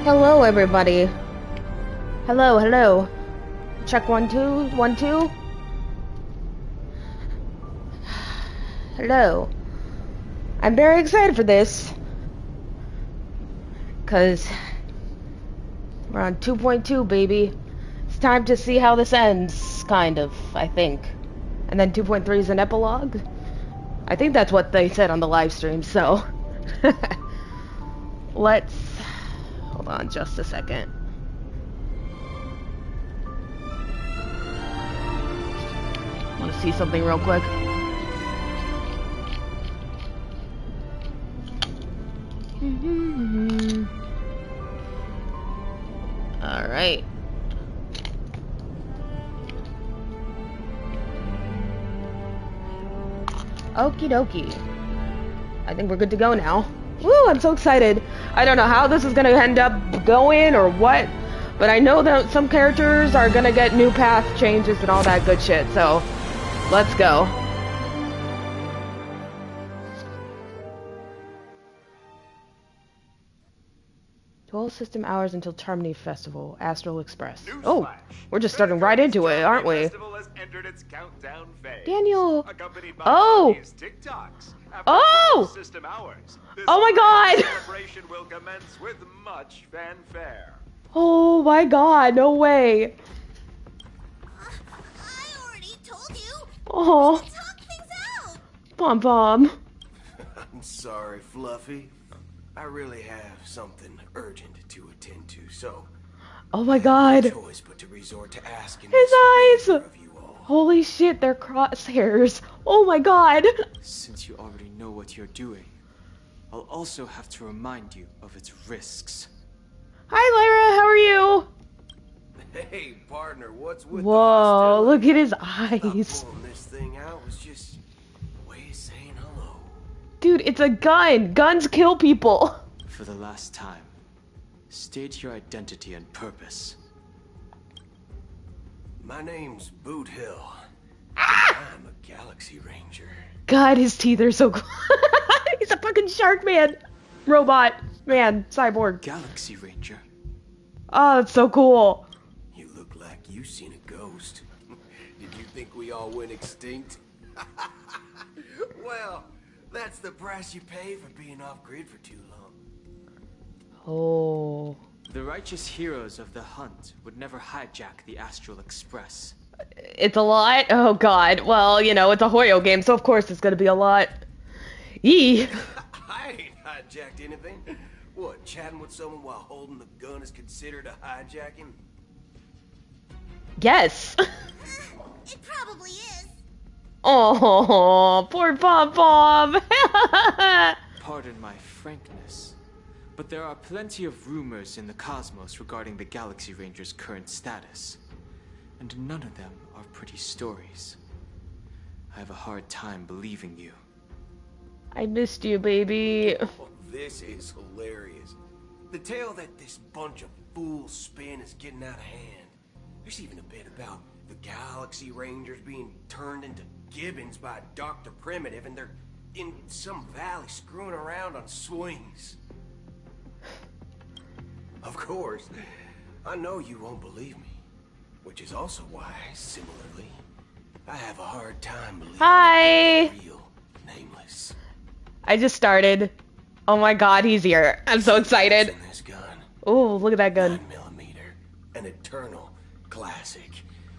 Hello, everybody. Hello, hello. Check 1 2 1 2. Hello. I'm very excited for this because we're on 2.2, baby. It's time to see how this ends, kind of, I think. And then 2.3 is an epilogue. I think that's what they said on the live stream, so let's hold on just a second. Want to see something real quick? All right. Okie dokie. I think we're good to go now. Woo, I'm so excited. I don't know how this is gonna end up going or what, but I know that some characters are gonna get new path changes and all that good shit, so let's go. "12 system hours until Termini Festival, Astral Express." Oh, we're just starting right into it, aren't we? Daniel! Oh! Oh! Oh my god! Celebration will commence with much fanfare. Oh my god, no way! I already told you. Oh, Talk things out. Pom Pom. I'm sorry, Fluffy. I really have something urgent to attend to, so Oh my god. no choice but to resort to asking His this eyes! favor of you all. Holy shit, they're crosshairs. Oh my god. Since you already know what you're doing, I'll also have to remind you of its risks. Hi Lyra, how are you? Hey, partner, what's with Whoa, the hostility? look at his Not eyes. pulling this thing out was just a way of saying hello. Dude, it's a gun. Guns kill people. For the last time, state your identity and purpose. My name's Boot Hill. I'm a Galaxy Ranger. God, his teeth are so cool. He's a fucking shark man. Robot. Man. Cyborg. Galaxy Ranger? Oh, that's so cool. You look like you seen a ghost. Did you think we all went extinct? Well, that's the price you pay for being off-grid for too long. Oh. The righteous heroes of the hunt would never hijack the Astral Express. It's a lot? Oh god. Well, you know, it's a Hoyo game, so of course it's gonna be a lot. Yee. I ain't hijacked anything. What, chatting with someone while holding the gun is considered a hijacking? Yes. It probably is. Oh, poor Pom Pom. Pardon my frankness, but there are plenty of rumors in the cosmos regarding the Galaxy Ranger's current status, and none of them are pretty stories. I have a hard time believing you. I missed you, baby. Oh, this is hilarious. The tale that this bunch of fools spin is getting out of hand. There's even a bit about the Galaxy Rangers being turned into gibbons by Dr. Primitive, and they're in some valley screwing around on swings. Of course, I know you won't believe me, which is also why, similarly, I have a hard time believing Hi. that you're real, nameless. I just started. Oh my god, he's here. I'm so excited. In this gun. Oh, look at that gun. 9mm, an eternal classic.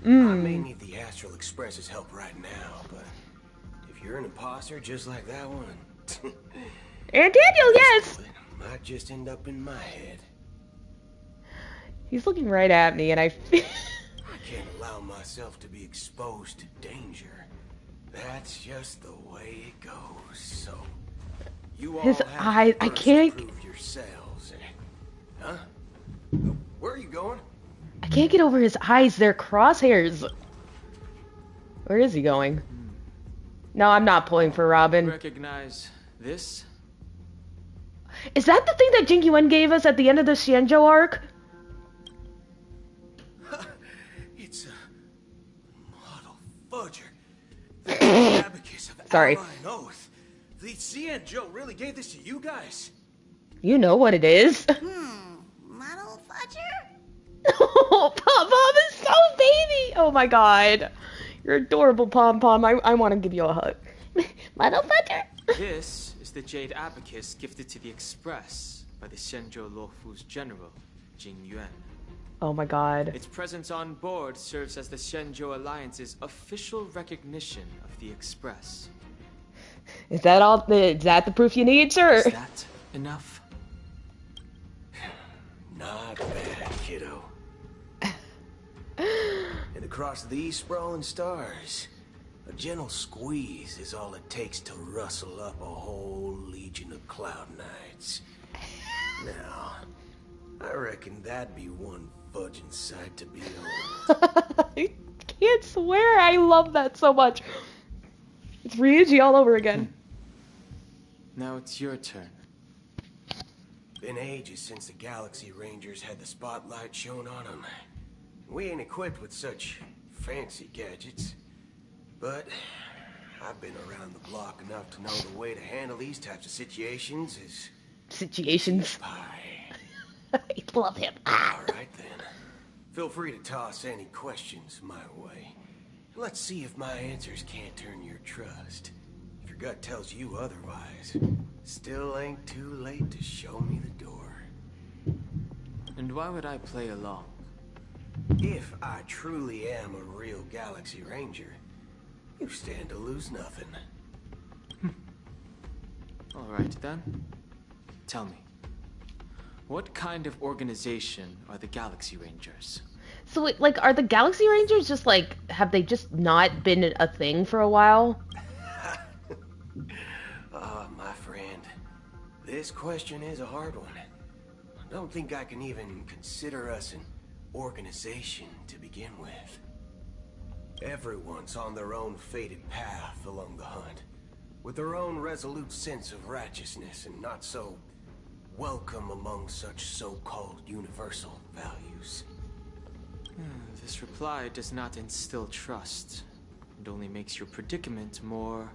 I may need the Astral Express's help right now, but if you're an imposter just like that one, And Daniel, yes! it might just end up in my head. He's looking right at me, and I I can't allow myself to be exposed to danger. That's just the way it goes. So, you all His have eyes- to I first can't- prove yourselves. Huh? Where are you going? I can't get over his eyes. They're crosshairs. Where is he going? No, I'm not pulling for Robin. Recognize this? Is that the thing that Jing Yuan gave us at the end of the Xianzhou arc? It's a model fudger. The abacus of Sorry. Ally and Oath. The Xianzhou really gave this to you guys? You know what it is. Muddle fudger? Oh, Pom Pom is so baby. Oh my god, you're adorable, Pom Pom. I want to give you a hug. Muddle fudger. This is the Jade Abacus gifted to the Express by the Shenzhou Luofu's general, Jing Yuan. Oh my god. Its presence on board serves as the Shenzhou Alliance's official recognition of the Express. Is that all? Is that the proof you need, sir? Is that enough? Not bad, kiddo. And across these sprawling stars, a gentle squeeze is all it takes to rustle up a whole legion of Cloud Knights. Now, I reckon that'd be one fudging sight to behold. I can't swear. I love that so much. It's Ryuji all over again. Now it's your turn. Been ages since the Galaxy Rangers had the spotlight shone on them. We ain't equipped with such fancy gadgets. But I've been around the block enough to know the way to handle these types of situations is Situations. pie. I love him. All right then. Feel free to toss any questions my way. Let's see if my answers can't turn your trust. If your gut tells you otherwise, still ain't too late to show me the door. And why would I play along? If I truly am a real Galaxy Ranger, you stand to lose nothing. All right then. Tell me, what kind of organization are the Galaxy Rangers? So, wait, like, are the Galaxy Rangers just like, have they just not been a thing for a while? My friend, this question is a hard one. I don't think I can even consider us an organization to begin with. Everyone's on their own fated path along the hunt, with their own resolute sense of righteousness and not so welcome among such so-called universal values. This reply does not instill trust. It only makes your predicament more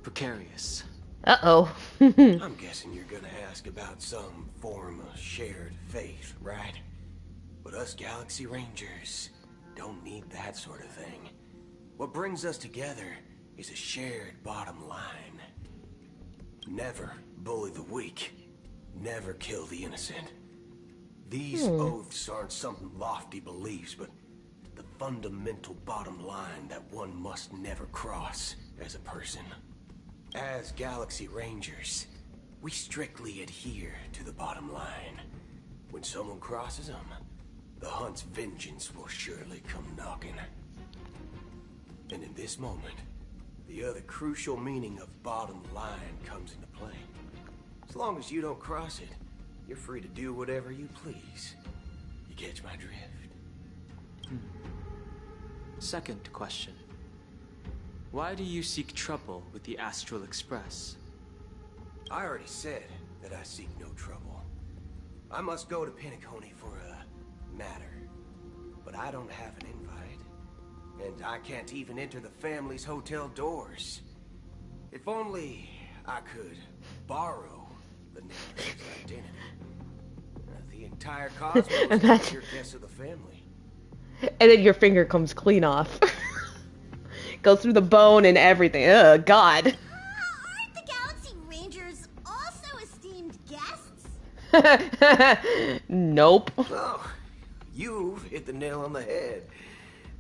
precarious. Uh-oh. I'm guessing you're gonna ask about some form of shared faith, right? But us Galaxy Rangers don't need that sort of thing. What brings us together is a shared bottom line. Never bully the weak. Never kill the innocent. These oaths aren't some lofty beliefs, but the fundamental bottom line that one must never cross as a person. As Galaxy Rangers, we strictly adhere to the bottom line. When someone crosses them, the hunt's vengeance will surely come knocking. And in this moment, the other crucial meaning of bottom line comes into play. As long as you don't cross it, you're free to do whatever you please. You catch my drift? Second question. Why do you seek trouble with the Astral Express? I already said that I seek no trouble. I must go to Penacony for a matter. But I don't have an invite. And I can't even enter the family's hotel doors. If only I could borrow the narrator's identity. The entire cosmos is your guess of the family. And then your finger comes clean off. Goes through the bone and everything. Ugh, God. Aren't the Galaxy Rangers also esteemed guests? Nope. Oh, you've hit the nail on the head.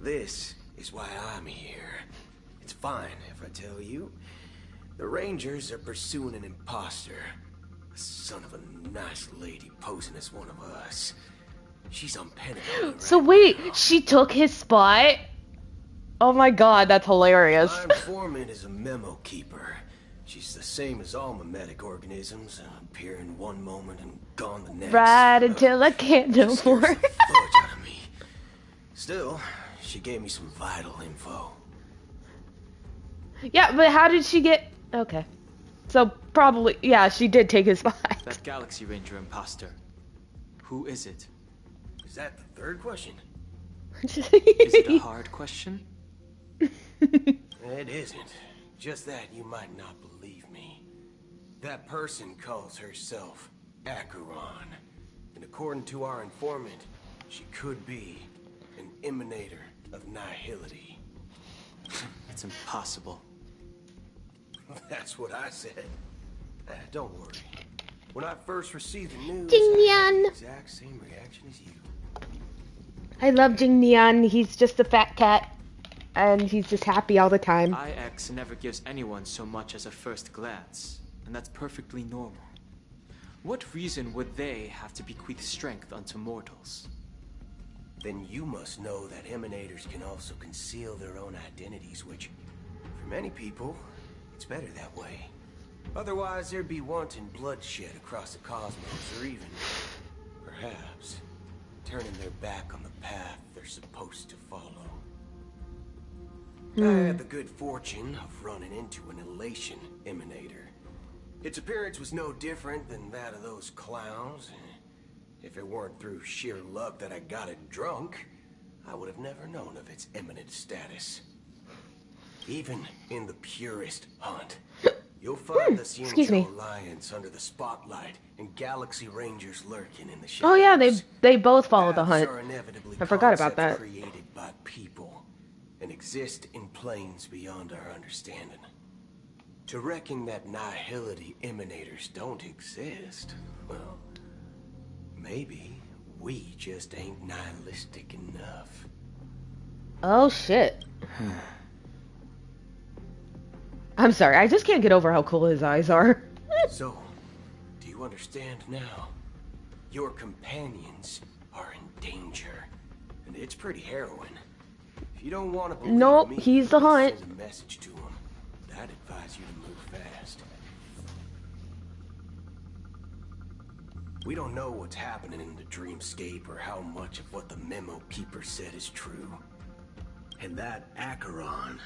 This is why I'm here. It's fine if I tell you. The Rangers are pursuing an imposter. A son of a nice lady posing as one of us. She's on Pentagon right So wait, now. she took his spot? Oh my god, that's hilarious. My informant is a memo keeper. She's the same as all mimetic organisms, appear in one moment and gone the next. Right until I can't no Scares more. the fudge out of me. Still, she gave me some vital info. Yeah, but how did she get... Okay. So probably, yeah, she did take his spot. That Galaxy Ranger imposter. Who is it? Is that the third question? Is it a hard question? It isn't. Just that you might not believe me. That person calls herself Acheron. And according to our informant, she could be an emanator of nihility. It's impossible. That's what I said. Don't worry. When I first received the news, Jing I had Yan. the exact same reaction as you. I love Jing Nian. He's just a fat cat. And he's just happy all the time. IX never gives anyone so much as a first glance, and that's perfectly normal. What reason would they have to bequeath strength unto mortals? Then you must know that emanators can also conceal their own identities, which, for many people, it's better that way. Otherwise, there'd be wanton bloodshed across the cosmos, or even, perhaps, turning their back on the path they're supposed to follow. I had the good fortune of running into an elation emanator. Its appearance was no different than that of those clowns. If it weren't through sheer luck that I got it drunk, I would have never known of its eminent status. Even in the purest hunt, you'll find the Cienzo Alliance under the spotlight and Galaxy Rangers lurking in the shadows. Oh yeah, they both follow the Paths hunt. are inevitably I forgot about concepts that. created by people and exist in planes beyond our understanding. To reckon that nihility emanators don't exist, well, maybe we just ain't nihilistic enough. Oh shit. I'm sorry, I just can't get over how cool his eyes are. So, do you understand now? Your companions are in danger, and it's pretty harrowing. If you don't want to believe Nope, me, he's the hunt. send a message to him. I'd advise you to move fast. We don't know what's happening in the dreamscape or how much of what the memo keeper said is true. And that Acheron,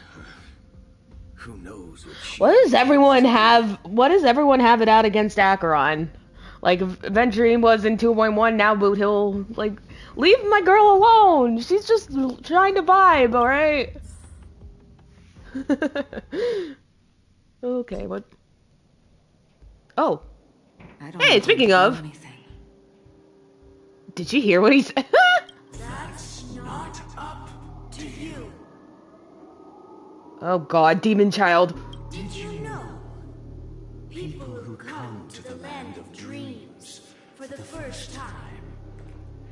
who knows what she... What does everyone have it out against Acheron? Like, if Venturine was in 2.1, now Boot Hill, like, leave my girl alone! She's just trying to vibe, alright? Okay, what? Oh. Hey, speaking of... Did you hear what he said? That's not up to you. Oh god, demon child. Did you know? People who come to the land of dreams for the first time,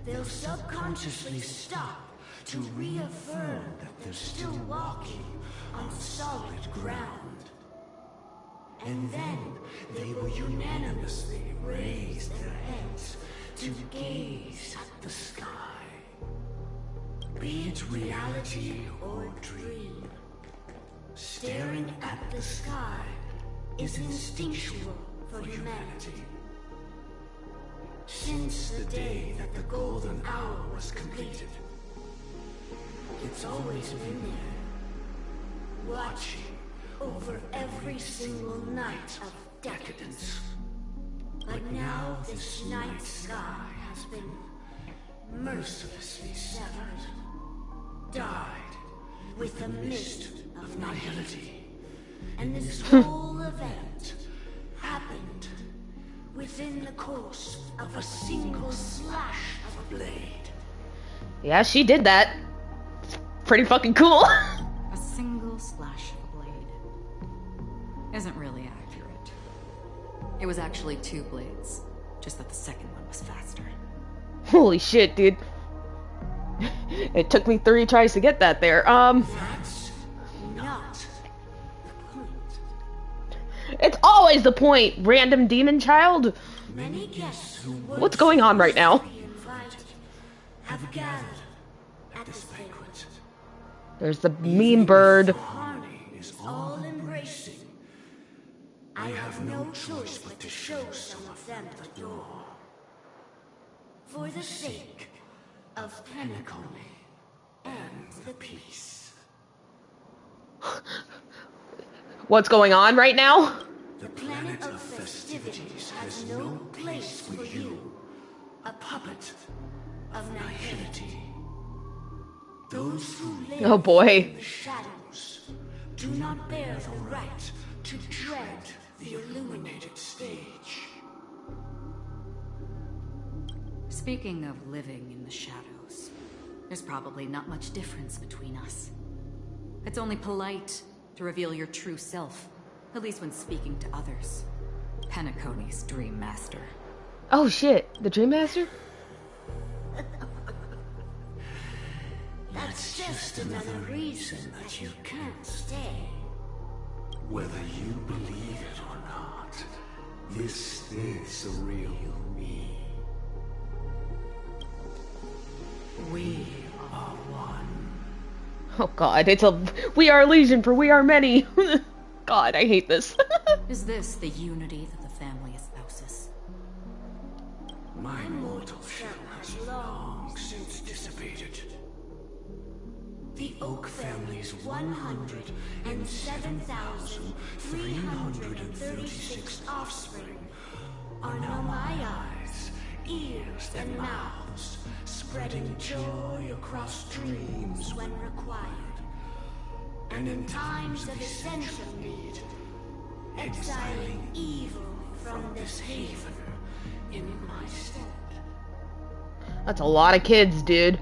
they'll subconsciously stop to reaffirm that they're still walking on solid ground. And then they will unanimously raise their heads to gaze at the sky. Be it reality or dream, staring at the sky is instinctual for humanity. Since the day that the golden hour was completed, it's always been there, watching over every single night of decadence. But now this night sky has been mercilessly severed, dyed with the mist of nihility. And this whole event happened within the course of a single slash of a blade. Yeah, she did that. It's pretty fucking cool. A single slash of a blade isn't really accurate. It was actually 2 blades, just that the second one was faster. Holy shit, dude. It took me 3 tries to get that there. That's not the point. It's always the point, random demon child. Many guests who What's going on right now? invited have gathered at this banquet. There's the mean bird. Harmony is all embracing. I have no choice but to show some of them the door. For the sake of Pinnacle and the peace. What's going on right now? The planet of festivities has no place for you, a puppet of nihility. Those who live Oh boy. in the shadows do not bear the right to tread the illuminated stage. Speaking of living in the shadows, there's probably not much difference between us. It's only polite to reveal your true self, at least when speaking to others. Penacony's Dream Master. Oh shit, the Dream Master? That's just another reason that you can't stay. Whether you believe it or not, this is the real me. We are one. Oh god, we are a legion for we are many. God, I hate this. Is this the unity that the family espouses? My mortal shell has long since dissipated. The Oak family's 107,336 offspring are now my eyes, ears, and mouths, spreading joy across dreams when required, and in times of essential need, exiling evil from this haven in my stead. That's a lot of kids, dude.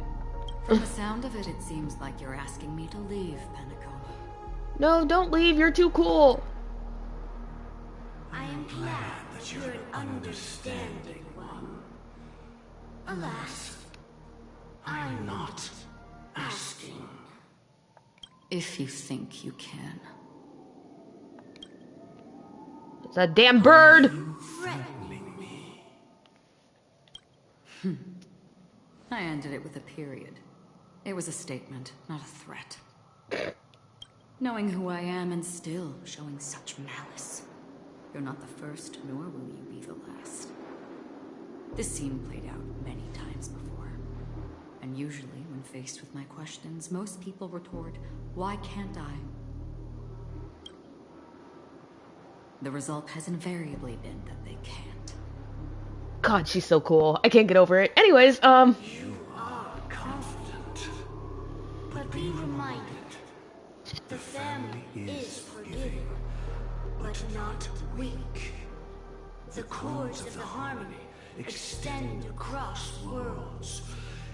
From the sound of it, it seems like you're asking me to leave, Penacony. No, don't leave, you're too cool. I am glad that you're an understanding one. Alas, I'm not asking. If you think you can. It's a damn bird. Threatening Me. I ended it with a period. It was a statement, not a threat. Knowing who I am and still showing such malice. You're not the first, nor will you be the last. This scene played out many times before. And usually, when faced with my questions, most people retort, "Why can't I?" The result has invariably been that they can't. God, she's so cool. I can't get over it. Anyways, You are confident. But be reminded, the family is forgiving, but not weak. The cords of the harmony extend across worlds.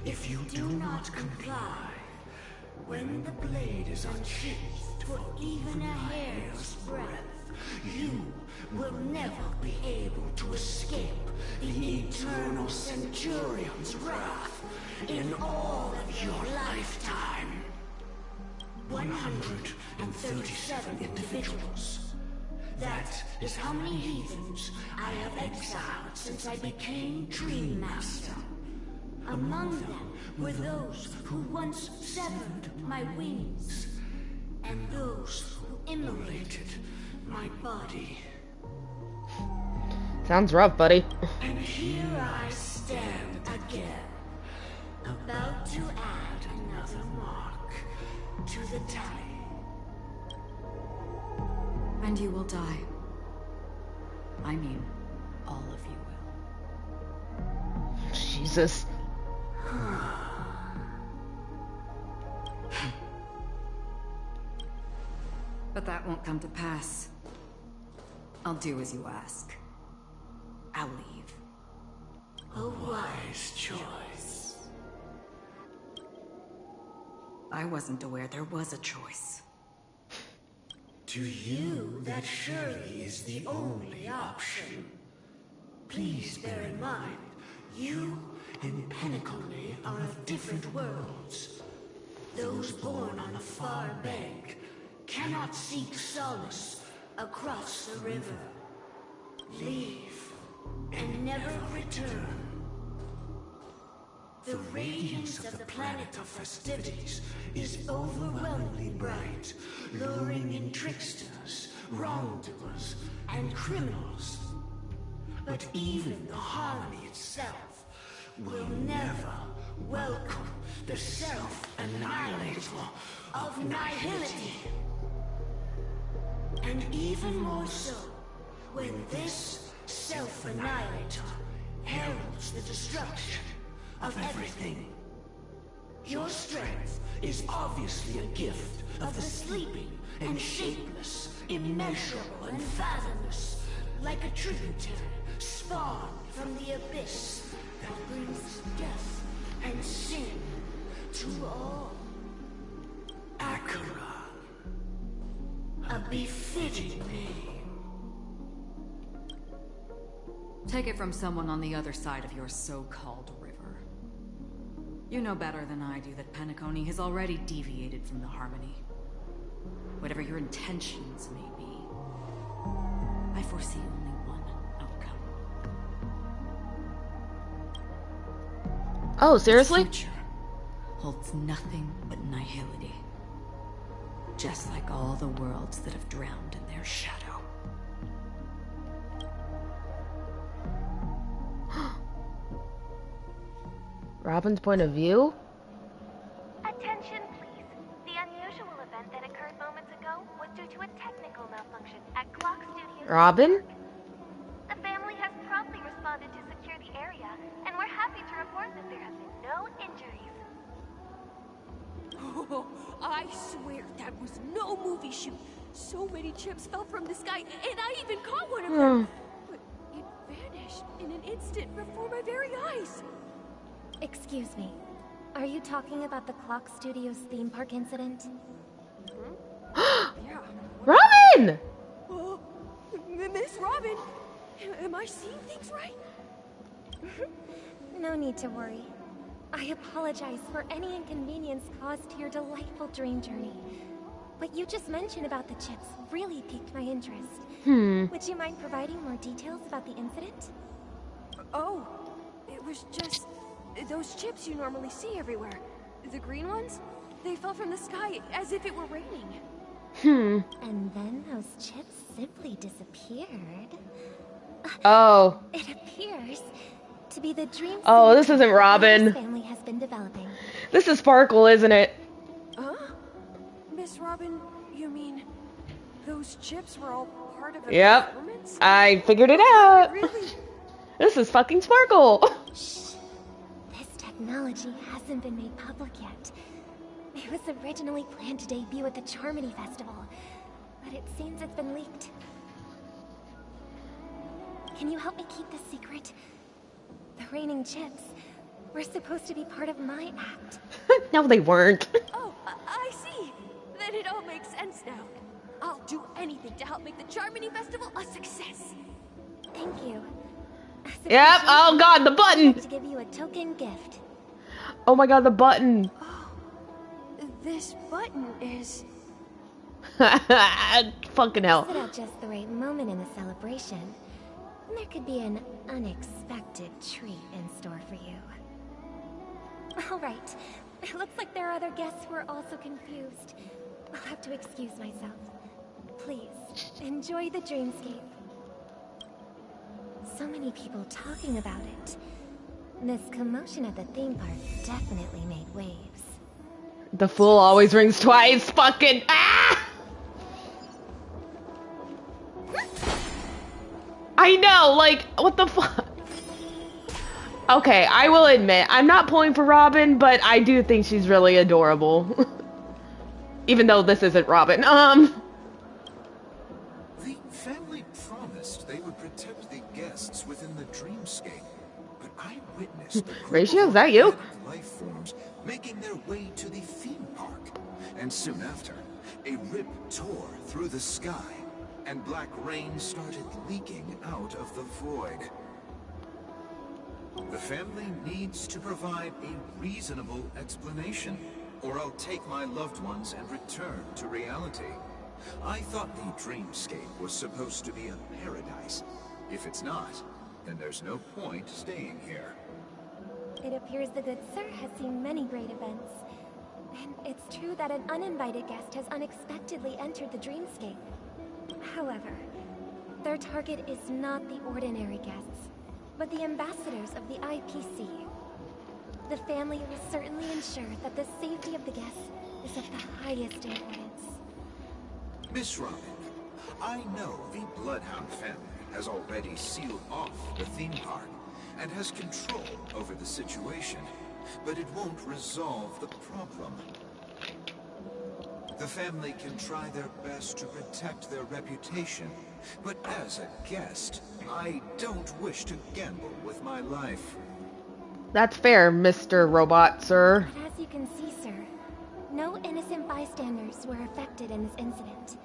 If you do not comply, when the blade is unsheathed for even a hair's breadth, you will never be able to escape the eternal Centurion's wrath in all of your lifetime. 137 individuals. That is how many heathens I have exiled since I became Dream Master. Among them were those who once severed my wings, and those who immolated my body. sounds rough, buddy. And here I stand again, about to add another mark to the tally. And you will die. I mean, all of you will. Jesus. But that won't come to pass. I'll do as you ask. I'll leave. A wise choice. I wasn't aware there was a choice. To you, that surely is the only option. Please bear in mind, you and Penacony are of different worlds. Those born on the far bank cannot seek solace across the river. Leave and never return. The radiance of the planet of festivities is overwhelmingly bright, luring in tricksters, wrongdoers, and criminals. But even the harmony itself will never welcome the self-annihilator of nihility. And even more so, when this self-annihilator heralds the destruction of everything. Your strength is obviously a gift of the sleeping and shapeless, immeasurable and fathomless, like a tributary spawn from the abyss that brings death and sin to all. Akira. A befitting name. Take it from someone on the other side of your so-called river. You know better than I do that Penacony has already deviated from the Harmony. Whatever your intentions may be, I foresee only one outcome. Oh, seriously? Its future holds nothing but nihility. Just like all the worlds that have drowned in their shadow. Robin's point of view? Attention, please. The unusual event that occurred moments ago was due to a technical malfunction at Clock Studios. Robin? The family has promptly responded to secure the area, and we're happy to report that there have been no injuries. Oh, I swear that was no movie shoot. So many chips fell from the sky, and I even caught one of them. But it vanished in an instant before my very eyes. Excuse me. Are you talking about the Clock Studios theme park incident? Yeah. Robin! Oh, Miss Robin, am I seeing things right? No need to worry. I apologize for any inconvenience caused to your delightful dream journey. What you just mentioned about the chips really piqued my interest. Would you mind providing more details about the incident? Oh, it was just those chips you normally see everywhere. The green ones? They fell from the sky as if it were raining. And then those chips simply disappeared. Oh. It appears to be the dream. Oh, this isn't Robin. Family has been developing. This is Sparkle, isn't it? Huh? Miss Robin, you mean those chips were all part of a Yep. performance? I figured it out. Really? This is fucking Sparkle. Shh. This technology hasn't been made public yet. It was originally planned to debut at the Charmony Festival, but it seems it's been leaked. Can you help me keep this secret? The raining chips were supposed to be part of my act. No, they weren't. Oh, I see. Then it all makes sense now. I'll do anything to help make the Charmony Festival a success. Thank you. Yep. Oh god, the button. To give you a token gift. Oh my god, the button. This button is... Fucking hell. Sit at just the right moment in the celebration. There could be an unexpected treat in store for you. All right. It looks like there are other guests who are also confused. I'll have to excuse myself. Please, enjoy the dreamscape. So many people talking about it. This commotion at the theme park definitely made waves. The fool always rings twice. Fucking ah! I know, like, what the fuck? Okay, I will admit, I'm not pulling for Robin, but I do think she's really adorable. Even though this isn't Robin. The family promised they would protect the guests within the dreamscape, but I witnessed the Ratio, is that you? life forms making their way to the theme park, and soon after, a rip tore through the sky, and black rain started leaking out of the void. The family needs to provide a reasonable explanation, or I'll take my loved ones and return to reality. I thought the dreamscape was supposed to be a paradise. If it's not, then there's no point staying here. It appears the good sir has seen many great events. And it's true that an uninvited guest has unexpectedly entered the dreamscape. However, their target is not the ordinary guests, but the ambassadors of the IPC. The family will certainly ensure that the safety of the guests is of the highest importance. Miss Robin, I know the Bloodhound family has already sealed off the theme park and has control over the situation, but it won't resolve the problem. The family can try their best to protect their reputation, but as a guest, I don't wish to gamble with my life. That's fair, Mr. Robot, sir. But as you can see, sir, no innocent bystanders were affected in this incident.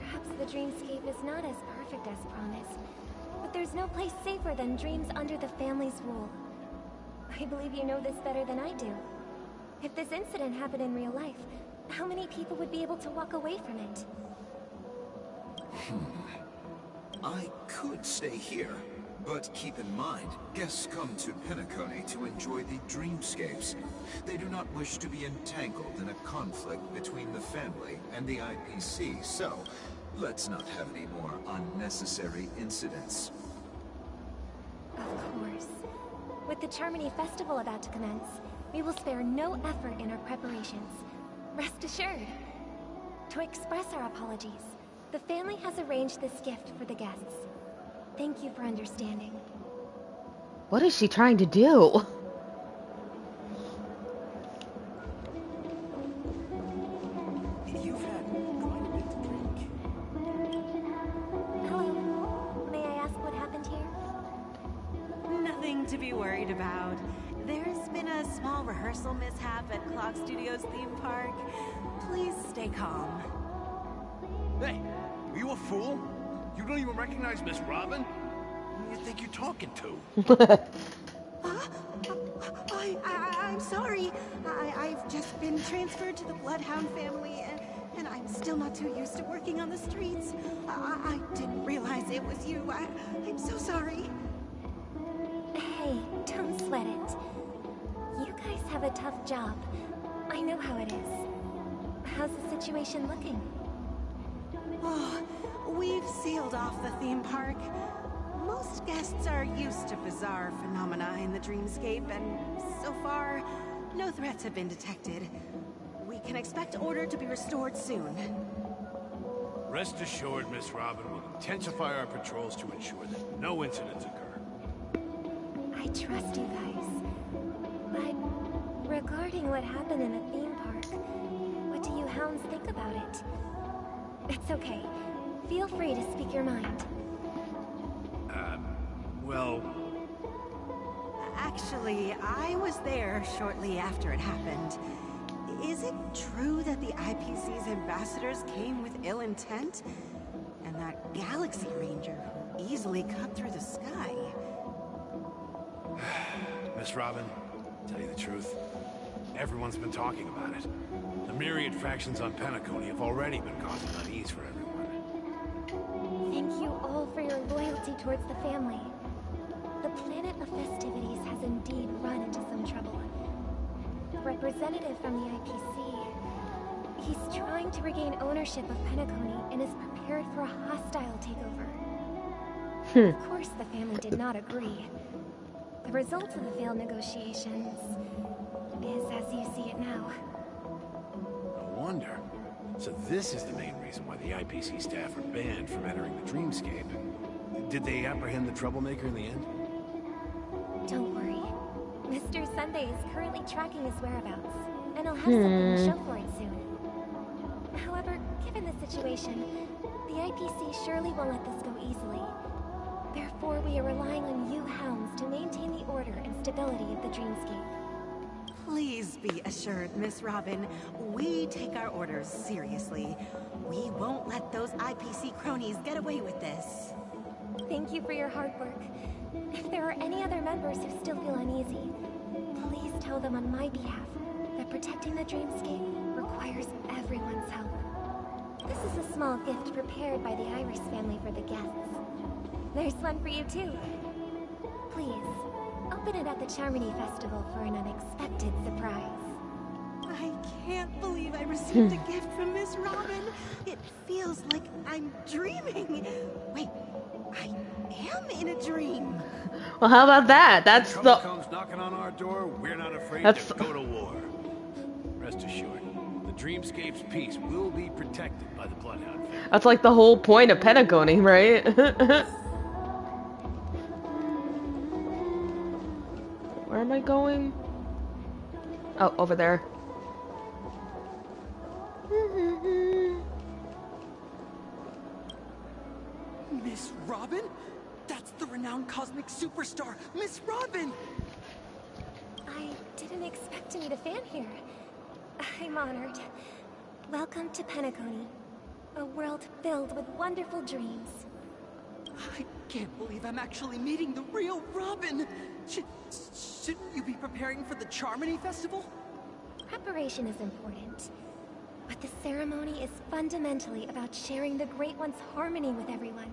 Perhaps the dreamscape is not as perfect as promised, but there's no place safer than dreams under the family's rule. I believe you know this better than I do. If this incident happened in real life, how many people would be able to walk away from it? I could stay here, but keep in mind, guests come to Penacony to enjoy the dreamscapes. They do not wish to be entangled in a conflict between the family and the IPC, so let's not have any more unnecessary incidents. Of course. With the Charmony Festival about to commence, we will spare no effort in our preparations. Rest assured. To express our apologies, the family has arranged this gift for the guests. Thank you for understanding. What is she trying to do? You've had quite a bit to drink. Hello. May I ask what happened here? Nothing to be worried about. There's been a small rehearsal mishap at Clock Studios theme park. Please stay calm. Hey, are you a fool? You don't even recognize Miss Robin? Who do you think you're talking to? I'm sorry. I've just been transferred to the Bloodhound family, and I'm still not too used to working on the streets. I didn't realize it was you. I'm so sorry. Hey, don't sweat it. You guys have a tough job. I know how it is. How's the situation looking? Oh, we've sealed off the theme park. Most guests are used to bizarre phenomena in the dreamscape, and so far, no threats have been detected. We can expect order to be restored soon. Rest assured, Miss Robin will intensify our patrols to ensure that no incidents occur. I trust you guys. But regarding what happened in the theme park, what do you hounds think about it? It's okay. Feel free to speak your mind. Well... Actually, I was there shortly after it happened. Is it true that the IPC's ambassadors came with ill intent? And that Galaxy Ranger who easily cut through the sky? Miss Robin, to tell you the truth, everyone's been talking about it. The myriad factions on Penacony have already been causing unease for everyone. Thank you all for your loyalty towards the family. The Planet of Festivities has indeed run into some trouble. A representative from the IPC, he's trying to regain ownership of Penacony and is prepared for a hostile takeover. Of course, the family did not agree. The result of the failed negotiations is as you see it now. No wonder. So this is the main reason why the IPC staff are banned from entering the dreamscape. Did they apprehend the troublemaker in the end? Don't worry. Mr. Sunday is currently tracking his whereabouts, and he'll have something to show for it soon. However, given the situation, the IPC surely won't let this go easily. Therefore, we are relying on you hounds to maintain the order and stability of the dreamscape. Please be assured, Miss Robin, we take our orders seriously. We won't let those IPC cronies get away with this. Thank you for your hard work. If there are any other members who still feel uneasy, please tell them on my behalf that protecting the dreamscape requires everyone's help. This is a small gift prepared by the Iris family for the guests. There's one for you too. Please, open it at the Charmony Festival for an unexpected surprise. I can't believe I received a gift from Miss Robin. It feels like I'm dreaming. Wait, I am in a dream. Well, how about that? That's When the... trouble comes knocking on our door, we're not afraid That's- to go to war. Rest assured, the dreamscape's peace will be protected by the Bloodhound family. That's like the whole point of Penacony, right? Where am I going? Oh, over there. Miss Robin? That's the renowned cosmic superstar, Miss Robin! I didn't expect to meet a fan here. I'm honored. Welcome to Penacony, a world filled with wonderful dreams. I can't believe I'm actually meeting the real Robin! Shouldn't you be preparing for the Charmony Festival? Preparation is important, but the ceremony is fundamentally about sharing the Great One's harmony with everyone.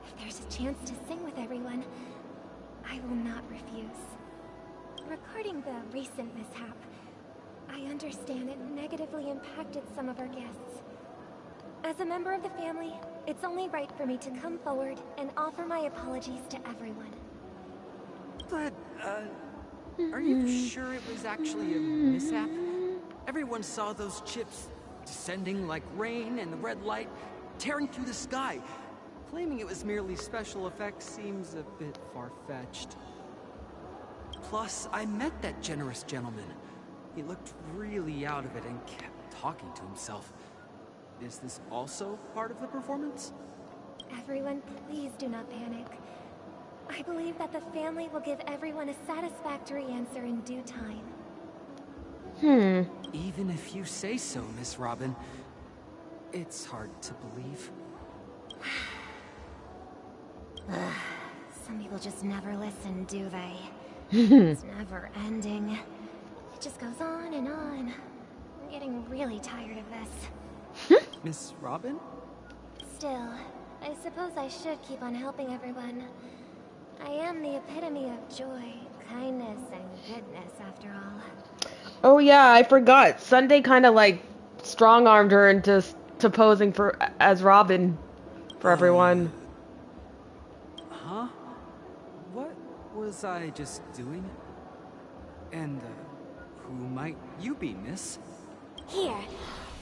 If there's a chance to sing with everyone, I will not refuse. Regarding the recent mishap, I understand it negatively impacted some of our guests. As a member of the family, it's only right for me to come forward and offer my apologies to everyone. But, are you sure it was actually a mishap? Everyone saw those chips descending like rain and the red light tearing through the sky. Claiming it was merely special effects seems a bit far-fetched. Plus, I met that generous gentleman. He looked really out of it and kept talking to himself. Is this also part of the performance? Everyone, please do not panic. I believe that the family will give everyone a satisfactory answer in due time. Even if you say so, Miss Robin, it's hard to believe. Some people just never listen, do they? It's never ending. It just goes on and on. I'm getting really tired of this. Miss Robin? Still, I suppose I should keep on helping everyone. I am the epitome of joy, kindness, and goodness, after all. Oh yeah, I forgot. Sunday kind of like strong-armed her into posing for as Robin for everyone. Huh? What was I just doing? And, who might you be, miss? Here,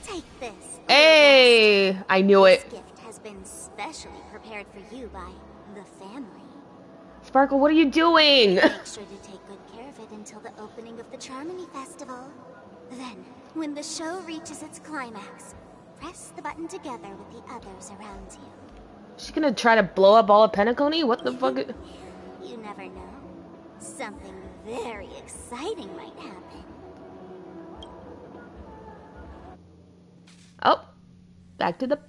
take this. Hey! I knew it. This gift has been specially prepared for you by the family. Sparkle, what are you doing? Make sure to take good care of it until the opening of the Charmony Festival. Then, when the show reaches its climax, press the button together with the others around you. She's gonna try to blow up all of Penacony? What the fuck? You never know. Something very exciting might happen. Oh, back to the...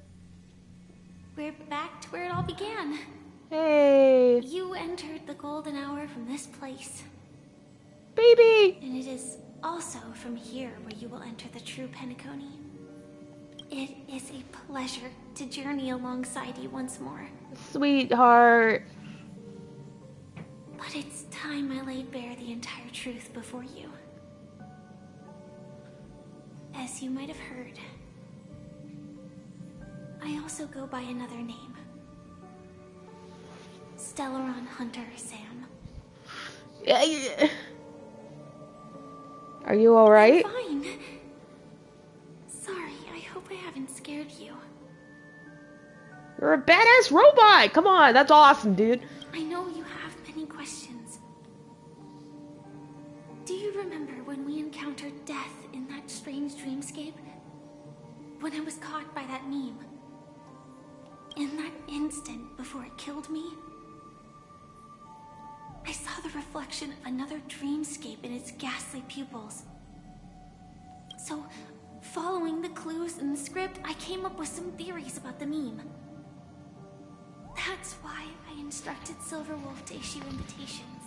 We're back to where it all began. Hey. You entered the golden hour from this place. Baby! And it is also from here where you will enter the true Penacony. It is a pleasure to journey alongside you once more. Sweetheart. But it's time I laid bare the entire truth before you. As you might have heard, I also go by another name. Stellaron Hunter Sam. Yeah. Are you alright? Fine. Sorry, I hope I haven't scared you. You're a badass robot! Come on, that's awesome, dude. I know you have many questions. Do you remember when we encountered death in that strange dreamscape? When I was caught by that meme? In that instant before it killed me? I saw the reflection of another dreamscape in its ghastly pupils. So, following the clues in the script, I came up with some theories about the meme. That's why I instructed Silverwolf to issue invitations,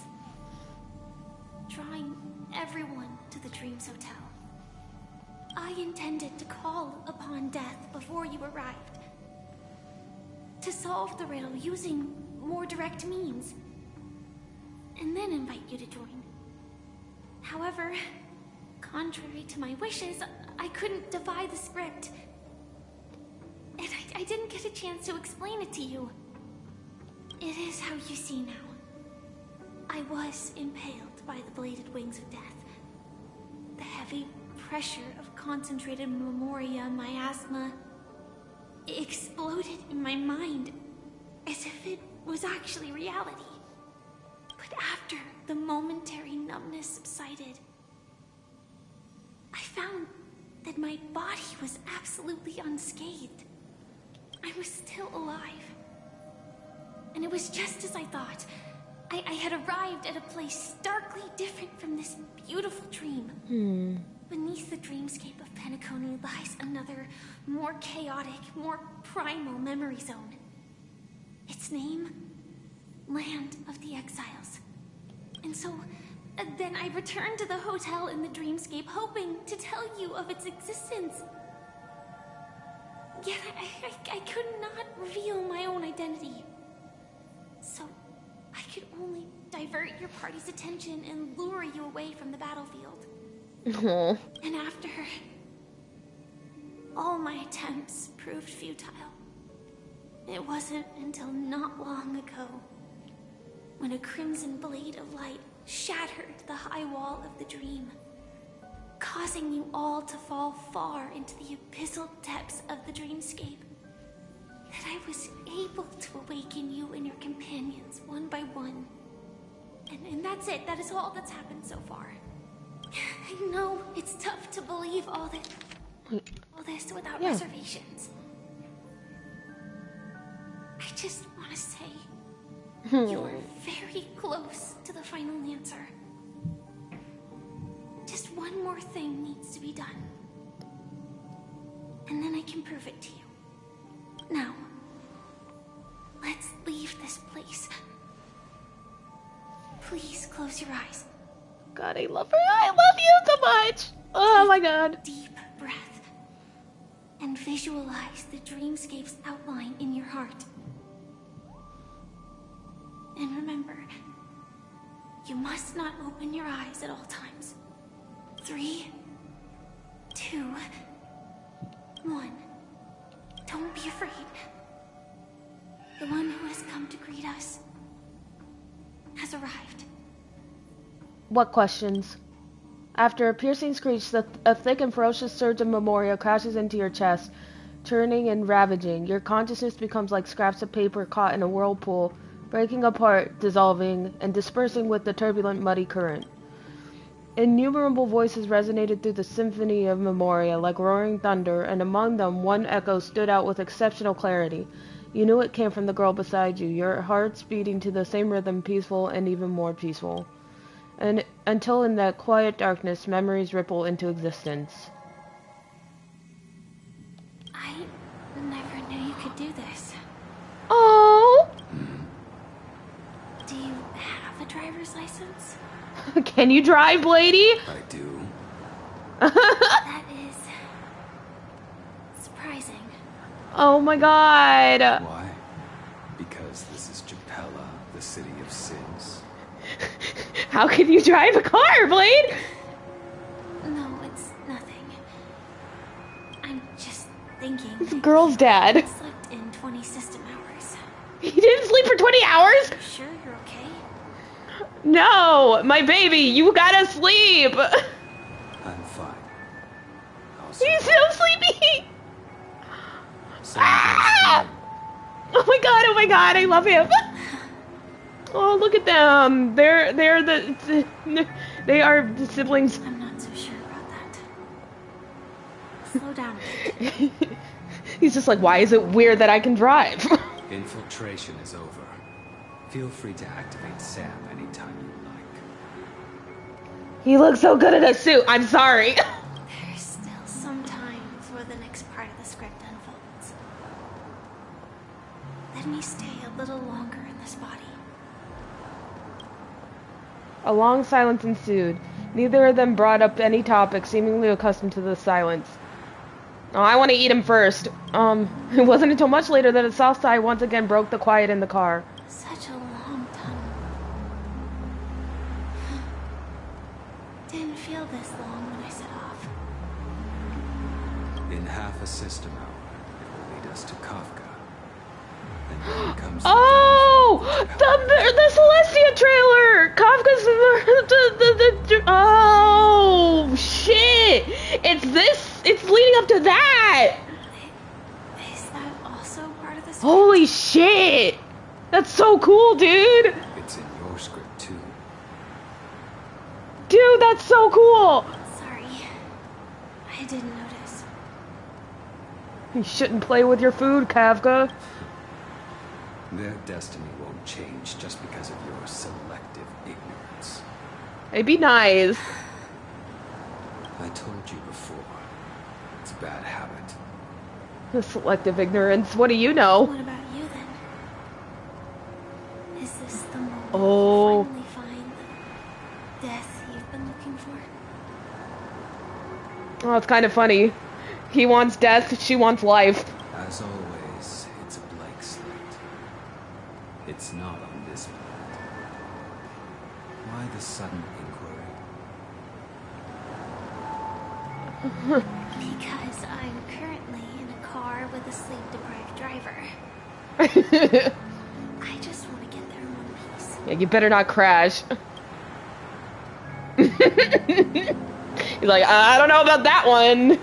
drawing everyone to the Dreams Hotel. I intended to call upon death before you arrived, to solve the riddle using more direct means, and then invite you to join. However, contrary to my wishes, I couldn't defy the script. And I didn't get a chance to explain it to you. It is how you see now. I was impaled by the bladed wings of death. The heavy pressure of concentrated memoria miasma exploded in my mind as if it was actually reality. But after the momentary numbness subsided, I found that my body was absolutely unscathed. I was still alive. And it was just as I thought. I had arrived at a place starkly different from this beautiful dream. Beneath the dreamscape of Penacony lies another, more chaotic, more primal memory zone. Its name? Land of the Exiles. And so, then I returned to the hotel in the dreamscape, hoping to tell you of its existence. Yet I could not reveal my own identity. So, I could only divert your party's attention and lure you away from the battlefield. And after, all my attempts proved futile. It wasn't until not long ago when a crimson blade of light shattered the high wall of the dream, causing you all to fall far into the abyssal depths of the dreamscape, that I was able to awaken you and your companions one by one. And that's it. That is all that's happened so far. I know it's tough to believe all this without reservations. I just want to say you're very close to the final answer. Just one more thing needs to be done. And then I can prove it to you. Now, let's leave this place. Please close your eyes. God, I love her. I love you so much. Oh my God. Deep breath. And visualize the dreamscape's outline in your heart. And remember, you must not open your eyes at all times. 3, 2, 1. Don't be afraid. The one who has come to greet us has arrived. What questions? After a piercing screech, a thick and ferocious surge of Memoria crashes into your chest, turning and ravaging. Your consciousness becomes like scraps of paper caught in a whirlpool, breaking apart, dissolving, and dispersing with the turbulent, muddy current. Innumerable voices resonated through the symphony of Memoria like roaring thunder, and among them one echo stood out with exceptional clarity. You knew it came from the girl beside you, your hearts beating to the same rhythm, peaceful and even more peaceful. And until in that quiet darkness, memories ripple into existence. I never knew you could do this. Oh! Do you have a driver's license? Can you drive, lady? I do. That is surprising. Oh my God. Why? Because this is Japella, the city of sins. How can you drive a car, Blade? No, it's nothing. I'm just thinking. This girl's dad. I slept in 20 system hours. You didn't sleep for 20 hours? You sure you're okay? No, my baby, you gotta sleep. I'm fine. He's so sleepy. Ah! Oh my God, I love him. Oh, look at them. They are the siblings. I'm not so sure about that. Slow down. He's just like, why is it weird that I can drive? Infiltration is over. Feel free to activate Sam anytime you like. He looks so good in a suit. I'm sorry. There's still some time before the next part of the script unfolds. Let me stay a little longer in this body. A long silence ensued. Neither of them brought up any topic, seemingly accustomed to the silence. Oh, I want to eat him first. It wasn't until much later that a soft sigh once again broke the quiet in the car. Such a long time. Didn't feel this long when I set off. In half a system hour, it will lead us to Kafka. Then here comes the Celestia trailer! Kafka's oh shit! It's leading up to that! Is that also part of the script? Holy shit! That's so cool, dude! It's in your script too. Dude, that's so cool! Sorry. I didn't notice. You shouldn't play with your food, Kafka. Their destiny won't change just because of your selective ignorance. Hey, be nice. I told you before. It's a bad habit. The selective ignorance. What do you know? What about you then? Is this the moment you finally find the death you've been looking for? Oh, it's kind of funny. He wants death, she wants life. As always, it's a blank slate. It's not on this planet. Why the sudden inquiry? Because I'm currently in a car with a sleep-deprived driver. I just want to get there in one piece. Yeah, you better not crash. He's like, I don't know about that one.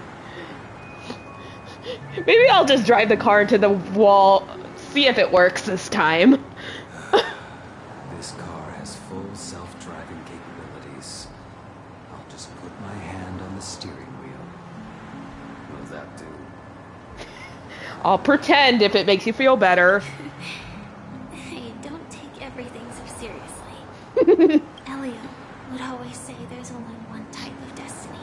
Maybe I'll just drive the car into the wall, see if it works this time. This car has full self-driving capabilities. I'll just put my hand on the steering wheel. Will that do? I'll pretend if it makes you feel better. Hey, don't take everything so seriously. Elio would always say there's only one type of destiny.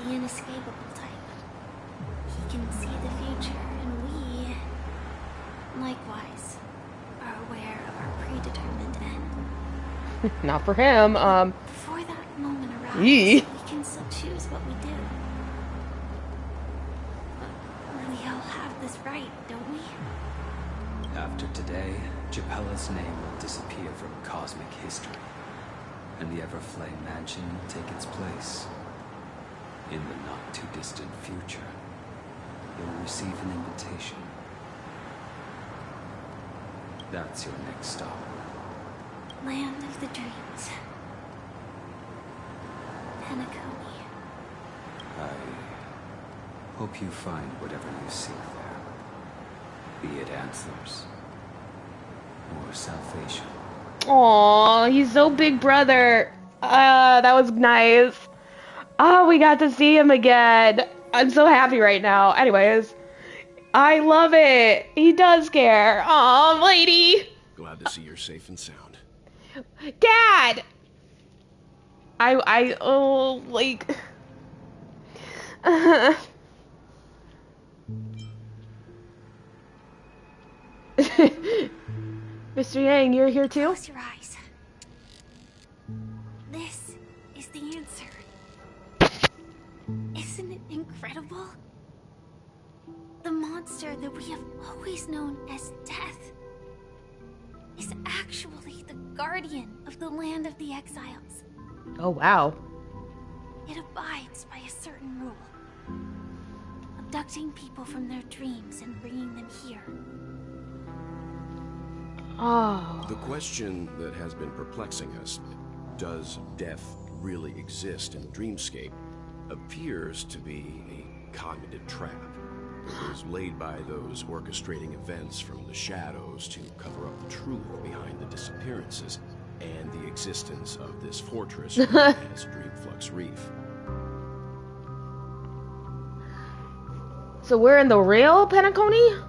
The inescapable type. He can see the future, and we, likewise, are aware of our predetermined end. Not for him, Before that moment arrives, Yee. we can still choose what we do. But we all have this right, don't we? After today, Japella's name will disappear from cosmic history, and the Everflame Mansion will take its place. In the not-too-distant future, you'll receive an invitation. That's your next stop. Land of the Dreams. Penacony. I hope you find whatever you seek there. Be it answers or salvation. Aw, he's so big brother. That was nice. Oh, we got to see him again. I'm so happy right now. Anyways, I love it. He does care. Aw, lady. Glad to see you're safe and sound. Dad! Mr. Yang, you're here too? Close your eyes. This is the answer. Isn't it incredible? The monster that we have always known as Death is actually the guardian of the land of the exiles. Oh, wow. It abides by a certain rule. Abducting people from their dreams and bringing them here. Oh. The question that has been perplexing us, does death really exist in the dreamscape, appears to be a cognitive trap. It was laid by those orchestrating events from the shadows to cover up the truth behind the disappearances and the existence of this fortress known as Dreamflux Reef. So we're in the real Penacony?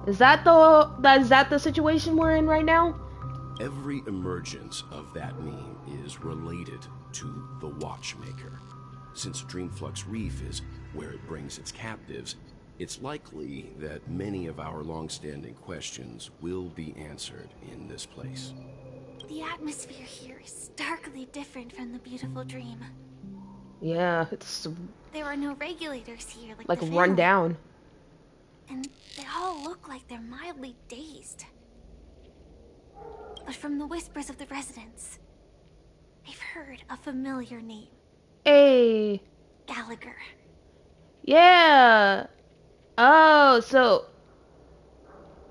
Is that the situation we're in right now? Every emergence of that meme is related to the Watchmaker. Since Dreamflux Reef is where it brings its captives, it's likely that many of our long-standing questions will be answered in this place. The atmosphere here is starkly different from the beautiful dream. Yeah, it's There are no regulators here like the run family. down. And they all look like they're mildly dazed. But from the whispers of the residents, they've heard a familiar name. Hey. Gallagher. Yeah. Oh, so...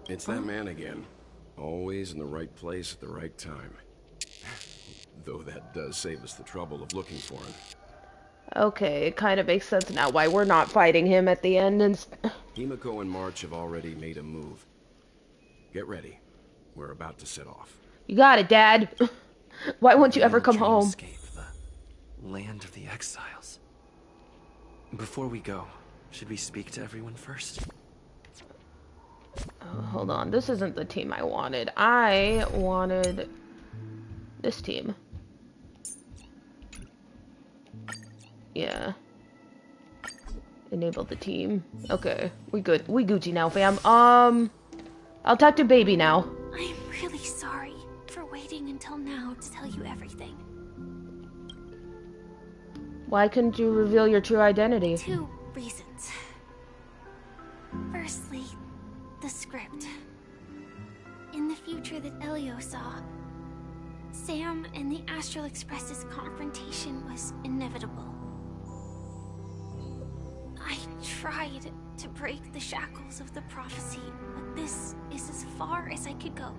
It's that man again. Always in the right place at the right time. Though that does save us the trouble of looking for him. Okay, it kind of makes sense now why we're not fighting him at the end. And Himiko and March have already made a move. Get ready. We're about to set off. You got it, Dad. Why won't you ever come home? The land of the exiles. Before we go, should we speak to everyone first? Hold on, this isn't the team I wanted. I wanted this team. Yeah. Enable the team. Okay, we good. We Gucci now, fam. I'll talk to Baby now. I'm really sorry for waiting until now to tell you everything. Why couldn't you reveal your true identity? 2 reasons. Firstly, the script. In the future that Elio saw, Sam and the Astral Express's confrontation was inevitable. I tried to break the shackles of the prophecy, but this is as far as I could go.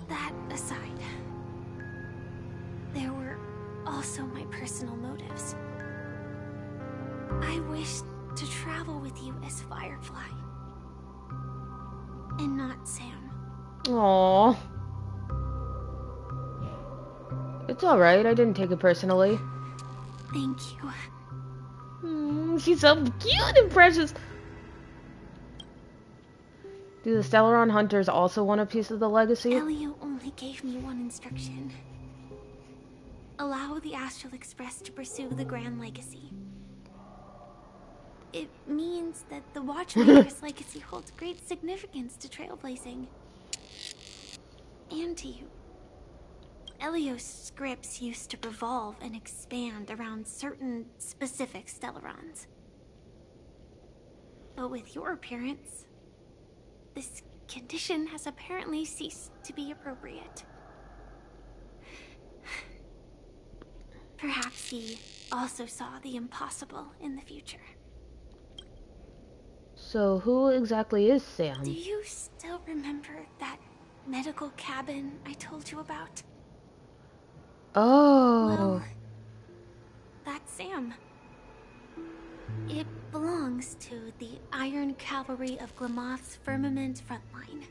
That aside, there were also my personal motives. I wished to travel with you as Firefly, and not Sam. Aww. It's alright, I didn't take it personally. Thank you. She's so cute and precious. Do the Stellaron Hunters also want a piece of the legacy? Elio only gave me one instruction. Allow the Astral Express to pursue the Grand Legacy. It means that the Watchmaker's legacy holds great significance to trailblazing. And to you. Elio's scripts used to revolve and expand around certain specific Stellarons. But with your appearance, this condition has apparently ceased to be appropriate. Perhaps he also saw the impossible in the future. So who exactly is Sam? Do you still remember that medical cabin I told you about? Oh. Well, that's Sam. It belongs to the Iron Cavalry of Glamoth's Firmament Frontline.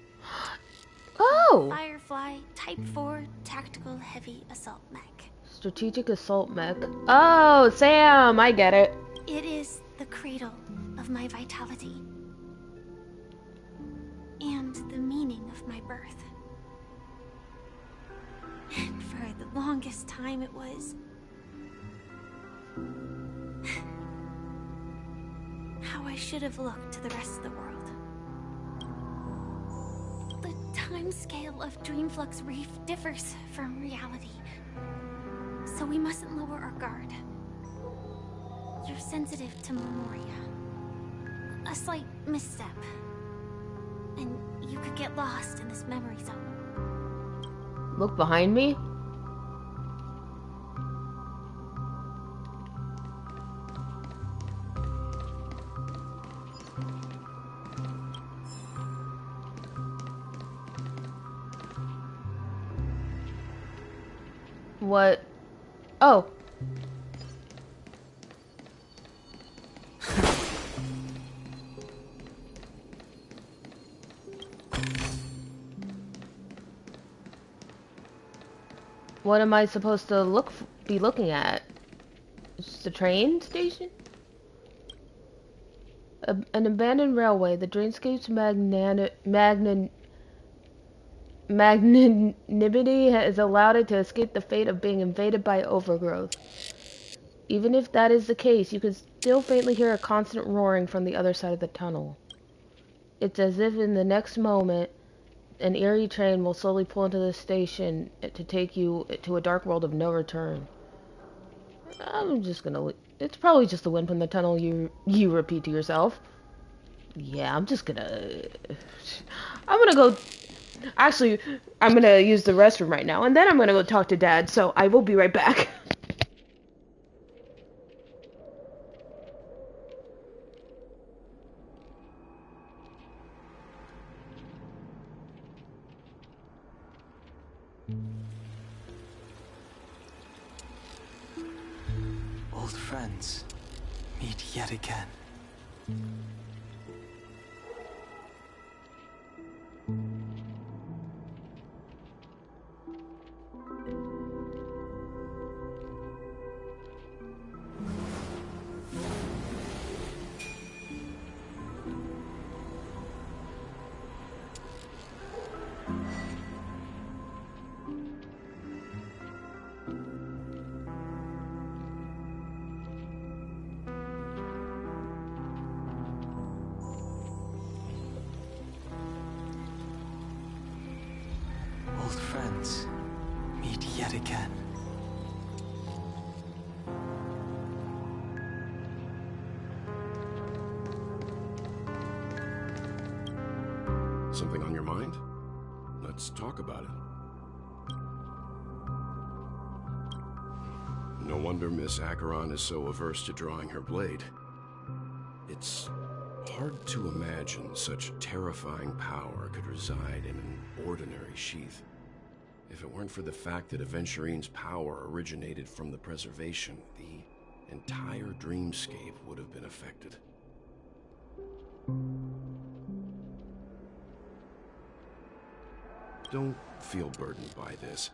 Oh! Firefly Type 4 Tactical Heavy Assault Mech. Strategic Assault Mech. Oh, Sam! I get it. It is the cradle of my vitality. And the meaning of my birth. And for the longest time it was how I should have looked to the rest of the world. The timescale of Dreamflux Reef differs from reality, so we mustn't lower our guard. You're sensitive to Memoria. A slight misstep, and you could get lost in this memory zone. Look behind me. What? Oh. What am I supposed to be looking at? Just a train station? An abandoned railway. The Dreamscape's magnanimity has allowed it to escape the fate of being invaded by overgrowth. Even if that is the case, you can still faintly hear a constant roaring from the other side of the tunnel. It's as if in the next moment, an eerie train will slowly pull into the station to take you to a dark world of no return. I'm just gonna... It's probably just the wind from the tunnel, you repeat to yourself. Yeah, I'm gonna go... Actually, I'm gonna use the restroom right now, and then I'm gonna go talk to Dad, so I will be right back. Old friends, meet yet again. yet again. Something on your mind? Let's talk about it. No wonder Miss Acheron is so averse to drawing her blade. It's hard to imagine such terrifying power could reside in an ordinary sheath. If it weren't for the fact that Aventurine's power originated from the preservation, the entire dreamscape would have been affected. Don't feel burdened by this.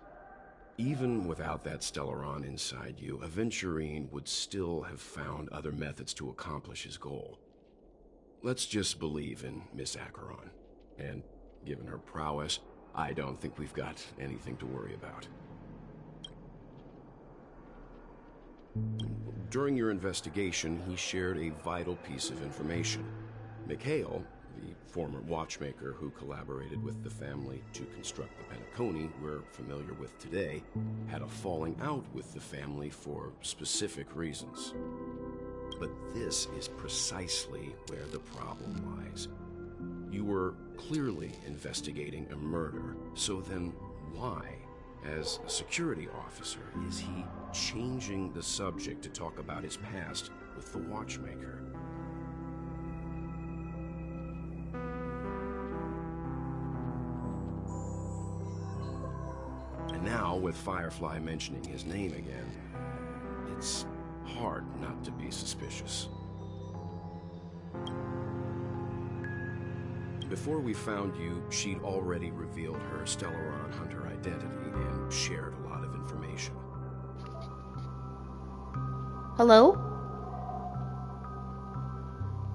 Even without that Stellaron inside you, Aventurine would still have found other methods to accomplish his goal. Let's just believe in Miss Acheron. And given her prowess, I don't think we've got anything to worry about. During your investigation, he shared a vital piece of information. Mikhail, the former watchmaker who collaborated with the family to construct the Penacony we're familiar with today, had a falling out with the family for specific reasons. But this is precisely where the problem lies. You were clearly investigating a murder, so then why, as a security officer, is he changing the subject to talk about his past with the watchmaker? And now, with Firefly mentioning his name again, it's hard not to be suspicious. Before we found you, she'd already revealed her Stellaron Hunter identity and shared a lot of information. Hello?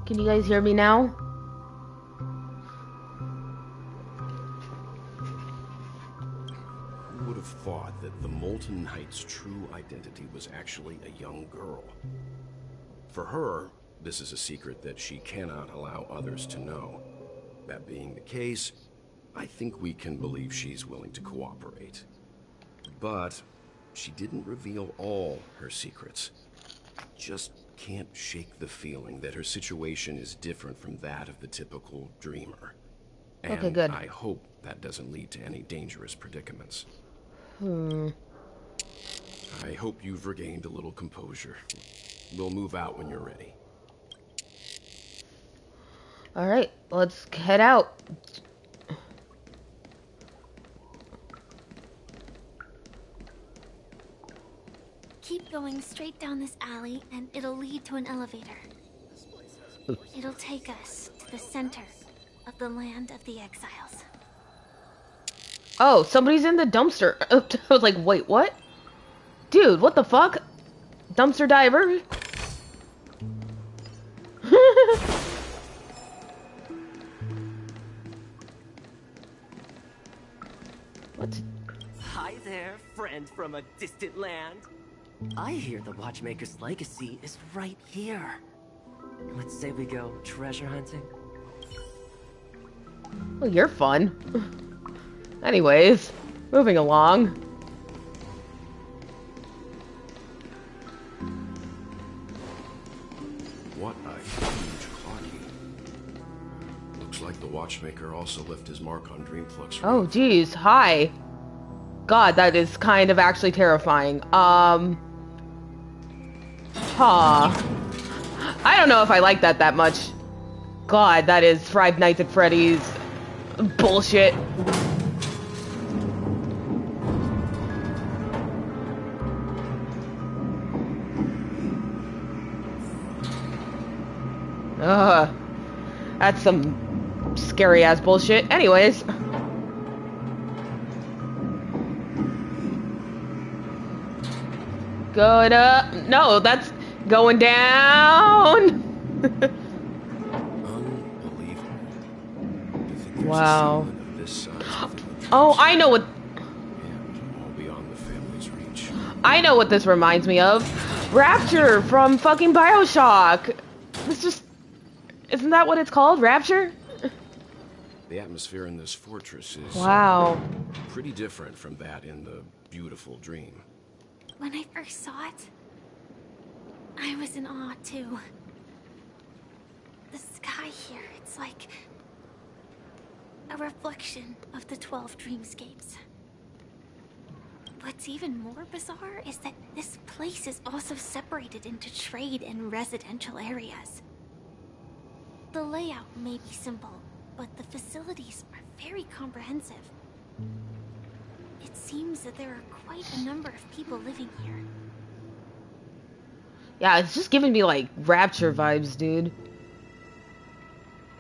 Can you guys hear me now? Who would have thought that the Molten Knight's true identity was actually a young girl? For her, this is a secret that she cannot allow others to know. That being the case, I think we can believe she's willing to cooperate. But she didn't reveal all her secrets. Just can't shake the feeling that her situation is different from that of the typical dreamer. And okay, good. I hope that doesn't lead to any dangerous predicaments. I hope you've regained a little composure. We'll move out when you're ready. Alright, let's head out. Keep going straight down this alley and it'll lead to an elevator. It'll take us to the center of the land of the exiles. Oh, somebody's in the dumpster. I was like, wait, what? Dude, what the fuck? Dumpster diver? What? Hi there, friend from a distant land. I hear the Watchmaker's legacy is right here. Let's say we go treasure hunting. Well, you're fun. Anyways, moving along. What a huge hockey. Looks like the Watchmaker also left his mark on Dreamflux. Oh, geez. Hi. God, that is kind of actually terrifying. I don't know if I like that much. God, that is Five Nights at Freddy's bullshit. That's some scary ass bullshit. Anyways. Going up. No, that's going down. Wow. Oh, I know what. I know what this reminds me of. Rapture from fucking BioShock. It's just. Isn't that what it's called? Rapture? The atmosphere in this fortress is wow, pretty different from that in the beautiful dream. When I first saw it, I was in awe too. The sky here, it's like a reflection of the 12 dreamscapes. What's even more bizarre is that this place is also separated into trade and residential areas. The layout may be simple, but the facilities are very comprehensive. It seems that there are quite a number of people living here. yeah, it's just giving me like Rapture vibes, dude.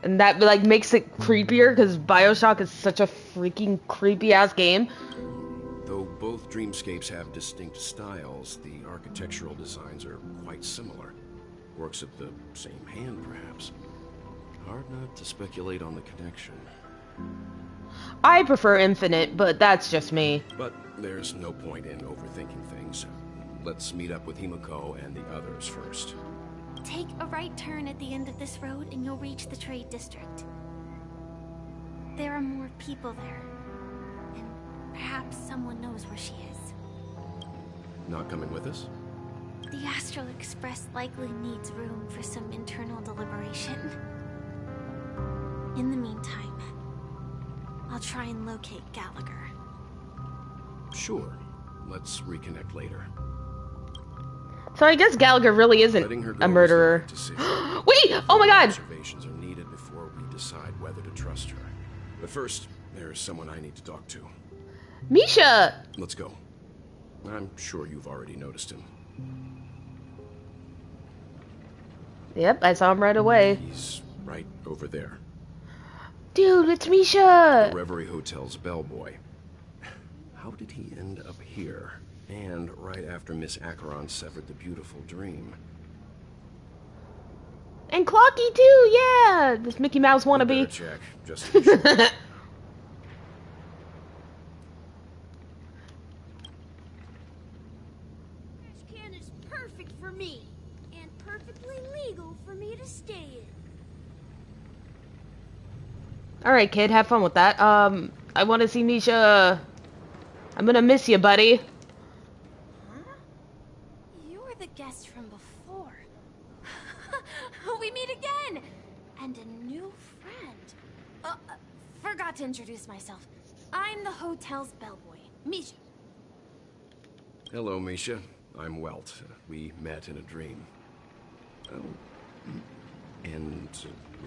And that like makes it creepier because BioShock is such a freaking creepy ass game. Though both dreamscapes have distinct styles, the architectural designs are quite similar. Works of the same hand, perhaps. Hard not to speculate on the connection. I prefer Infinite, but that's just me. But there's no point in overthinking things. Let's meet up with Himiko and the others first. Take a right turn at the end of this road and you'll reach the trade district. There are more people there. And perhaps someone knows where she is. Not coming with us? The Astral Express likely needs room for some internal deliberation. In the meantime, I'll try and locate Gallagher. Sure. Let's reconnect later. So I guess Gallagher really isn't a murderer. Wait! Oh my god! Observations are needed before we decide whether to trust her. But first, there's someone I need to talk to. Misha! Let's go. I'm sure you've already noticed him. Yep, I saw him right away. He's right over there. Dude, it's Misha! The Reverie Hotel's bellboy. How did he end up here? And right after Miss Acheron severed the beautiful dream. And Clocky too, yeah! This Mickey Mouse wannabe. Check, just to be sure. This can is perfect for me, and perfectly legal for me to stay in. Alright, kid, have fun with that. I want to see Misha. I'm gonna miss you, buddy. You're the guest from before. We meet again! And a new friend. Forgot to introduce myself. I'm the hotel's bellboy, Misha. Hello, Misha. I'm Welt. We met in a dream. Oh. And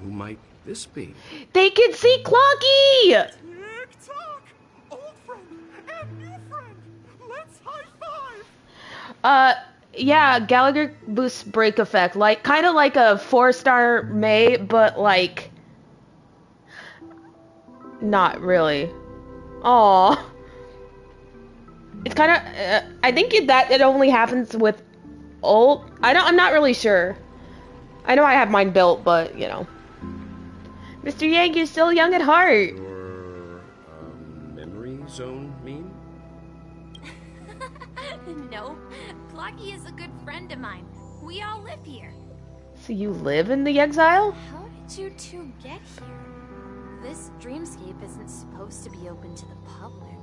who might this be? They can see Clocky! Tick-tock! Old friend and new friend! Let's high-five! Yeah, Gallagher boosts break effect. Like, kind of like a 4-star May, but like... not really. Aww. It's kind of... I think it only happens with old... I'm not really sure. I know I have mine built, but, you know. Mr. Yang, you're still young at heart. Your, memory zone mean? No, Clocky is a good friend of mine. We all live here. So you live in the exile? How did you two get here? This dreamscape isn't supposed to be open to the public.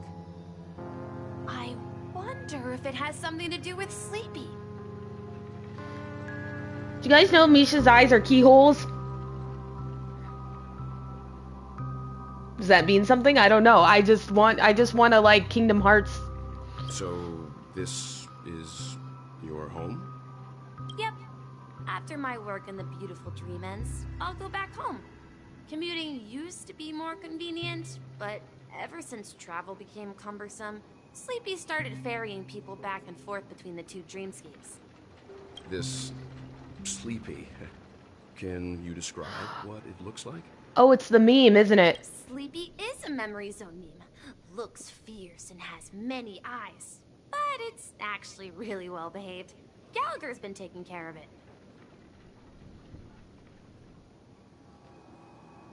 I wonder if it has something to do with Sleepy. Do you guys know Misha's eyes are keyholes? Does that mean something? I don't know. I just want to like Kingdom Hearts. So this is your home? Yep. After my work in the beautiful dream ends, I'll go back home. Commuting used to be more convenient, but ever since travel became cumbersome, Sleepy started ferrying people back and forth between the two dreamscapes. This Sleepy. Can you describe what it looks like? Oh, it's the meme, isn't it? Sleepy is a memory zone meme. Looks fierce and has many eyes. But it's actually really well behaved. Gallagher's been taking care of it.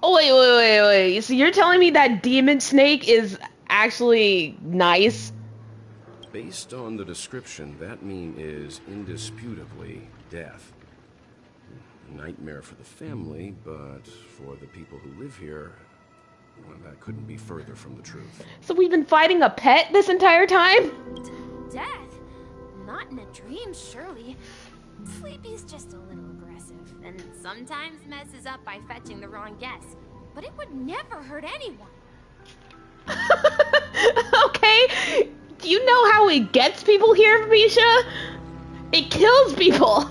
Oh, wait. So you're telling me that Demon Snake is actually nice? Based on the description, that meme is indisputably death. Nightmare for the family, but for the people who live here, Well, that couldn't be further from the truth. So we've been fighting a pet this entire time? Death? Not in a dream, surely. Sleepy's just a little aggressive, and sometimes messes up by fetching the wrong guess. But it would never hurt anyone. Okay. Do you know how it gets people here, Misha? It kills people.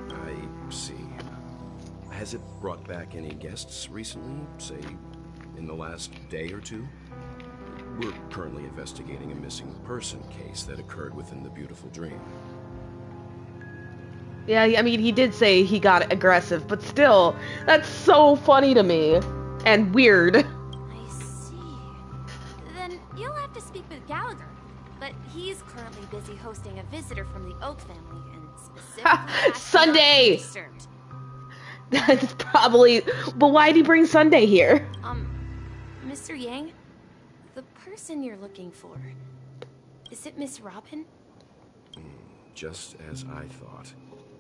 I see. Has it brought back any guests recently? Say, in the last day or two? We're currently investigating a missing person case that occurred within the beautiful dream. Yeah, I mean, he did say he got aggressive, but still, that's so funny to me. And weird. I see. Then you'll have to speak with Gallagher. But he's currently busy hosting a visitor from the Oak family, and specifically Sunday! That's probably... But why'd he bring Sunday here? Mr. Yang? The person you're looking for, is it Miss Robin? Just as I thought.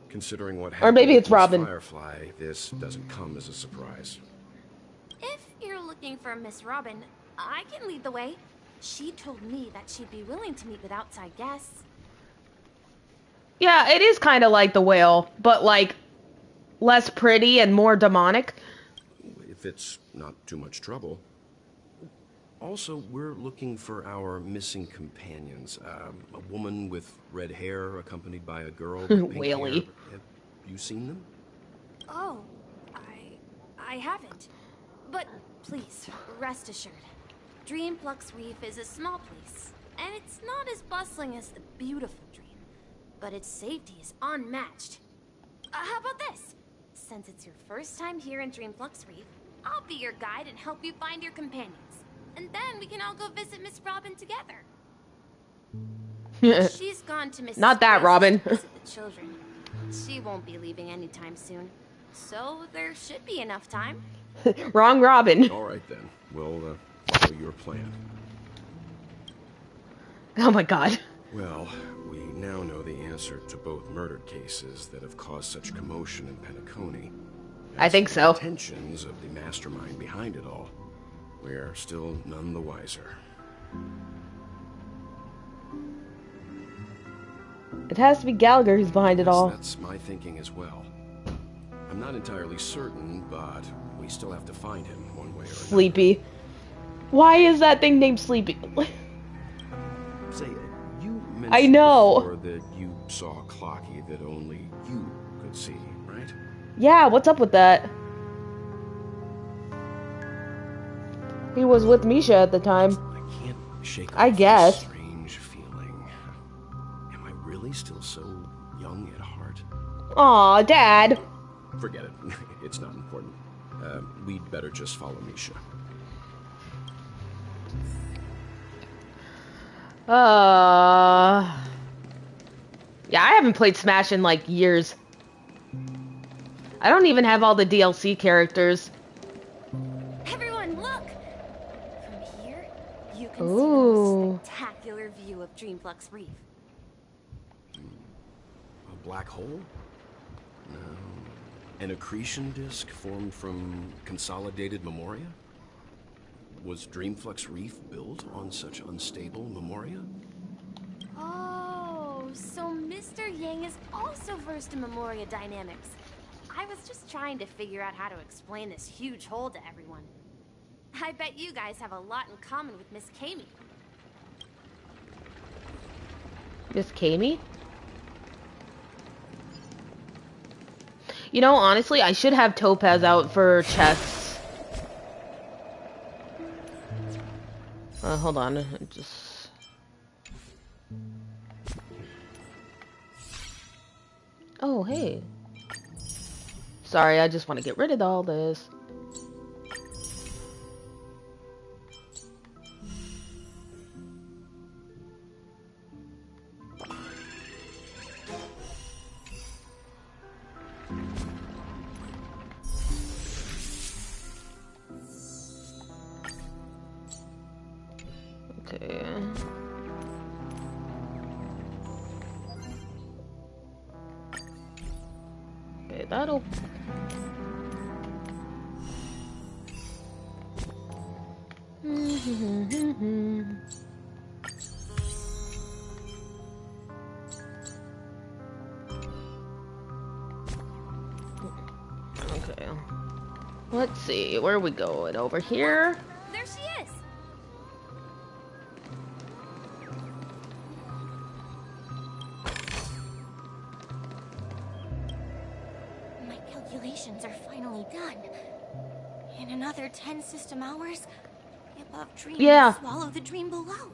Considering what Or happened maybe it's with Robin. Firefly, this doesn't come as a surprise. If you're looking for Miss Robin, I can lead the way. She told me that she'd be willing to meet with outside guests. Yeah, it is kind of like the whale, but like less pretty and more demonic. If it's not too much trouble. Also, we're looking for our missing companions. A woman with red hair accompanied by a girl with pink Whaley. hair. Have you seen them? Oh, I haven't. But please, rest assured. Dreamflux Reef is a small place, and it's not as bustling as the beautiful Dream. But its safety is unmatched. How about this? Since it's your first time here in Dreamflux Reef, I'll be your guide and help you find your companions. And then we can all go visit Miss Robin together. She's gone to Mrs. Not that Grace Robin. to visit the children. She won't be leaving anytime soon. So there should be enough time. Wrong Robin. All right then. We'll follow your plan. Oh my god. Well, we now know the answer to both murder cases that have caused such commotion in Penacony. I think so. The intentions of the mastermind behind it all. We're still none the wiser. It has to be Gallagher who's behind it all. That's my thinking as well. I'm not entirely certain, but we still have to find him one way or another. Sleepy. Why is that thing named Sleepy? Say, you mentioned I know. before that you saw Clocky that only you could see, right? Yeah, what's up with that? He was with Misha at the time. I can't shake I off guess. this strange feeling. Am I really still so young at heart? Aw, Dad. Forget it. It's not important. We'd better just follow Misha. Yeah, I haven't played Smash in like years. I don't even have all the DLC characters. Everyone, look! From here, you can see the Ooh. most spectacular view of Dreamflux Reef. A black hole? No. An accretion disk formed from consolidated memoria? Was Dreamflux Reef built on such unstable memoria? Oh, so Mr. Yang is also versed in Memoria dynamics. I was just trying to figure out how to explain this huge hole to everyone. I bet you guys have a lot in common with Miss Kami. Miss Kami? You know, honestly, I should have Topaz out for chests. Hold on. Just... Oh, hey. Sorry, I just want to get rid of all this. Okay. Okay, that'll... Okay. Let's see, where are we going? Over here? There she is. My calculations are finally done. In another 10 system hours, the above dream will swallow the dream below.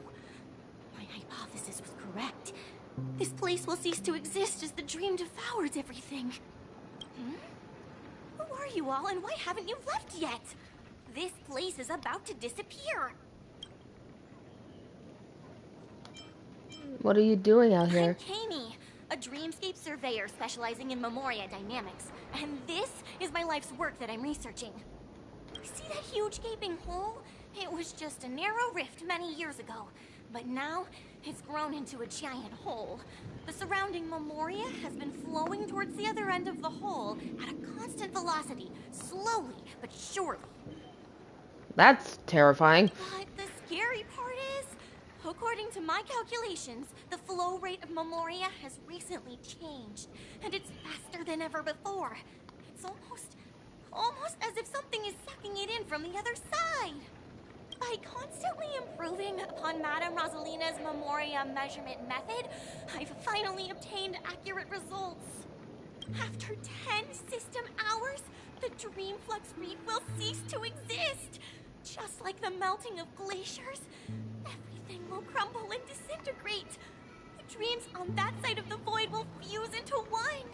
My hypothesis was correct. This place will cease to exist as the dream devours everything. Who are you all, and why haven't you left yet? This place is about to disappear. What are you doing out here? I'm Kami, a dreamscape surveyor specializing in Memoria dynamics. And this is my life's work that I'm researching. See that huge gaping hole? It was just a narrow rift many years ago. But now, it's grown into a giant hole. The surrounding Memoria has been flowing towards the other end of the hole at a constant velocity, slowly but surely. That's terrifying. But the scary part is, according to my calculations, the flow rate of Memoria has recently changed, and it's faster than ever before. It's almost as if something is sucking it in from the other side. By constantly improving upon Madame Rosalina's Memoria measurement method, I've finally obtained accurate results. After 10 system hours, the Dreamflux Reef will cease to exist. Just like the melting of glaciers, everything will crumble and disintegrate. The dreams on that side of the void will fuse into one.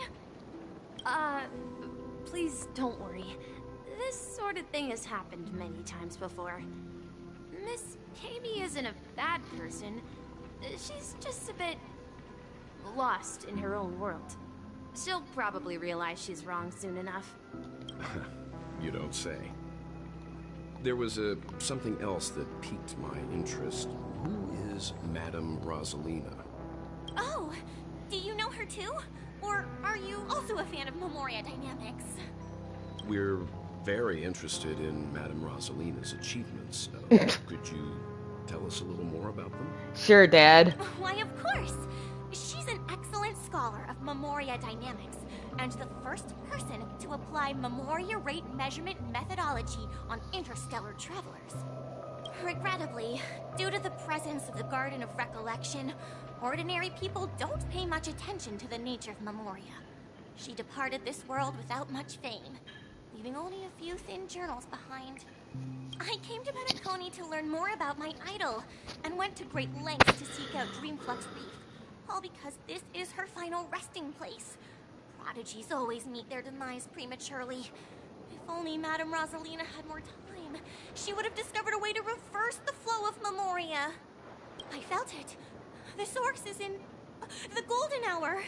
Please don't worry. This sort of thing has happened many times before. Miss Kami isn't a bad person. She's just a bit lost in her own world. She'll probably realize she's wrong soon enough. You don't say. There was something else that piqued my interest. Who is Madame Rosalina? Oh, do you know her too? Or are you also a fan of Memoria dynamics? We're very interested in Madame Rosalina's achievements. Could you tell us a little more about them? Sure, Dad. Why, of course. She's an excellent scholar of Memoria dynamics, and the first person to apply Memoria rate measurement methodology on interstellar travelers. Regrettably, due to the presence of the Garden of Recollection, ordinary people don't pay much attention to the nature of Memoria. She departed this world without much fame, leaving only a few thin journals behind. I came to Penacony to learn more about my idol, and went to great lengths to seek out Dreamflux Reef, all because this is her final resting place. Prodigies always meet their demise prematurely. If only Madame Rosalina had more time, she would have discovered a way to reverse the flow of Memoria. I felt it. The source is in the Golden Hour.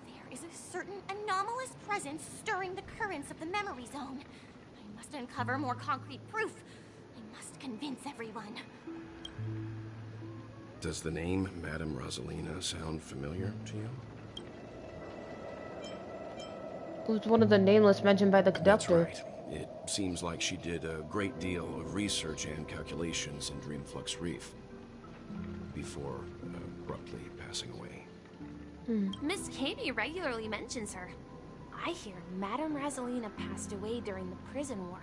There is a certain anomalous presence stirring the currents of the memory zone. I must uncover more concrete proof. I must convince everyone. Does the name Madame Rosalina sound familiar to you? It was one of the nameless mentioned by the conductor. That's right. It seems like she did a great deal of research and calculations in Dreamflux Reef before abruptly passing away. Miss Kami regularly mentions her. I hear Madame Rosalina passed away during the prison war.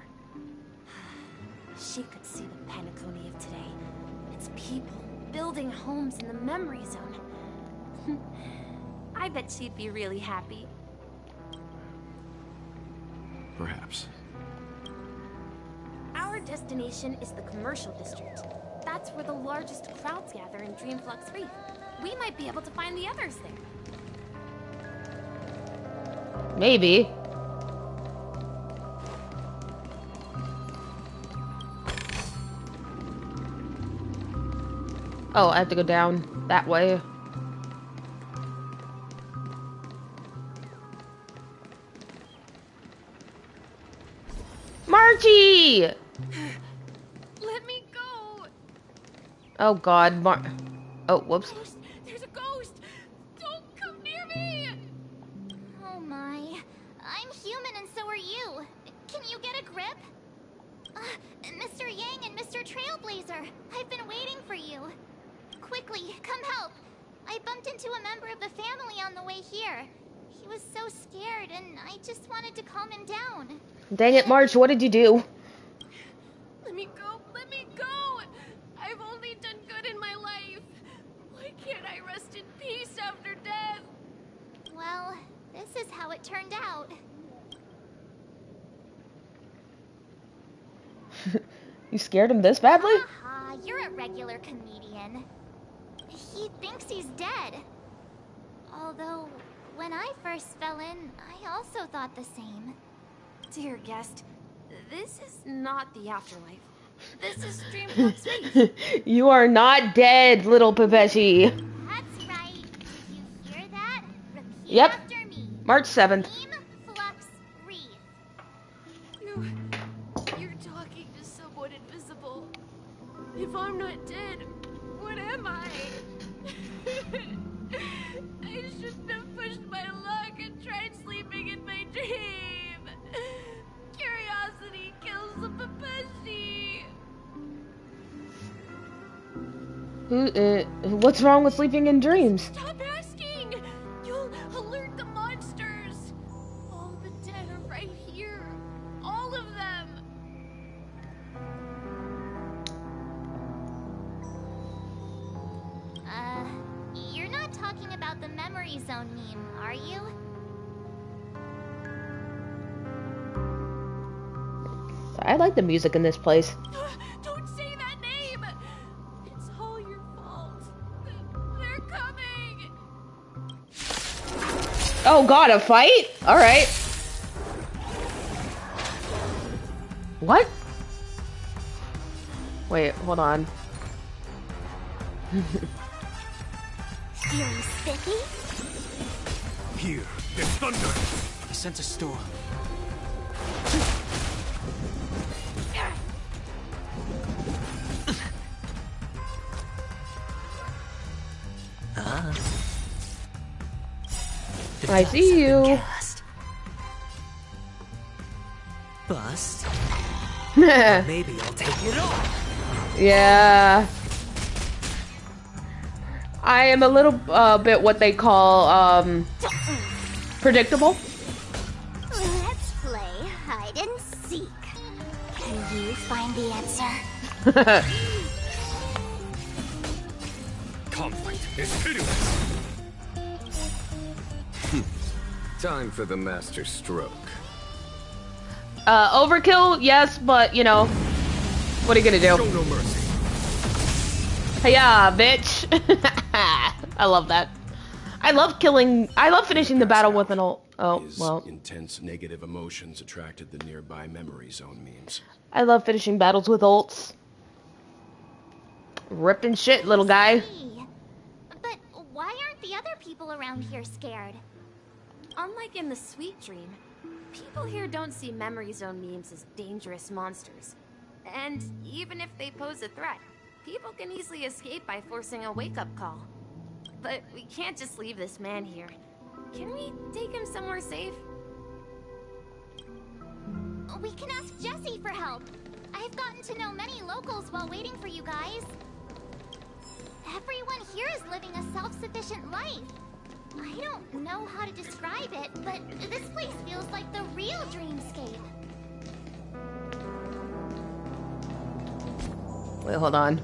She could see the Penacony of today. Its people building homes in the memory zone. I bet she'd be really happy. Perhaps. Our destination is the commercial district. That's where the largest crowds gather in Dreamflux Reef. We might be able to find the others there. Maybe. Oh, I have to go down that way. Margie! Let me go! Oh God, oh, whoops. There's a ghost! Don't come near me! Oh my. I'm human and so are you. Can you get a grip? Mr. Yang and Mr. Mr. Trailblazer. I've been waiting for you. Quickly, come help. I bumped into a member of the family on the way here. He was so scared, and I just wanted to calm him down. Dang it, March, what did you do? Let me go! Let me go! I've only done good in my life. Why can't I rest in peace after death? Well, this is how it turned out. You scared him this badly? Haha, you're a regular comedian. He thinks he's dead. Although, when I first fell in, I also thought the same. Dear guest, this is not the afterlife. This is Dreamflux Reef. You are not dead, little Pepeshi. That's right. You hear that? Repeat Yep. after me. March 7th. Dreamflux Reef. You're talking to someone invisible. If I'm not dead, what am I? I shouldn't have pushed my luck and tried sleeping in my dream. Curiosity kills the Pepeshi. What's wrong with sleeping in dreams? Stop asking! You'll alert the monsters. All the dead are right here. All of them. You're not talking about the Memory Zone meme, are you? I like the music in this place. Don't say that name! It's all your fault. They're coming! Oh god, a fight? Alright. What? Wait, hold on. Feeling spiffy? Here, there's thunder. I sense a storm. I see you. Bust. Maybe I'll take it off. Yeah. I am a little bit what they call predictable. Let's play hide and seek. Can you find the answer? Conflict is pitiless. Time for the master stroke. Overkill, yes, but you know, what are you gonna do? Show no mercy. Hiya, bitch. I love that. I love finishing the battle with an ult. Oh, well. Intense negative emotions attracted the nearby Memory Zone memes. I love finishing battles with ults. Ripping shit, little guy. But why aren't the other people around here scared? Unlike in the Sweet Dream, people here don't see Memory Zone memes as dangerous monsters. And even if they pose a threat, people can easily escape by forcing a wake-up call. But we can't just leave this man here. Can we take him somewhere safe? We can ask Jessie for help. I've gotten to know many locals while waiting for you guys. Everyone here is living a self-sufficient life. I don't know how to describe it, but this place feels like the real dreamscape. Wait, hold on.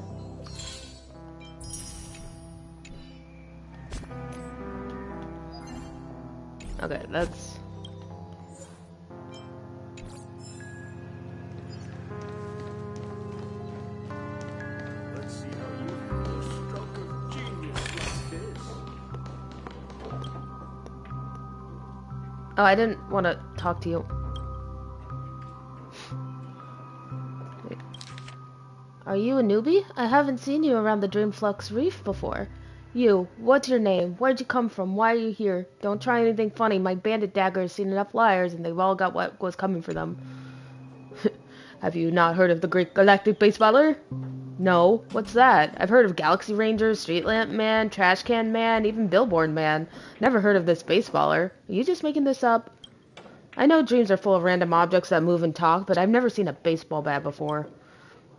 Okay, that's... Let's see how you handle a stroke of genius like this. Oh, I didn't want to talk to you. Wait. Are you a newbie? I haven't seen you around the Dreamflux Reef before. You, what's your name? Where'd you come from? Why are you here? Don't try anything funny. My bandit dagger has seen enough liars and they've all got what was coming for them. Have you not heard of the Great Galactic Baseballer? No. What's that? I've heard of Galaxy Rangers, Street Lamp Man, Trash Can Man, even Billboard Man. Never heard of this baseballer. Are you just making this up? I know dreams are full of random objects that move and talk, but I've never seen a baseball bat before.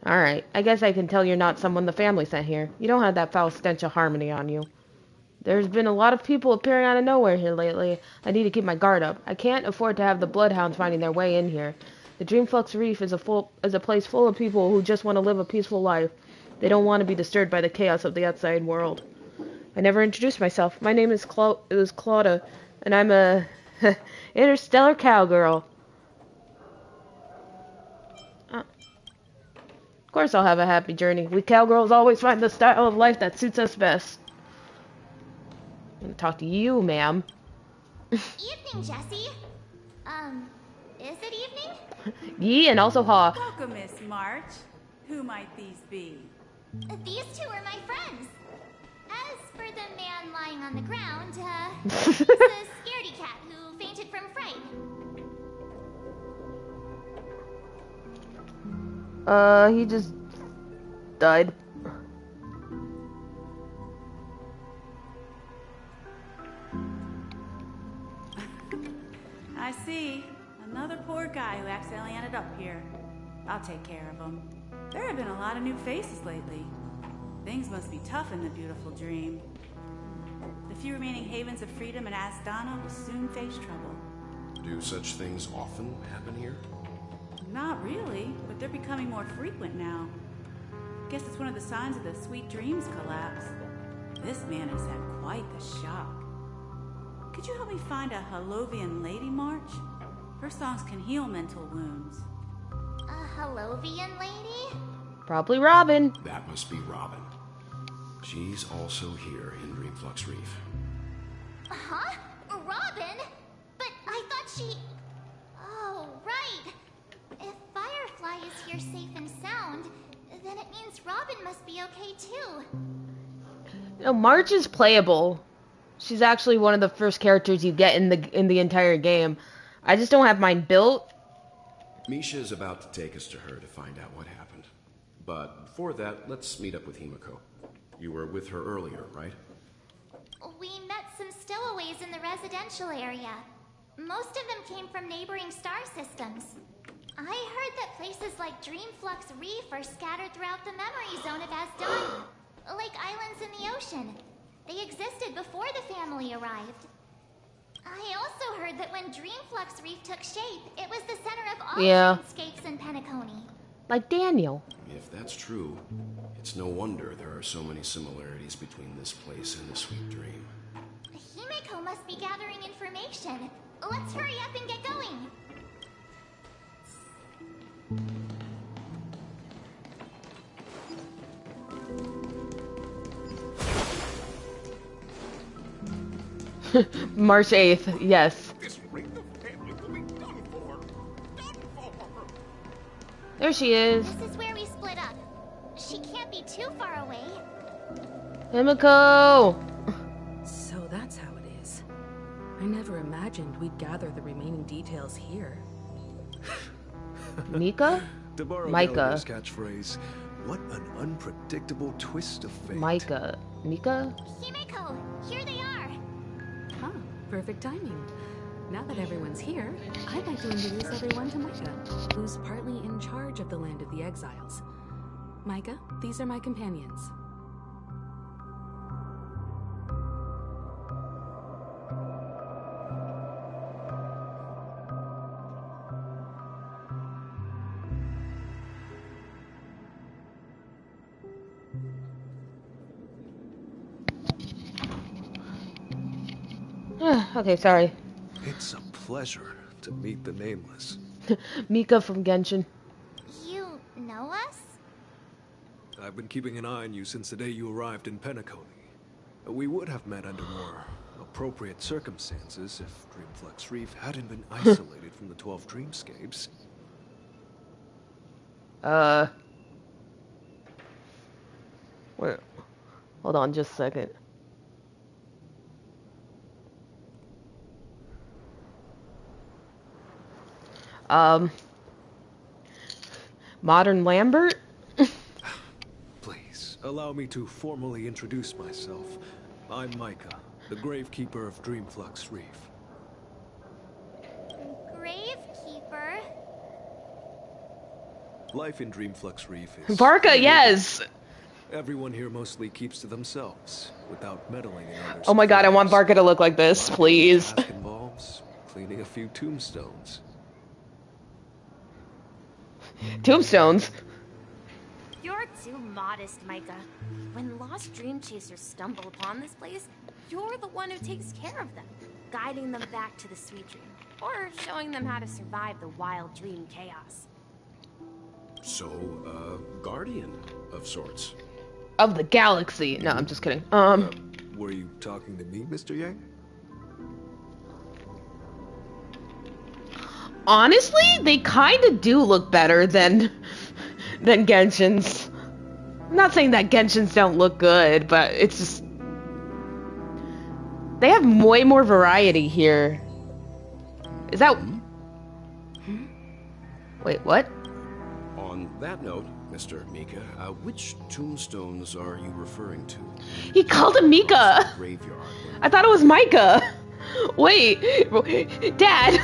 Alright, I guess I can tell you're not someone the family sent here. You don't have that foul stench of harmony on you. There's been a lot of people appearing out of nowhere here lately. I need to keep my guard up. I can't afford to have the bloodhounds finding their way in here. The Dreamflux Reef is a place full of people who just want to live a peaceful life. They don't want to be disturbed by the chaos of the outside world. I never introduced myself. My name is Claudia, and I'm a interstellar cowgirl. Of course I'll have a happy journey. We cowgirls always find the style of life that suits us best. I'm gonna talk to you, ma'am. Evening, Jessie. Is it evening? Yee, and also ha. Welcome, Miss March. Who might these be? These two are my friends. As for the man lying on the ground, he's a scaredy cat who fainted from fright. He just died. I see. Another poor guy who accidentally ended up here. I'll take care of him. There have been a lot of new faces lately. Things must be tough in the beautiful dream. The few remaining havens of freedom in Asdana will soon face trouble. Do such things often happen here? Not really, but they're becoming more frequent now. Guess it's one of the signs of the Sweet Dreams collapse. This man has had quite the shock. Could you help me find a Halovian lady, March? Her songs can heal mental wounds. A Halovian lady? Probably Robin. That must be Robin. She's also here in Dreamflux Reef. Huh? Robin? But I thought she... Oh, right. If Firefly is here safe and sound, then it means Robin must be okay too. No, March is playable. She's actually one of the first characters you get in the entire game. I just don't have mine built. Misha is about to take us to her to find out what happened. But before that, let's meet up with Himiko. You were with her earlier, right? We met some stowaways in the residential area. Most of them came from neighboring star systems. I heard that places like Dreamflux Reef are scattered throughout the memory zone of Asdana, like islands in the ocean. They existed before the family arrived. I also heard that when Dreamflux Reef took shape, it was the center of all dreamscapes in Penacony. Like Daniel. If that's true, it's no wonder there are so many similarities between this place and the Sweet Dream. Himiko must be gathering information. Let's hurry up and get going. March 8th, yes. This ring of family will be done for. Done for. There she is. This is where we split up. She can't be too far away. Himiko! So that's how it is. I never imagined we'd gather the remaining details here. Mika? To borrow Micah. Gallagher's catchphrase, what an unpredictable twist of fate. Micah. Mika? Himiko, here they are. Huh, perfect timing. Now that everyone's here, I'd like to introduce everyone to Micah, who's partly in charge of the Land of the Exiles. Micah, these are my companions. Okay, sorry. It's a pleasure to meet the Nameless. Mika from Genshin. You know us? I've been keeping an eye on you since the day you arrived in Penacony. We would have met under more appropriate circumstances if Dreamflux Reef hadn't been isolated from the 12 dreamscapes. Wait. Hold on just a second. Modern Lambert? Please, allow me to formally introduce myself. I'm Micah, the Gravekeeper of Dreamflux Reef. Gravekeeper? Life in Dreamflux Reef is... Varka, yes! Everyone here mostly keeps to themselves, without meddling in others. Oh my god, I want Varka to look like this, please. Task involves cleaning a few tombstones. Tombstones? You're too modest, Micah. When lost dream chasers stumble upon this place, you're the one who takes care of them, guiding them back to the sweet dream, or showing them how to survive the wild dream chaos. So, guardian of sorts. Of the galaxy. No, I'm just kidding. Were you talking to me, Mr. Yang? Honestly, they kind of do look better than Genshin's. I'm not saying that Genshin's don't look good, but it's just... They have way more variety here. Is that... Wait, what? On that note, Mr. Mika, which tombstones are you referring to? He called him Mika! Graveyard. I thought it was Micah! Wait, Dad!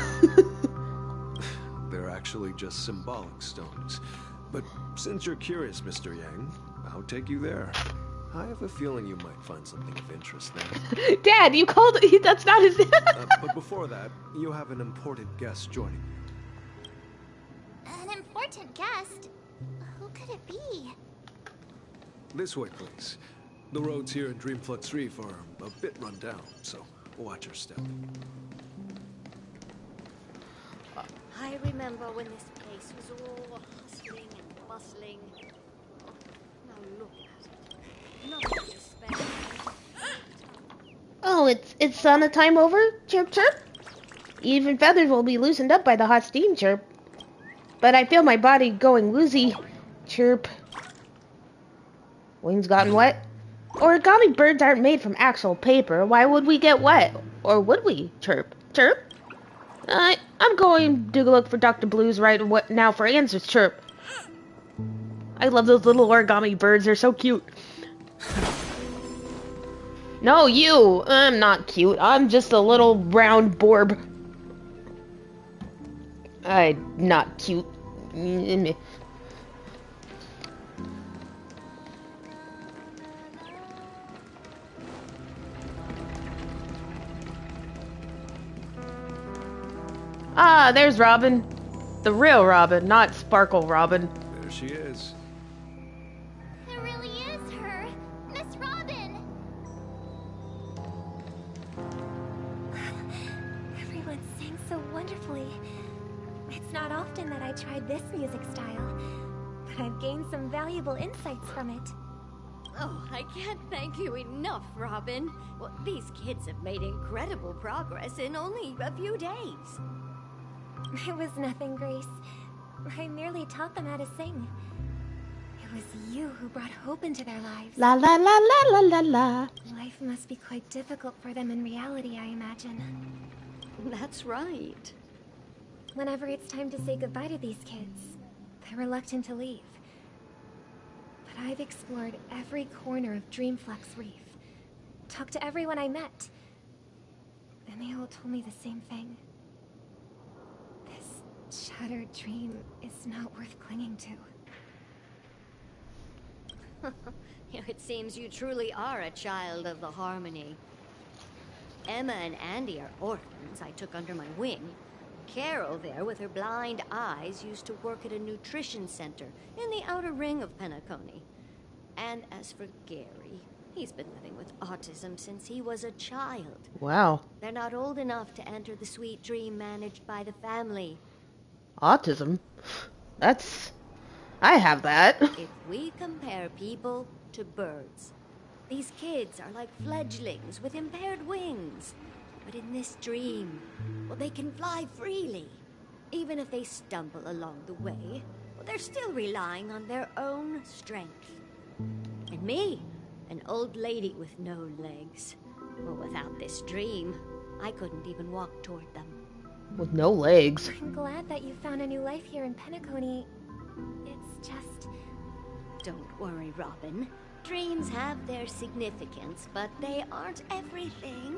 They're actually just symbolic stones. But since you're curious, Mr. Yang, I'll take you there. I have a feeling you might find something of interest there. Dad, you called... That's not his... But before that, you have an important guest joining you. An important guest? Who could it be? This way, please. The roads here in Dreamflux Reef are a bit run down, so watch your step. I remember when this place was all hustling and bustling. Now look at it. Nothing to spare. Oh, it's sauna time over? Chirp chirp? Even feathers will be loosened up by the hot steam, chirp. But I feel my body going woozy. Chirp. Wings gotten wet? Origami birds aren't made from actual paper. Why would we get wet? Or would we? Chirp. Chirp? I'm going to look for Dr. Blues right now for answers. Chirp. I love those little origami birds. They're so cute. No, you. I'm not cute. I'm just a little round borb. I'm not cute. Ah, there's Robin. The real Robin, not Sparkle Robin. There she is. It really is her. Miss Robin! Everyone sang so wonderfully. It's not often that I tried this music style, but I've gained some valuable insights from it. Oh, I can't thank you enough, Robin. Well, these kids have made incredible progress in only a few days. It was nothing, Grace. I merely taught them how to sing. It was you who brought hope into their lives. La la la la la la la. Life must be quite difficult for them in reality, I imagine. That's right. Whenever it's time to say goodbye to these kids, they're reluctant to leave. But I've explored every corner of Dreamflux Reef, talked to everyone I met, and they all told me the same thing. This shattered dream is not worth clinging to. It seems you truly are a child of the Harmony. Emma and Andy are orphans I took under my wing. Carol there, with her blind eyes, used to work at a nutrition center in the outer ring of Penacony. And as for Gary, he's been living with autism since he was a child. Wow. They're not old enough to enter the sweet dream managed by the family. Autism? That's... I have that. If we compare people to birds, these kids are like fledglings with impaired wings. But in this dream, well, they can fly freely. Even if they stumble along the way, well, they're still relying on their own strength. And me, an old lady with no legs. Well, without this dream, I couldn't even walk toward them. With no legs. I'm glad that you found a new life here in Penacony. It's just... Don't worry, Robin. Dreams have their significance, but they aren't everything.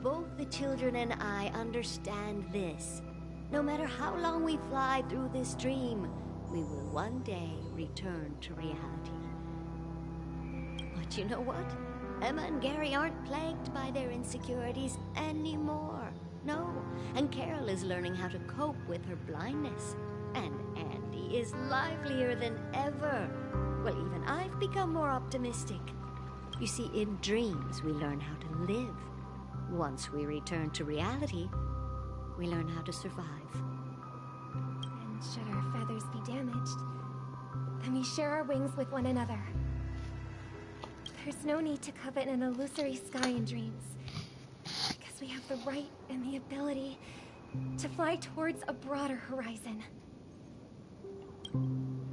Both the children and I understand this. No matter how long we fly through this dream, we will one day return to reality. But you know what? Emma and Gary aren't plagued by their insecurities anymore. No, and Carol is learning how to cope with her blindness. And Andy is livelier than ever. Well, even I've become more optimistic. You see, in dreams, we learn how to live. Once we return to reality, we learn how to survive. And should our feathers be damaged, then we share our wings with one another. There's no need to covet an illusory sky in dreams, because we have the right and the ability to fly towards a broader horizon.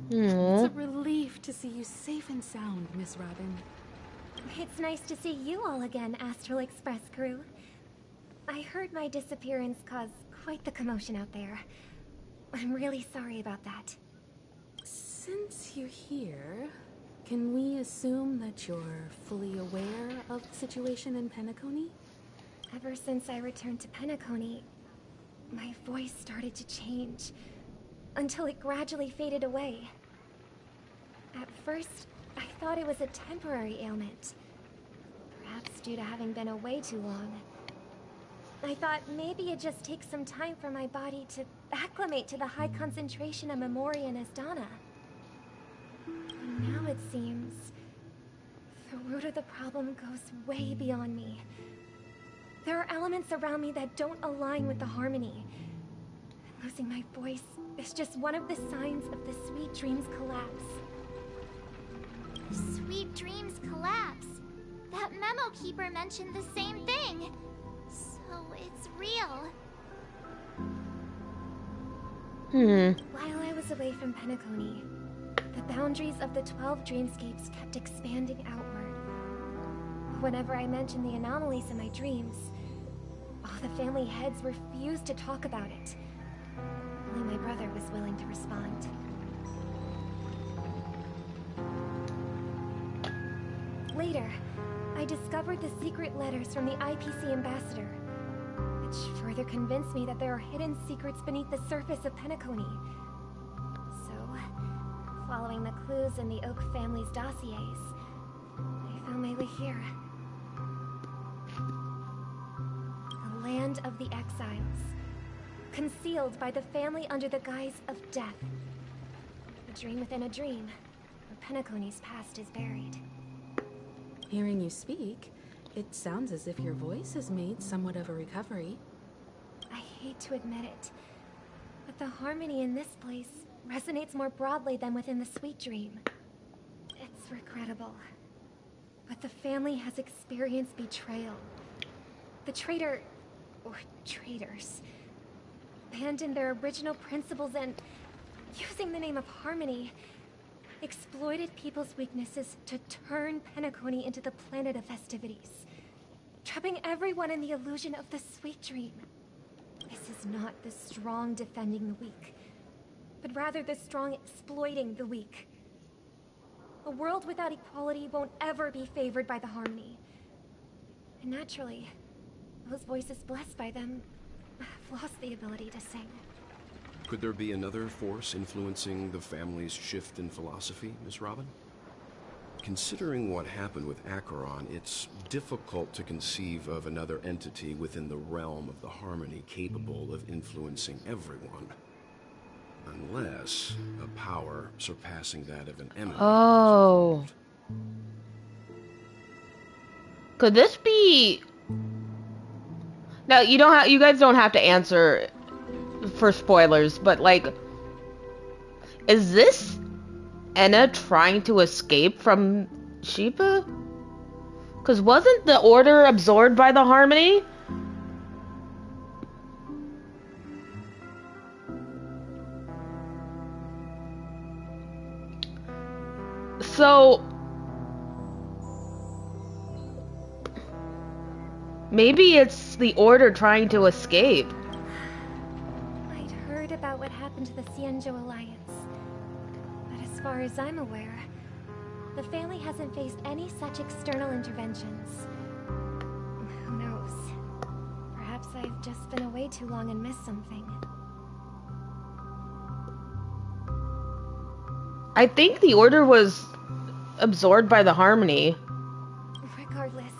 It's a relief to see you safe and sound, Miss Robin. It's nice to see you all again, Astral Express crew. I heard my disappearance caused quite the commotion out there. I'm really sorry about that. Since you're here, can we assume that you're fully aware of the situation in Penacony? Ever since I returned to Penacony, my voice started to change, until it gradually faded away. At first, I thought it was a temporary ailment, perhaps due to having been away too long. I thought maybe it just takes some time for my body to acclimate to the high concentration of Memoria and Asdana. And now it seems the root of the problem goes way beyond me. There are elements around me that don't align with the harmony. And losing my voice is just one of the signs of the Sweet Dreams collapse. Sweet Dreams collapse. That memo keeper mentioned the same thing. So it's real. While I was away from Penacony, the boundaries of the 12 dreamscapes kept expanding outward. Whenever I mentioned the anomalies in my dreams, all the family heads refused to talk about it. Only my brother was willing to respond. Later, I discovered the secret letters from the IPC ambassador, which further convinced me that there are hidden secrets beneath the surface of Penacony. So, following the clues in the Oak family's dossiers, I found my way here. The land of the exiles, concealed by the family under the guise of death. A dream within a dream, where Penacony's past is buried. Hearing you speak, it sounds as if your voice has made somewhat of a recovery. I hate to admit it, but the harmony in this place resonates more broadly than within the Sweet Dream. It's regrettable, but the family has experienced betrayal. The traitor, or traitors, abandoned their original principles and, using the name of harmony, exploited people's weaknesses to turn Penacony into the planet of festivities, trapping everyone in the illusion of the Sweet Dream. This is not the strong defending the weak, but rather the strong exploiting the weak. A world without equality won't ever be favored by the harmony. And naturally, those voices blessed by them have lost the ability to sing. Could there be another force influencing the family's shift in philosophy, Miss Robin? Considering what happened with Acheron, it's difficult to conceive of another entity within the realm of the harmony capable of influencing everyone. Unless a power surpassing that of an eminence. Oh. Could this be... Now, you guys don't have to answer for spoilers, but like, is this Enna trying to escape from Sheepa? Because wasn't the Order absorbed by the harmony? So maybe it's the Order trying to escape. I'd heard about what happened to the Xianzhou Alliance, but as far as I'm aware, the family hasn't faced any such external interventions. Who knows? Perhaps I've just been away too long and missed something. I think the order was absorbed by the Harmony. Regardless,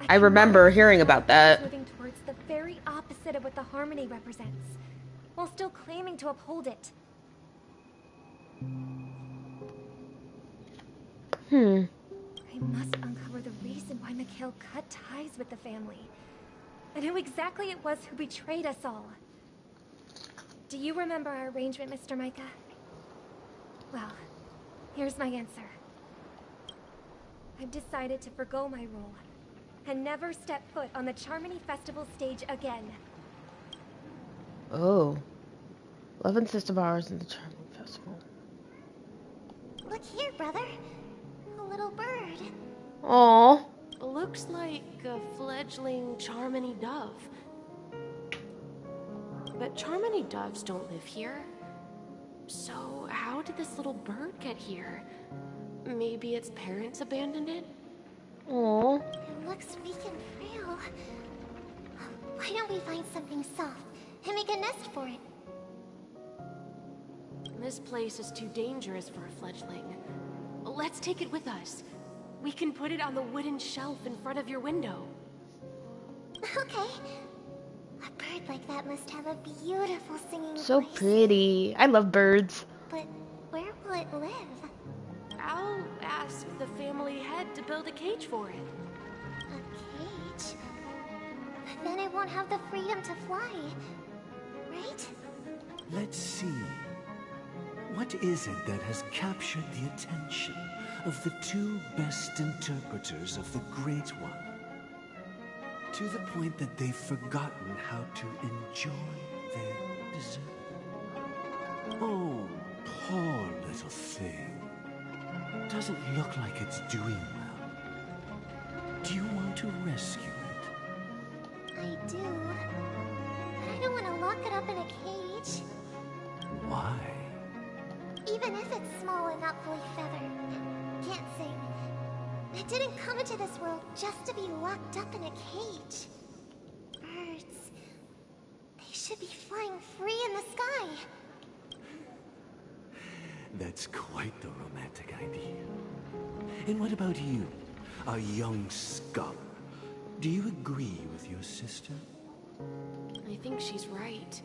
I remember hearing about that. moving towards the very opposite of what the Harmony represents, while still claiming to uphold it. I must uncover the reason why Mikhail cut ties with the family, and who exactly it was who betrayed us all. Do you remember our arrangement, Mr. Micah? Well, here's my answer. I've decided to forgo my role, and never step foot on the Charmony Festival stage again. Oh. Love and System Hours in the Charmony Festival. Look here, brother. A little bird. Aww. Looks like a fledgling Charmony dove. But Charmony doves don't live here. So how did this little bird get here? Maybe its parents abandoned it? Aww. It looks weak and frail. Why don't we find something soft and make a nest for it? This place is too dangerous for a fledgling. Let's take it with us. We can put it on the wooden shelf in front of your window. Okay. A bird like that must have a beautiful singing So voice. pretty. I love birds. But where will it live? I'll ask the family head to build a cage for it. A cage? Then it won't have the freedom to fly, right? Let's see. What is it that has captured the attention of the two best interpreters of the Great One? To the point that they've forgotten how to enjoy their dessert. Oh, poor little thing. Doesn't look like it's doing well. Do you want to rescue it? I do. But I don't want to lock it up in a cage. Why? Even if it's small and not fully feathered, can't sing. It didn't come into this world just to be locked up in a cage. Birds, they should be flying free in the sky. That's quite the romantic idea. And what about you, a young scholar? Do you agree with your sister? I think she's right.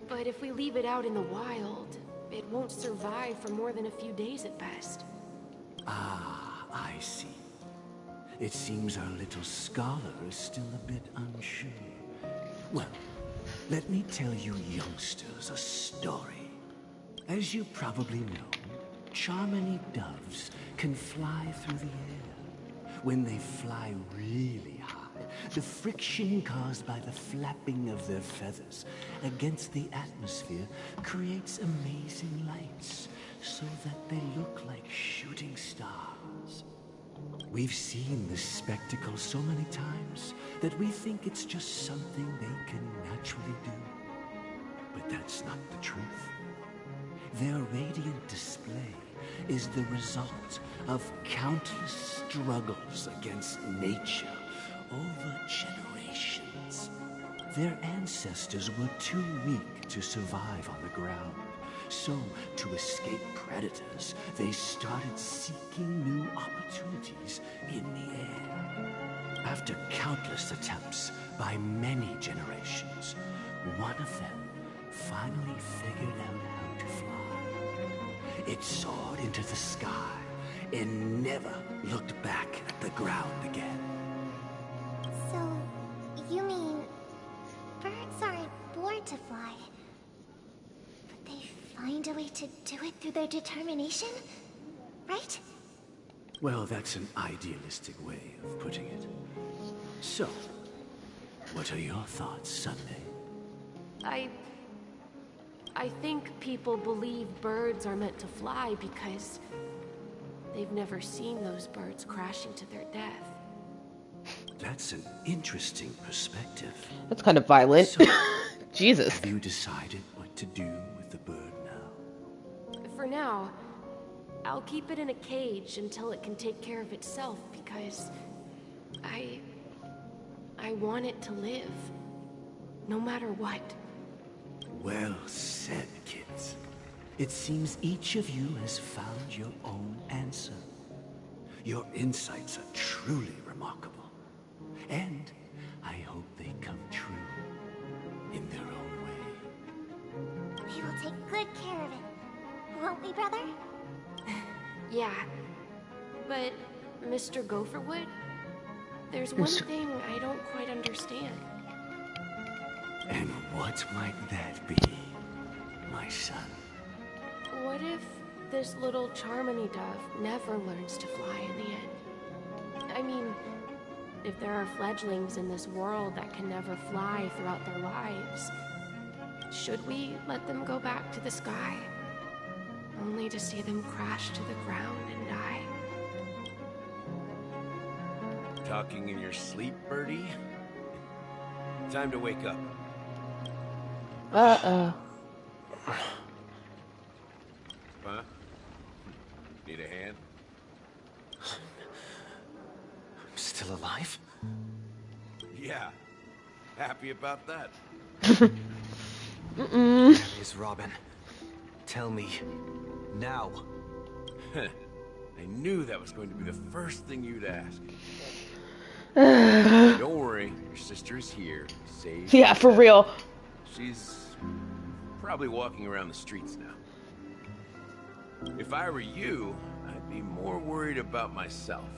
But if we leave it out in the wild, it won't survive for more than a few days at best. Ah, I see. It seems our little scholar is still a bit unsure. Well, let me tell you youngsters a story. As you probably know, Charmony doves can fly through the air. When they fly really high, the friction caused by the flapping of their feathers against the atmosphere creates amazing lights, so that they look like shooting stars. We've seen this spectacle so many times that we think it's just something they can naturally do. But that's not the truth. Their radiant display is the result of countless struggles against nature over generations. Their ancestors were too weak to survive on the ground. So, to escape predators, they started seeking new opportunities in the air. After countless attempts by many generations, one of them finally figured out how to fly. It soared into the sky and never looked back at the ground again. So, you mean birds aren't born to fly, but they find a way to do it through their determination, right? Well, that's an idealistic way of putting it. So, what are your thoughts, Sunday? I think people believe birds are meant to fly because they've never seen those birds crashing to their death. That's an interesting perspective. That's kind of violent. So, Jesus. Have you decided what to do with the bird now? For now, I'll keep it in a cage until it can take care of itself because I want it to live, no matter what. Well said, kids. It seems each of you has found your own answer. Your insights are truly remarkable. And I hope they come true in their own way. We will take good care of it. Won't we, brother? Yeah. But, Mr. Gopherwood, there's one thing I don't quite understand. And what might that be, my son? What if this little Charmony dove never learns to fly in the end? I mean, if there are fledglings in this world that can never fly throughout their lives, should we let them go back to the sky? Only to see them crash to the ground and die? Talking in your sleep, Birdie? Time to wake up. Uh-oh. Huh? Need a hand? I'm still alive? Yeah. Happy about that? Where is Robin? Tell me. Now. I knew that was going to be the first thing you'd ask. Don't worry, your sister is here. Safe. Yeah, for real. She's probably walking around the streets now. If I were you, I'd be more worried about myself.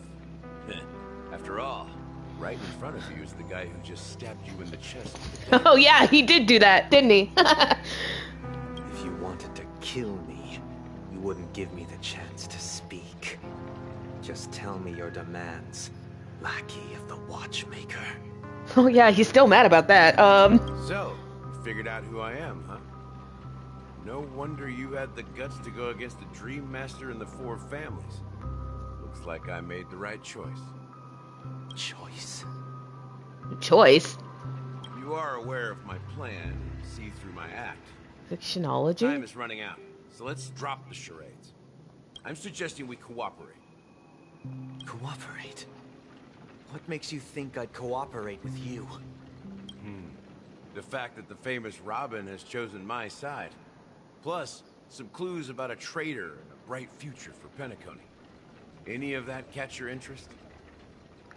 After all, right in front of you is the guy who just stabbed you in the chest. Oh yeah, he did do that, didn't he? If you wanted to kill me, you wouldn't give me the chance to speak. Just tell me your demands, lackey of the Watchmaker. Oh yeah, he's still mad about that. So, you figured out who I am, huh? No wonder you had the guts to go against the Dream Master and the Four Families. Looks like I made the right choice. Choice? Choice? You are aware of my plan and see through my act. Fictionology? Time is running out, so let's drop the charades. I'm suggesting we cooperate. Cooperate? What makes you think I'd cooperate with you? The fact that the famous Robin has chosen my side. Plus, some clues about a traitor and a bright future for Penacony. Any of that catch your interest?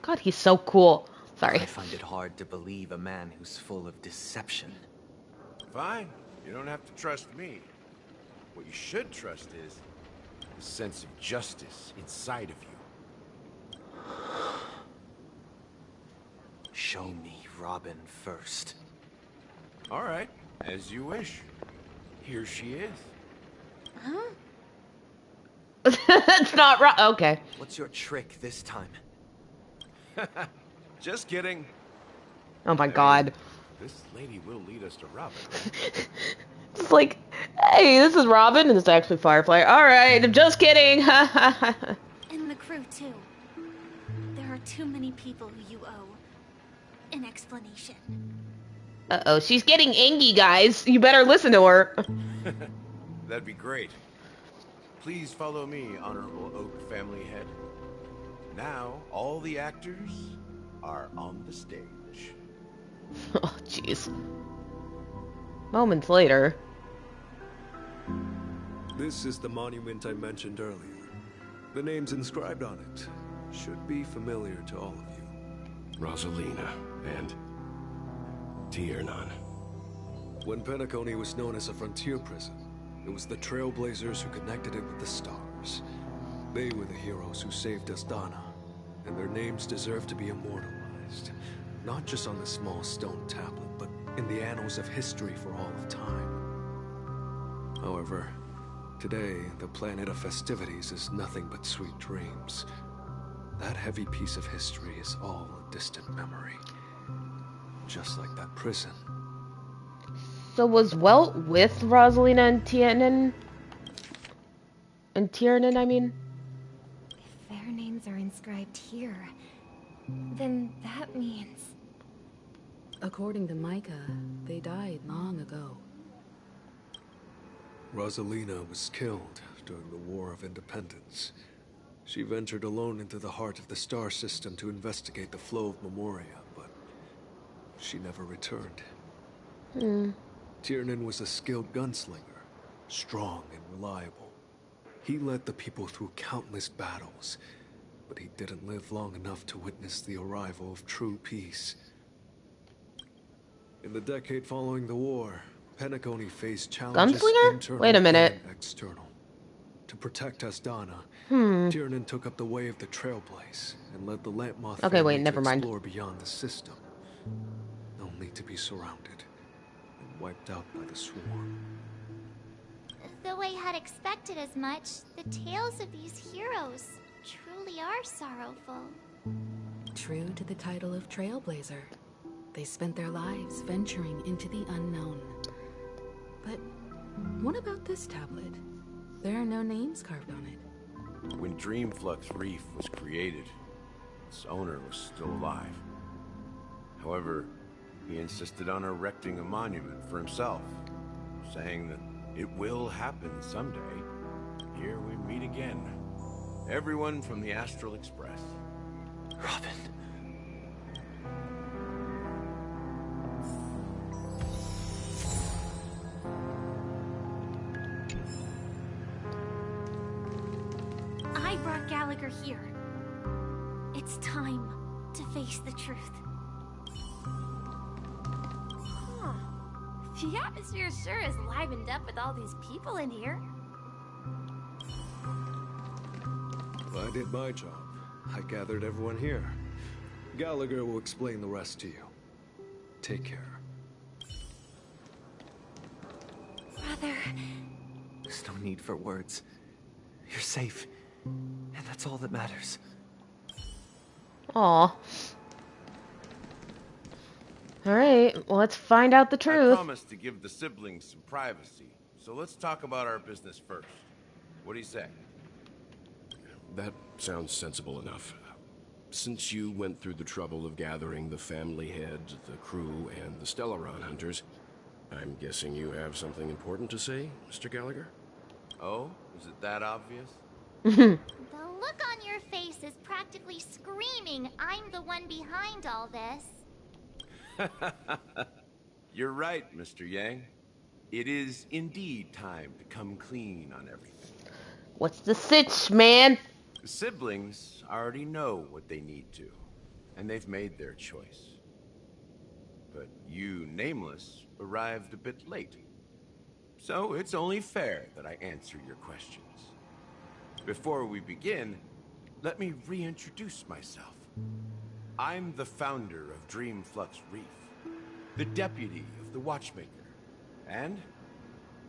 God, he's so cool. Sorry. I find it hard to believe a man who's full of deception. Fine. You don't have to trust me. What you should trust is the sense of justice inside of you. Show me Robin first. All right, as you wish. Here she is. Huh? That's not right. Okay. What's your trick this time? Just kidding. Oh my god. This lady will lead us to Robin. It's like, hey, this is Robin, and it's actually Firefly. Alright, I'm just kidding. And the crew, too. There are too many people who you owe an explanation. Uh-oh, she's getting angry, guys. You better listen to her. That'd be great. Please follow me, Honorable Oak Family Head. Now, all the actors are on the stage. Oh, jeez. Moments later. This is the monument I mentioned earlier. The names inscribed on it should be familiar to all of you. Rosalina and Tiernan. When Penacony was known as a frontier prison, it was the Trailblazers who connected it with the stars. They were the heroes who saved Asdana, and their names deserve to be immortalized. Not just on the small stone tablet, but in the annals of history for all of time. However, today, the planet of festivities is nothing but sweet dreams. That heavy piece of history is all a distant memory. Just like that prison. So was Welt with Rosalina and Tiernan? And Tiernan, I mean? If their names are inscribed here, then that means... According to Micah, they died long ago. Rosalina was killed during the War of Independence. She ventured alone into the heart of the star system to investigate the flow of Memoria, but she never returned. Tiernan was a skilled gunslinger, strong and reliable. He led the people through countless battles, but he didn't live long enough to witness the arrival of true peace. In the decade following the war, Penacony faced challenges internal Wait a minute. and external. To protect Asdana, Hmm. Tiernan took up the way of the Trailblaze and led the Lampmoth Okay, wait, family never to mind. explore beyond the system, only to be surrounded and wiped out by the Swarm. Though I had expected as much, the tales of these heroes truly are sorrowful. True to the title of Trailblazer, they spent their lives venturing into the unknown. But what about this tablet? There are no names carved on it. When Dreamflux Reef was created, its owner was still alive. However, he insisted on erecting a monument for himself, saying that it will happen someday. Here we meet again. Everyone from the Astral Express. Robin. I brought Gallagher here. It's time to face the truth. Huh. The atmosphere sure is livened up with all these people in here. I did my job. I gathered everyone here. Gallagher will explain the rest to you. Take care. Brother. There's no need for words. You're safe. And that's all that matters. Aw. Alright, well, let's find out the I truth. promised to give the siblings some privacy, so let's talk about our business first. What do you say? That sounds sensible enough. Since you went through the trouble of gathering the family head, the crew, and the Stellaron hunters, I'm guessing you have something important to say, Mr. Gallagher? Oh, is it that obvious? The look on your face is practically screaming, I'm the one behind all this. You're right, Mr. Yang. It is indeed time to come clean on everything. What's the sitch, man? The siblings already know what they need to, and they've made their choice. But you, Nameless, arrived a bit late. So it's only fair that I answer your questions. Before we begin, let me reintroduce myself. I'm the founder of Dreamflux Reef, the deputy of the Watchmaker, and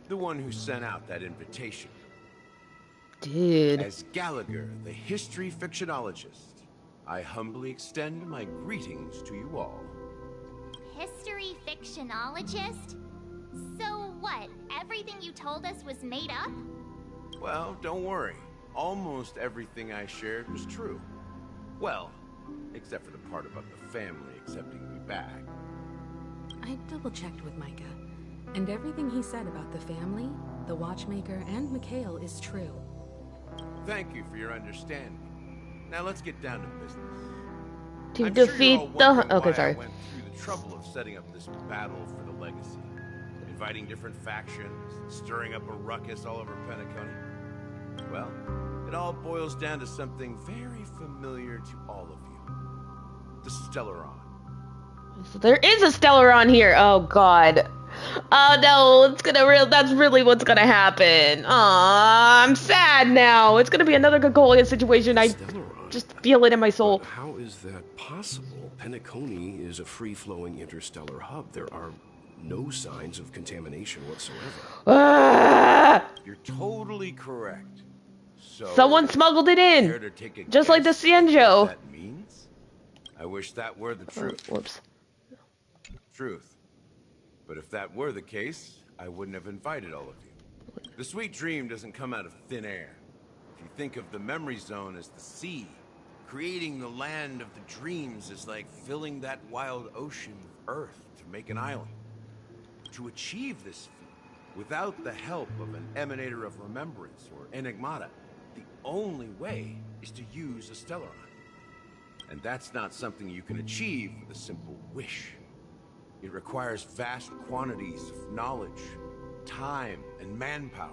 the one who sent out that invitation. Dude. As Gallagher, the history fictionologist, I humbly extend my greetings to you all. History fictionologist? So what, everything you told us was made up? Well, don't worry. Almost everything I shared was true. Well, except for the part about the family accepting me back. I double-checked with Micah, and everything he said about the family, the Watchmaker, and Mikhail is true. Thank you for your understanding. Now let's get down to business. To I'm defeat sure you're all wondering okay, why sorry. I went through the trouble of setting up this battle for the legacy, inviting different factions, stirring up a ruckus all over Penacony. Well, it all boils down to something very familiar to all of you. The Stellaron. So there is a Stellaron here. Oh god. Oh no, that's really what's gonna happen. Aw, I'm sad now. It's gonna be another Gogolian situation. I just feel it in my soul. But how is that possible? Penacony is a free-flowing interstellar hub. There are no signs of contamination whatsoever. Ah! You're totally correct. So, Someone smuggled it care to in. take a Just like the guess Cienjo. what that means? I wish that were the truth. Whoops. Truth. But if that were the case, I wouldn't have invited all of you. The sweet dream doesn't come out of thin air. If you think of the memory zone as the sea, creating the land of the dreams is like filling that wild ocean with earth to make an island. To achieve this feat, without the help of an emanator of remembrance or enigmata, the only way is to use a Stellaron. And that's not something you can achieve with a simple wish. It requires vast quantities of knowledge, time and manpower.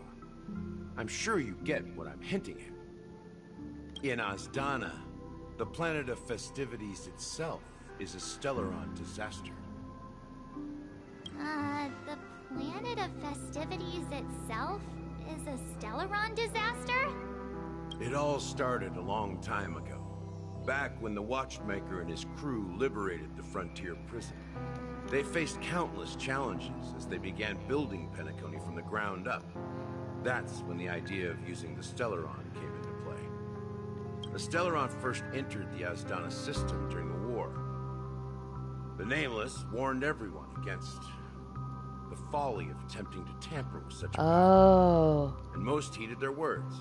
I'm sure you get what I'm hinting at. In Azdana, the planet of festivities itself is a Stellaron disaster. The planet of festivities itself is a Stellaron disaster? It all started a long time ago, back when the Watchmaker and his crew liberated the frontier prison. They faced countless challenges as they began building Penacony from the ground up. That's when the idea of using the Stellaron came into play. The Stellaron first entered the Azdana system during the war. The Nameless warned everyone against the folly of attempting to tamper with such a power, and most heeded their words.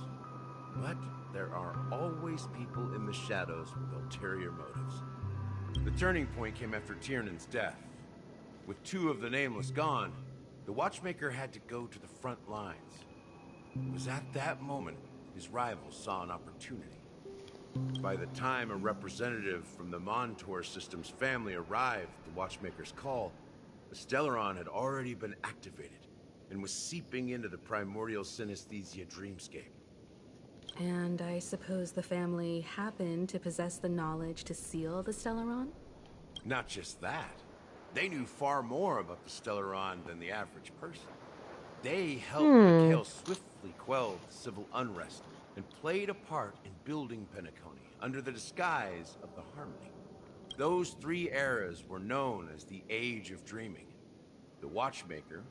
But there are always people in the shadows with ulterior motives. The turning point came after Tiernan's death. With two of the Nameless gone, the Watchmaker had to go to the front lines. It was at that moment his rivals saw an opportunity. By the time a representative from the Montour Systems family arrived at the Watchmaker's call, the Stellaron had already been activated and was seeping into the primordial synesthesia dreamscape. And I suppose the family happened to possess the knowledge to seal the Stellaron? Not just that. They knew far more about the Stellaron than the average person. They helped Mikhail swiftly quell the civil unrest and played a part in building Penacony under the disguise of the Harmony. Those three eras were known as the Age of Dreaming. The Watchmaker,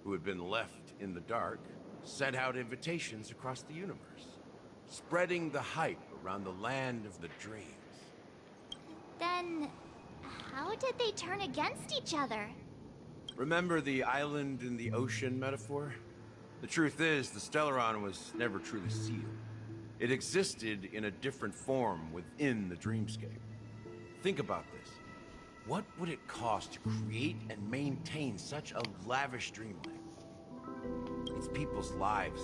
who had been left in the dark, sent out invitations across the universe, spreading the hype around the land of the dreams. Then, how did they turn against each other? Remember the island in the ocean metaphor? The truth is, the Stellaron was never truly sealed. It existed in a different form within the dreamscape. Think about this. What would it cost to create and maintain such a lavish dreamland? It's people's lives.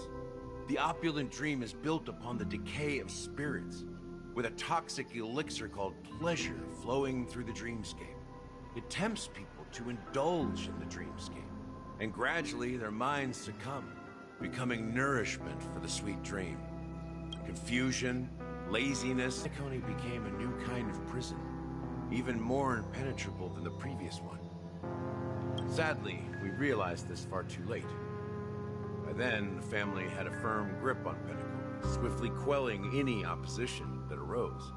The opulent dream is built upon the decay of spirits, with a toxic elixir called pleasure flowing through the dreamscape. It tempts people to indulge in the dreamscape, and gradually their minds succumb, becoming nourishment for the sweet dream. Confusion, laziness, Penacony became a new kind of prison, even more impenetrable than the previous one. Sadly, we realized this far too late. By then, the family had a firm grip on Penacony, swiftly quelling any opposition that arose.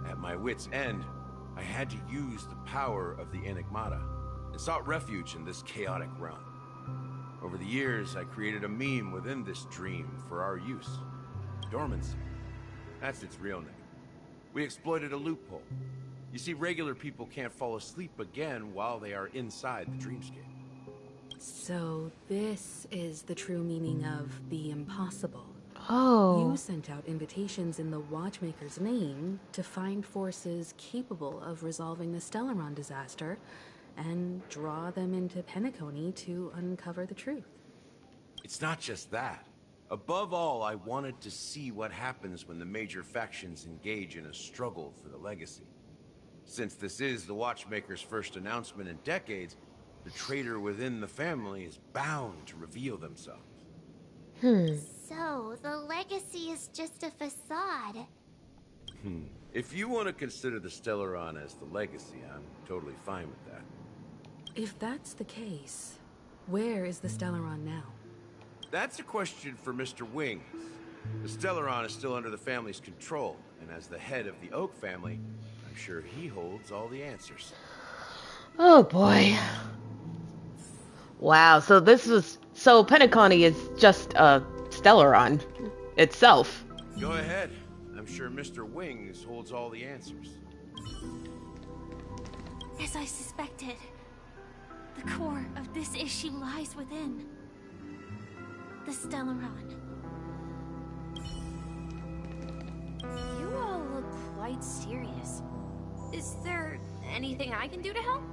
At my wit's end, I had to use the power of the Enigmata, and sought refuge in this chaotic realm. Over the years, I created a meme within this dream for our use. Dormancy. That's its real name. We exploited a loophole. You see, regular people can't fall asleep again while they are inside the dreamscape. So this is the true meaning of the impossible. Oh. You sent out invitations in the Watchmaker's name to find forces capable of resolving the Stellaron disaster and draw them into Penacony to uncover the truth. It's not just that. Above all, I wanted to see what happens when the major factions engage in a struggle for the legacy. Since this is the Watchmaker's first announcement in decades, the traitor within the family is bound to reveal themselves. So, the legacy is just a facade. If you want to consider the Stellaron as the legacy, I'm totally fine with that. If that's the case, where is the Stellaron now? That's a question for Mr. Wings. The Stellaron is still under the family's control, and as the head of the Oak family, I'm sure he holds all the answers. Oh boy. Wow, so Penacony is just a Stellaron itself. Go ahead. I'm sure Mr. Wings holds all the answers. As I suspected, the core of this issue lies within the Stellaron. You all look quite serious. Is there anything I can do to help?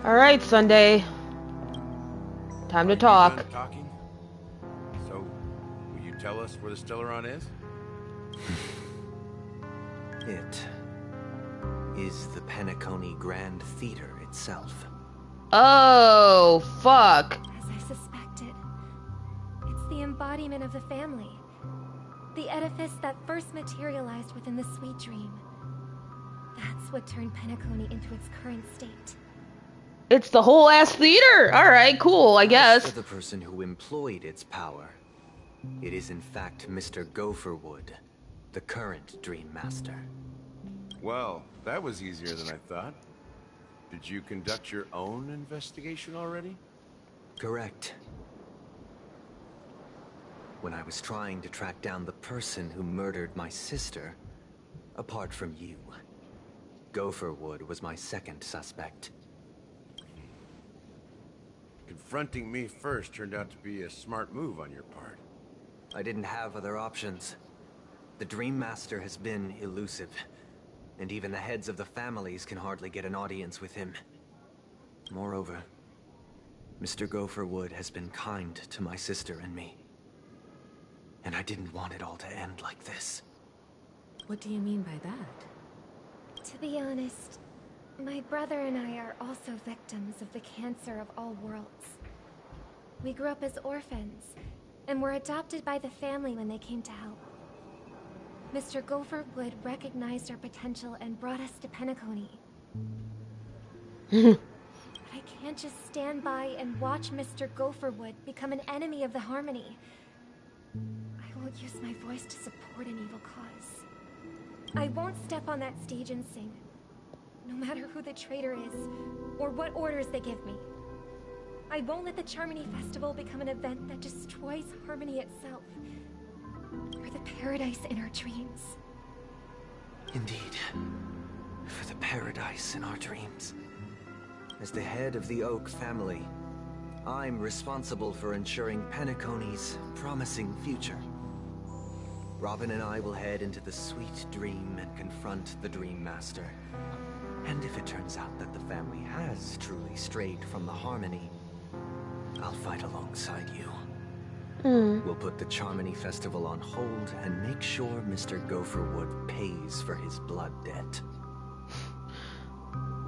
Alright, Sunday. Time to talk. Done talking? So, will you tell us where the Stellaron is? It is the Penacony Grand Theater itself. Oh, fuck. As I suspected, it's the embodiment of the family. The edifice that first materialized within the Sweet Dream. That's what turned Penacony into its current state. It's the whole ass theater! Alright, cool, I guess. As for the person who employed its power, it is in fact Mr. Gopherwood, the current Dream Master. Well, that was easier than I thought. Did you conduct your own investigation already? Correct. When I was trying to track down the person who murdered my sister, apart from you, Gopherwood was my second suspect. Confronting me first turned out to be a smart move on your part. I didn't have other options. The Dream Master has been elusive, and even the heads of the families can hardly get an audience with him. Moreover, Mr. Gopherwood has been kind to my sister and me. And I didn't want it all to end like this. What do you mean by that? To be honest, my brother and I are also victims of the cancer of all worlds. We grew up as orphans, and were adopted by the family when they came to help. Mr. Gopherwood recognized our potential and brought us to Penacony. But I can't just stand by and watch Mr. Gopherwood become an enemy of the Harmony. I won't use my voice to support an evil cause. I won't step on that stage and sing, no matter who the traitor is, or what orders they give me. I won't let the Charmony Festival become an event that destroys Harmony itself, or the paradise in our dreams. Indeed, for the paradise in our dreams. As the head of the Oak family, I'm responsible for ensuring Penacony's promising future. Robin and I will head into the Sweet Dream and confront the Dream Master. And if it turns out that the family has truly strayed from the Harmony, I'll fight alongside you. We'll put the Charmony Festival on hold and make sure Mr. Gopherwood pays for his blood debt.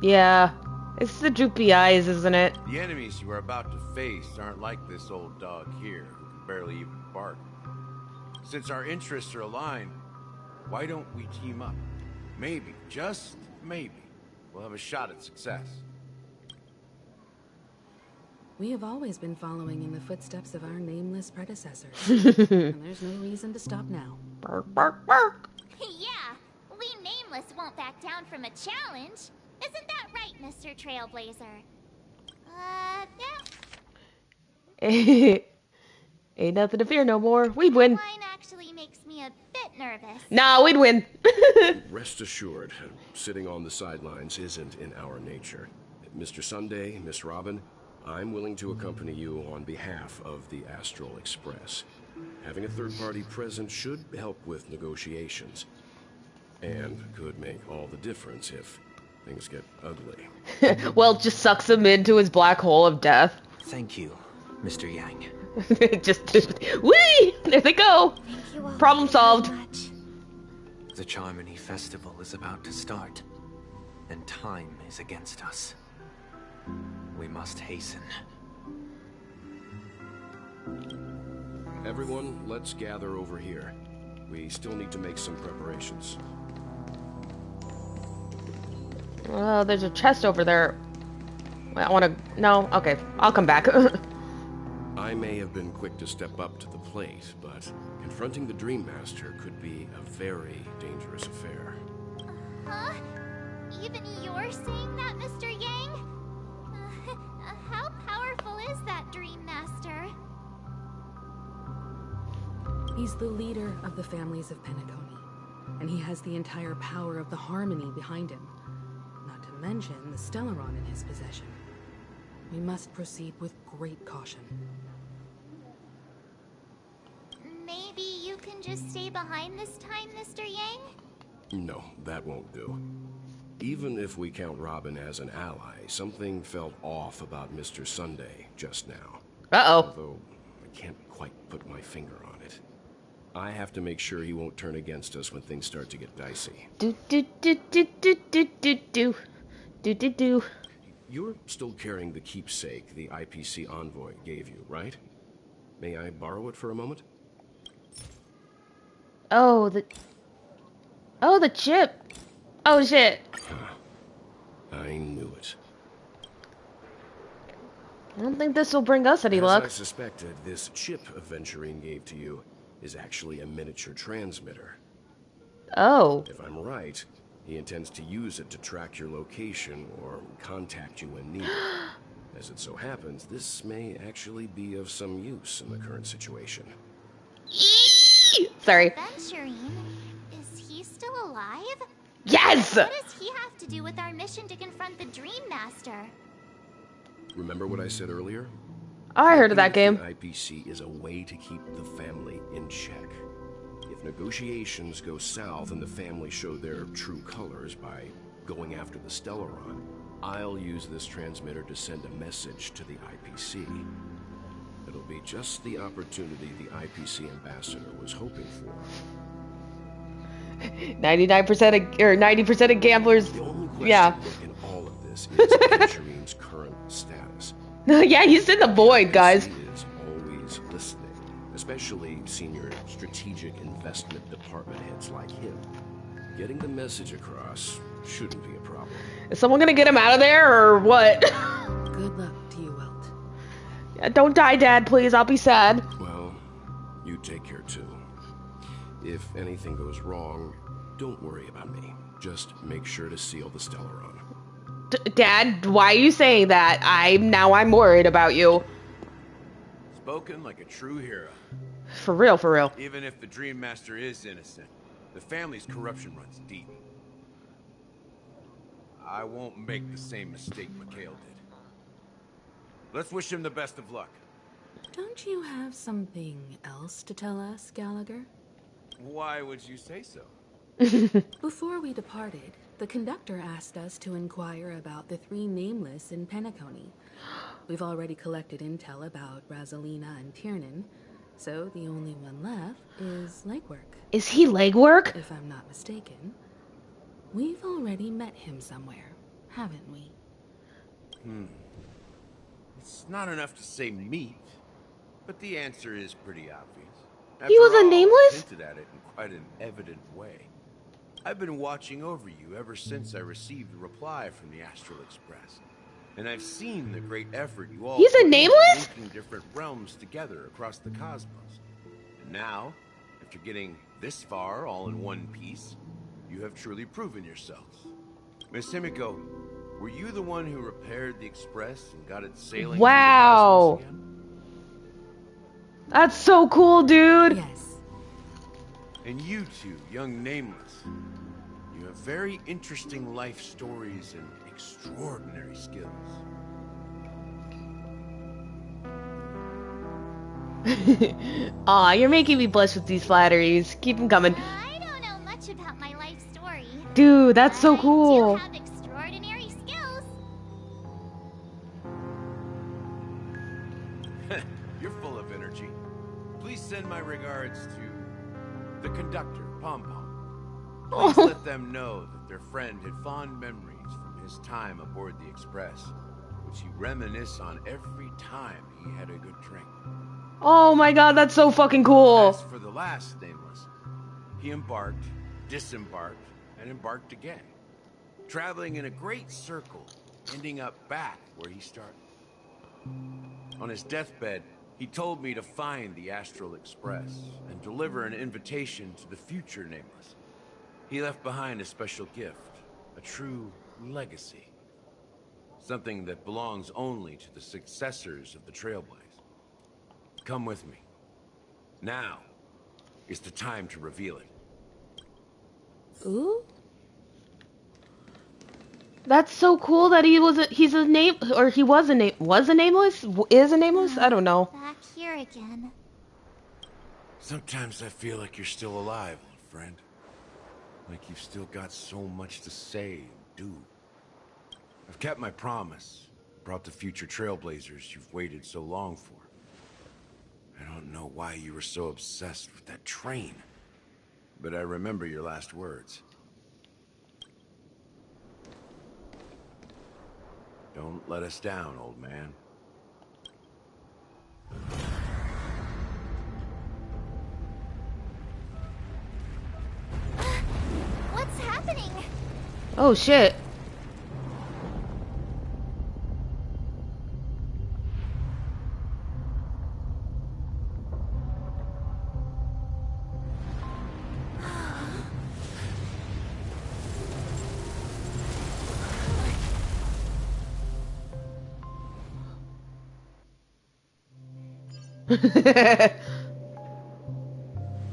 Yeah, it's the droopy eyes, isn't it? The enemies you are about to face aren't like this old dog here, who can barely even bark. Since our interests are aligned, why don't we team up? Maybe, just maybe, we'll have a shot at success. We have always been following in the footsteps of our nameless predecessors. And there's no reason to stop now. Bark, bark, bark. Yeah, we Nameless won't back down from a challenge. Isn't that right, Mr. Trailblazer? Yeah. Ain't nothing to fear no more. We'd win. Wine actually makes me a bit nervous. Nah, we'd win. Rest assured, sitting on the sidelines isn't in our nature. Mr. Sunday, Miss Robin, I'm willing to accompany you on behalf of the Astral Express. Having a third party present should help with negotiations. And could make all the difference if things get ugly. Well, it just sucks him into his black hole of death. Thank you, Mr. Yang. just whee! There they go. Problem solved. The Charmony Festival is about to start, and time is against us. We must hasten. Everyone, let's gather over here. We still need to make some preparations. Oh, there's a chest over there. I want to... No? Okay. I'll come back. I may have been quick to step up to the plate, but confronting the Dream Master could be a very dangerous affair. Huh? Even you're saying that, Mr. Yang? How powerful is that Dream Master? He's the leader of the families of Penacony, and he has the entire power of the Harmony behind him. Not to mention the Stellaron in his possession. We must proceed with great caution. Maybe you can just stay behind this time, Mr. Yang? No, that won't do. Even if we count Robin as an ally, something felt off about Mr. Sunday just now. Uh-oh. Although I can't quite put my finger on it. I have to make sure he won't turn against us when things start to get dicey. Do. You're still carrying the keepsake the IPC envoy gave you, right? May I borrow it for a moment? Oh, the chip. Oh, shit. I knew it. I don't think this will bring us any luck. As I suspected, this chip Aventurine gave to you is actually a miniature transmitter. Oh. If I'm right, he intends to use it to track your location or contact you when needed. As it so happens, this may actually be of some use in the current situation. Sorry. Aventurine? Is he still alive? Yes! What does he have to do with our mission to confront the Dream Master? Remember what I said earlier? I heard of that game. The IPC is a way to keep the family in check. If negotiations go south and the family show their true colors by going after the Stellaron, I'll use this transmitter to send a message to the IPC. It'll be just the opportunity the IPC ambassador was hoping for. 90% of gamblers. The only question Yeah. in all of this is Aventurine's current status. Yeah, he's in the void, guys. He is always listening, especially senior strategic investment department heads like him. Getting the message across shouldn't be a problem. Is someone gonna get him out of there or what? Good luck to you, Welt. Yeah, don't die, Dad, please. I'll be sad. Well, you take care too. If anything goes wrong, don't worry about me. Just make sure to seal the Stellaron. Dad, why are you saying that? I'm worried about you. Spoken like a true hero. For real, for real. Even if the Dream Master is innocent, the family's corruption runs deep. I won't make the same mistake Mikhail did. Let's wish him the best of luck. Don't you have something else to tell us, Gallagher? Why would you say so? Before we departed, the conductor asked us to inquire about the 3 nameless in Penacony. We've already collected intel about Rosalina and Tiernan, so the only one left is Legwork. Is he Legwork? If I'm not mistaken. We've already met him somewhere, haven't we? It's not enough to say meet, but the answer is pretty obvious. He was a After all, nameless? I've hinted at it in quite an evident way. I've been watching over you ever since I received a reply from the Astral Express. And I've seen the great effort you all He's a put into nameless? linking different realms together across the cosmos. And now, after getting this far all in one piece, you have truly proven yourselves. Miss Himiko, were you the one who repaired the Express and got it sailing? Wow. through the cosmos again? That's so cool, dude. Yes. And you two, young nameless, you have very interesting life stories and extraordinary skills. Aw, you're making me blush with these flatteries. Keep them coming. I don't know much about my life story. Dude, that's so cool. I do have extraordinary skills. You're full of energy. Please send my regards to the conductor, Pom Pom. Please let them know that their friend had fond memories from his time aboard the Express, which he reminisced on every time he had a good drink. Oh my god, that's so fucking cool. As for the last nameless, he embarked, disembarked, and embarked again, traveling in a great circle, ending up back where he started. On his deathbed, he told me to find the Astral Express and deliver an invitation to the future nameless. He left behind a special gift, a true legacy. Something that belongs only to the successors of the Trailblaze. Come with me. Now is the time to reveal it. Ooh. That's so cool that he was a nameless. Is a nameless? I don't know. Back here again. Sometimes I feel like you're still alive, old friend. Like you've still got so much to say and do. I've kept my promise. Brought the future Trailblazers you've waited so long for. I don't know why you were so obsessed with that train. But I remember your last words. Don't let us down, old man. What's happening? Oh shit.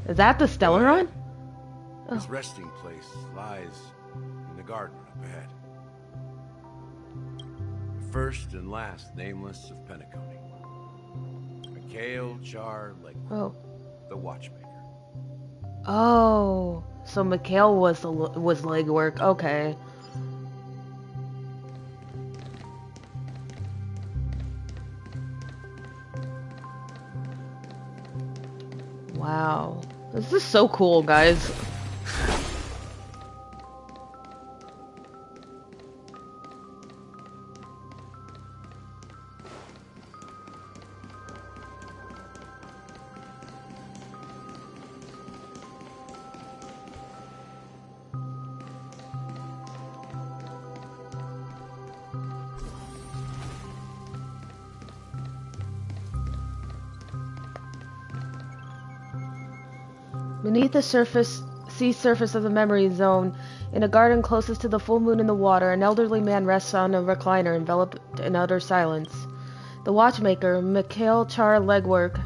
Is that the Stellaron? His resting place lies in the garden up ahead. The first and last nameless of Penacony. Mikhail Char Legwork, the Watchmaker. Oh, so Mikhail was Legwork. Okay. Wow. This is so cool, guys. Beneath the sea surface of the memory zone, in a garden closest to the full moon in the water, an elderly man rests on a recliner, enveloped in utter silence. The watchmaker, Mikhail Char Legwork,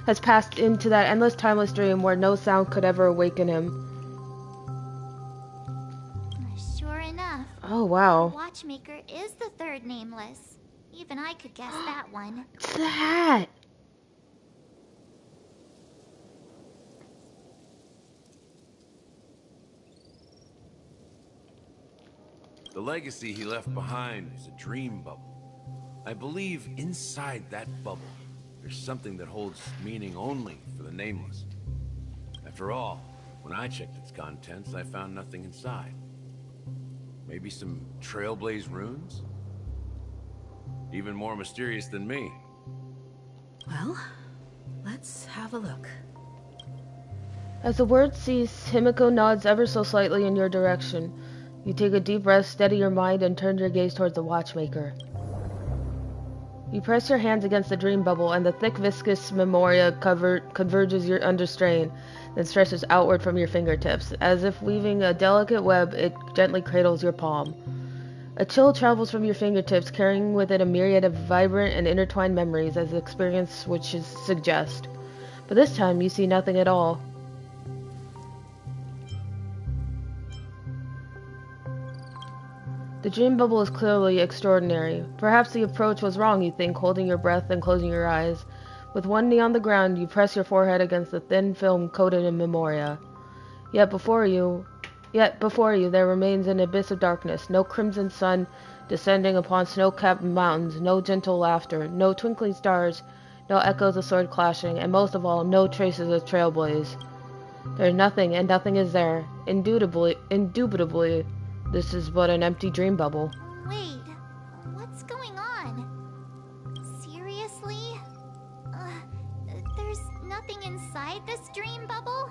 has passed into that endless, timeless dream where no sound could ever awaken him. Sure enough. Oh, wow. The Watchmaker is the third nameless. Even I could guess that one. What's that? The legacy he left behind is a dream bubble. I believe inside that bubble, there's something that holds meaning only for the nameless. After all, when I checked its contents, I found nothing inside. Maybe some Trailblaze runes? Even more mysterious than me. Well, let's have a look. As the word cease, Himiko nods ever so slightly in your direction. You take a deep breath, steady your mind, and turn your gaze towards the watchmaker. You press your hands against the dream bubble, and the thick, viscous memoria converges under strain, then stretches outward from your fingertips. As if weaving a delicate web, it gently cradles your palm. A chill travels from your fingertips, carrying with it a myriad of vibrant and intertwined memories, as the experience which suggest. But this time, you see nothing at all. The dream bubble is clearly extraordinary. Perhaps the approach was wrong, you think, holding your breath and closing your eyes. With one knee on the ground, you press your forehead against the thin film coated in memoria. Yet before you, there remains an abyss of darkness, no crimson sun descending upon snow-capped mountains, no gentle laughter, no twinkling stars, no echoes of sword clashing, and most of all, no traces of Trailblaze. There is nothing, and nothing is there. Indubitably, this is but an empty dream bubble. Wait, what's going on? Seriously? There's nothing inside this dream bubble?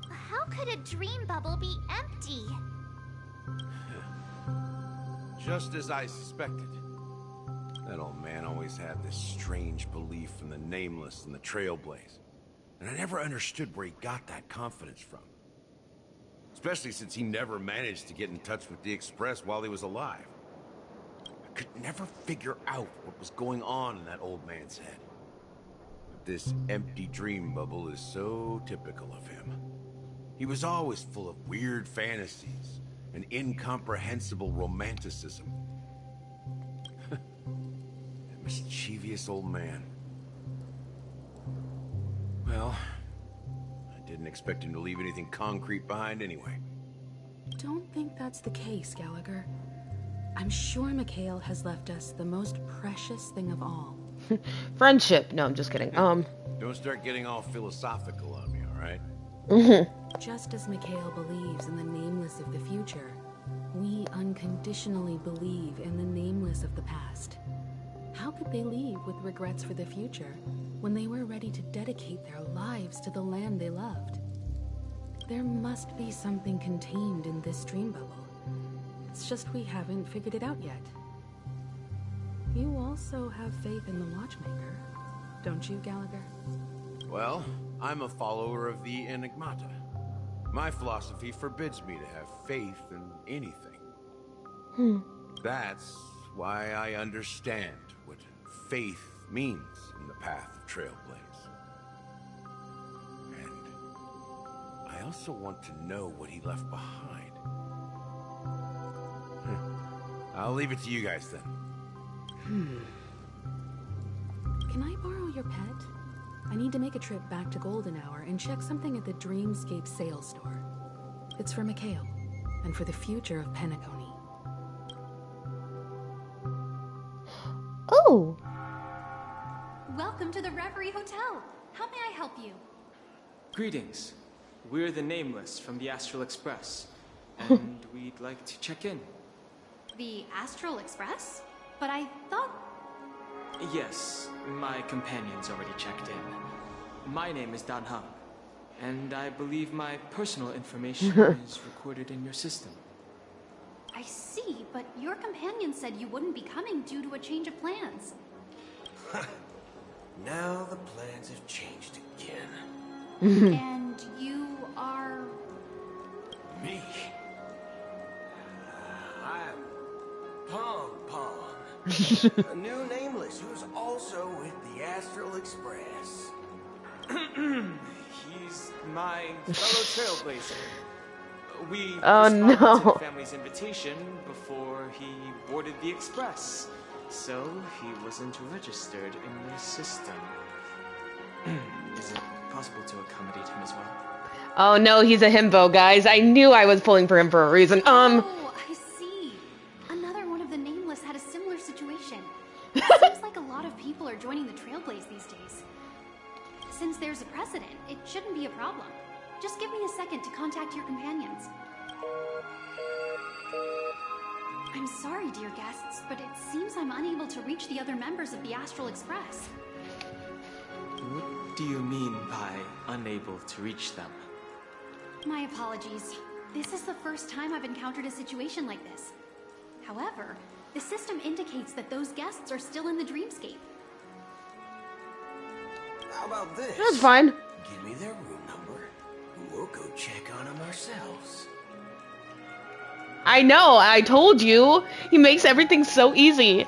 How could a dream bubble be empty? Just as I suspected. That old man always had this strange belief in the nameless and the Trailblaze. And I never understood where he got that confidence from. Especially since he never managed to get in touch with the Express while he was alive. I could never figure out what was going on in that old man's head. But this empty dream bubble is so typical of him. He was always full of weird fantasies and incomprehensible romanticism. That mischievous old man. Well, I didn't expect him to leave anything concrete behind anyway. Don't think that's the case, Gallagher. I'm sure Mikhail has left us the most precious thing of all. Friendship. No, I'm just kidding. Don't start getting all philosophical on me, all right? Just as Mikhail believes in the nameless of the future, we unconditionally believe in the nameless of the past. How could they leave with regrets for the future when they were ready to dedicate their lives to the land they loved? There must be something contained in this dream bubble. It's just we haven't figured it out yet. You also have faith in the Watchmaker, don't you, Gallagher? Well, I'm a follower of the Enigmata. My philosophy forbids me to have faith in anything. That's why I understand what faith means in the path of Trailblaze. And I also want to know what he left behind. I'll leave it to you guys then. Can I borrow your pet? I need to make a trip back to Golden Hour and check something at the Dreamscape sales store. It's for Mikhail, and for the future of Penacony. Oh! Welcome to the Reverie Hotel. How may I help you? Greetings. We're the Nameless from the Astral Express, and we'd like to check in. The Astral Express? But I thought... Yes, my companion's already checked in. My name is Dan Heng, and I believe my personal information is recorded in your system. I see, but your companion said you wouldn't be coming due to a change of plans. Now the plans have changed again. And you are... Me? I'm Pom Pom. A new nameless who's also with the Astral Express. He's my fellow trailblazer. We no. to the family's invitation before he boarded the express, so he wasn't registered in the system. Is it possible to accommodate him as well? Oh no, he's a himbo, guys. I knew I was pulling for him for a reason. Oh, I see. Another one of the Nameless had a similar situation. It seems like a lot of people are joining the Trailblaze these days. Since there's a precedent, it shouldn't be a problem. Just give me a second to contact your companions. I'm sorry, dear guests, but it seems I'm unable to reach the other members of the Astral Express. What do you mean by unable to reach them? My apologies. This is the first time I've encountered a situation like this. However, the system indicates that those guests are still in the Dreamscape. How about this? That's fine. Give me their room number, and we'll go check on them ourselves. I know, I told you. He makes everything so easy.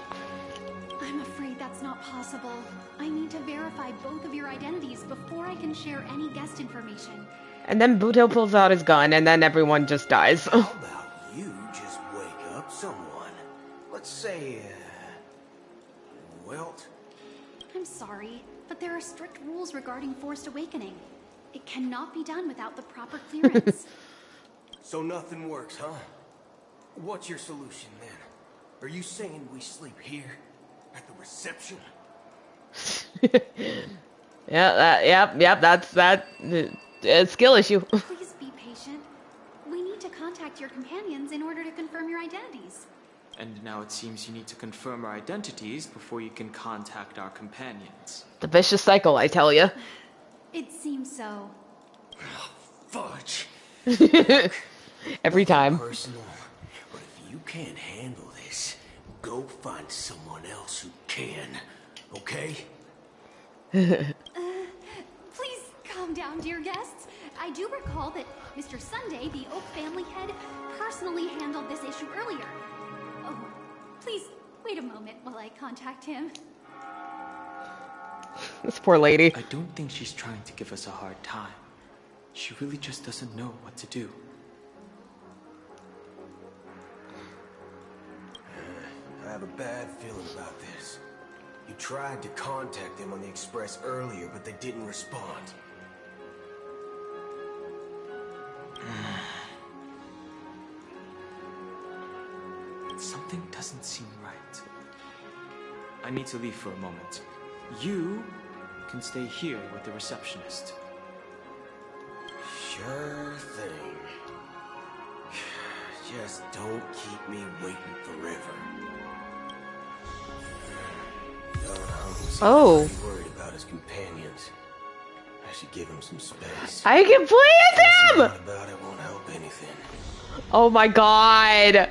I'm afraid that's not possible. I need to verify both of your identities before I can share any guest information. And then Buto pulls out his gun, and then everyone just dies. How about you just wake up someone? Let's say, Welt? I'm sorry, but there are strict rules regarding forced awakening. It cannot be done without the proper clearance. So nothing works, huh? What's your solution then? Are you saying we sleep here? At the reception? That's that. Skill issue. Please be patient. We need to contact your companions in order to confirm your identities. And now it seems you need to confirm our identities before you can contact our companions. The vicious cycle, I tell you. It seems so. Fudge. Every time. Personal, but if you can't handle this, go find someone else who can. Okay? Please calm down, dear guests. I do recall that Mr. Sunday, the Oak family head, personally handled this issue earlier. Oh, please wait a moment while I contact him. This poor lady. I don't think she's trying to give us a hard time. She really just doesn't know what to do. I have a bad feeling about this. You tried to contact them on the Express earlier, but they didn't respond. Something doesn't seem right. I need to leave for a moment. You can stay here with the receptionist. Sure thing. Just don't keep me waiting forever. Oh. He's worried about his companions. I should give him some space. I can play as him! What about it won't help anything. Oh my god.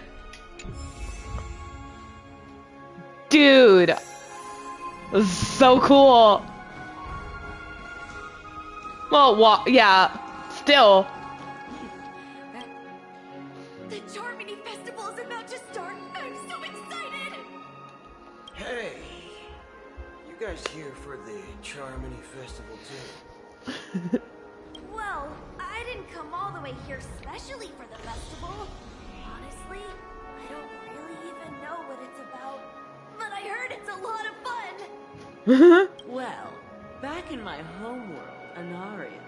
Dude. This is so cool. Well, yeah. Still. The Charmony Festival is about to start. I'm so excited. Hey, you guys here for the Charmony Festival too? Well, I didn't come all the way here specially for the festival. Honestly, I don't really even know what it's about, but I heard it's a lot of fun. Well, back in my homeworld, Anaria,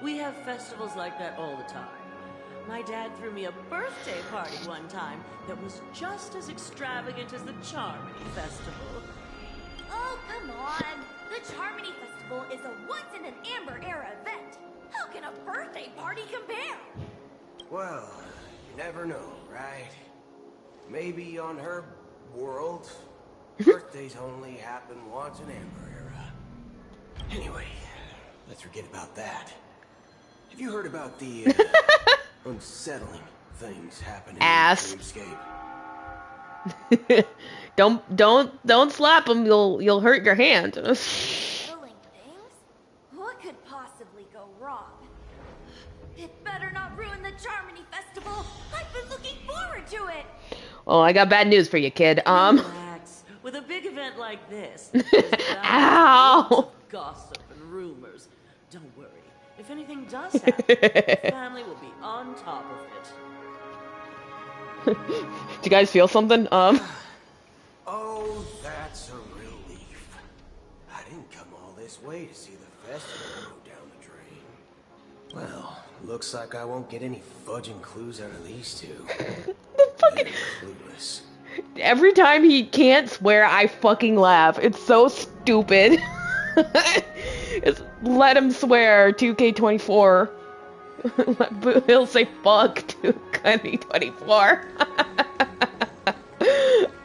we have festivals like that all the time. My dad threw me a birthday party one time that was just as extravagant as the Charmony Festival. Oh, come on. The Charmony Festival is a once-in-an-Amber-era event. How can a birthday party compare? Well, you never know, right? Maybe on her world, birthdays only happen once in Amber Era. Anyway, let's forget about that. Have you heard about the unsettling things happening Ass. in Dreamscape? Don't slap him. You'll hurt your hand. Killing things? What could possibly go wrong? It better not ruin the Charmony Festival. I've been looking forward to it. Well, I got bad news for you, kid. Relax. With a big event like this, Ow! gossip and rumors. Don't worry. If anything does happen, the family will be on top of it. Do you guys feel something? Oh, that's a relief. I didn't come all this way to see the festival go down the drain. Well, looks like I won't get any fudging clues out of these two. They're clueless. Every time he can't swear, I fucking laugh. It's so stupid. Let him swear, 2K24. He'll say fuck to Cunny24.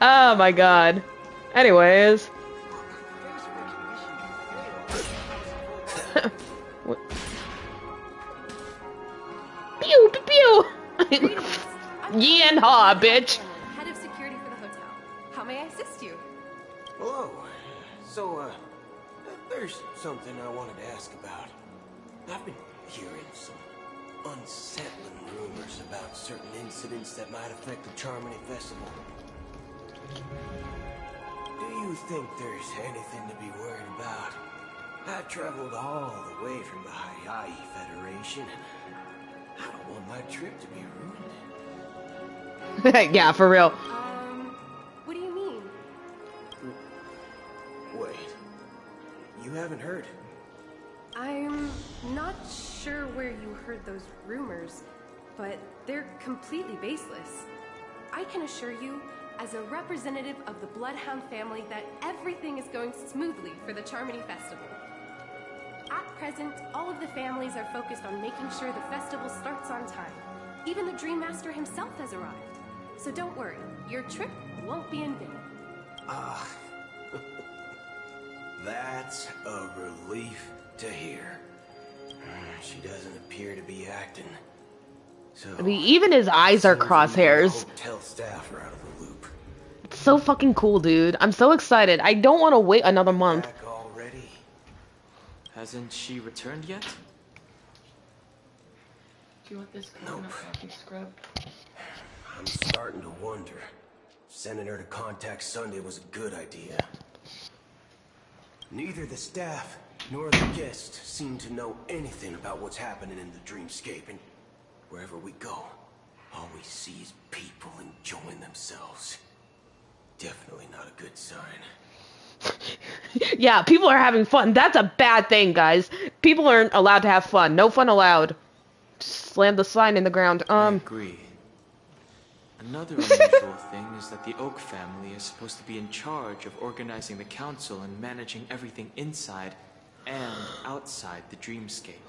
Oh my god. Anyways. Pew pew pew. Yen-ha, bitch. Head of security for the hotel. How may I assist you? Hello. So, there's something I wanted to ask about. I've been hearing some unsettling rumors about certain incidents that might affect the Charmony Festival. Do you think there's anything to be worried about? I traveled all the way from the Hayahi Federation, and I don't want my trip to be ruined. Yeah, for real. What do you mean? Wait, you haven't heard? I'm not sure where you heard those rumors, but they're completely baseless. I can assure you, as a representative of the Bloodhound family, that everything is going smoothly for the Charmony Festival. At present, all of the families are focused on making sure the festival starts on time. Even the Dream Master himself has arrived. So don't worry, your trip won't be in vain. Ah, that's a relief to hear. She doesn't appear to be acting. So I mean, even his eyes are crosshairs. hotel staff are out of the loop. It's so fucking cool, dude. I'm so excited. I don't want to wait another month. Back already? Hasn't she returned yet? Do you want this coconut coffee scrub? I'm starting to wonder. Sending her to contact Sunday was a good idea. Neither the staff nor the guests seem to know anything about what's happening in the Dreamscape, and wherever we go, all we see is people enjoying themselves. Definitely not a good sign. Yeah, people are having fun. That's a bad thing, guys. People aren't allowed to have fun. No fun allowed. Just slam the sign in the ground. I agree. Another unusual thing is that the Oak family is supposed to be in charge of organizing the council and managing everything inside and outside the Dreamscape.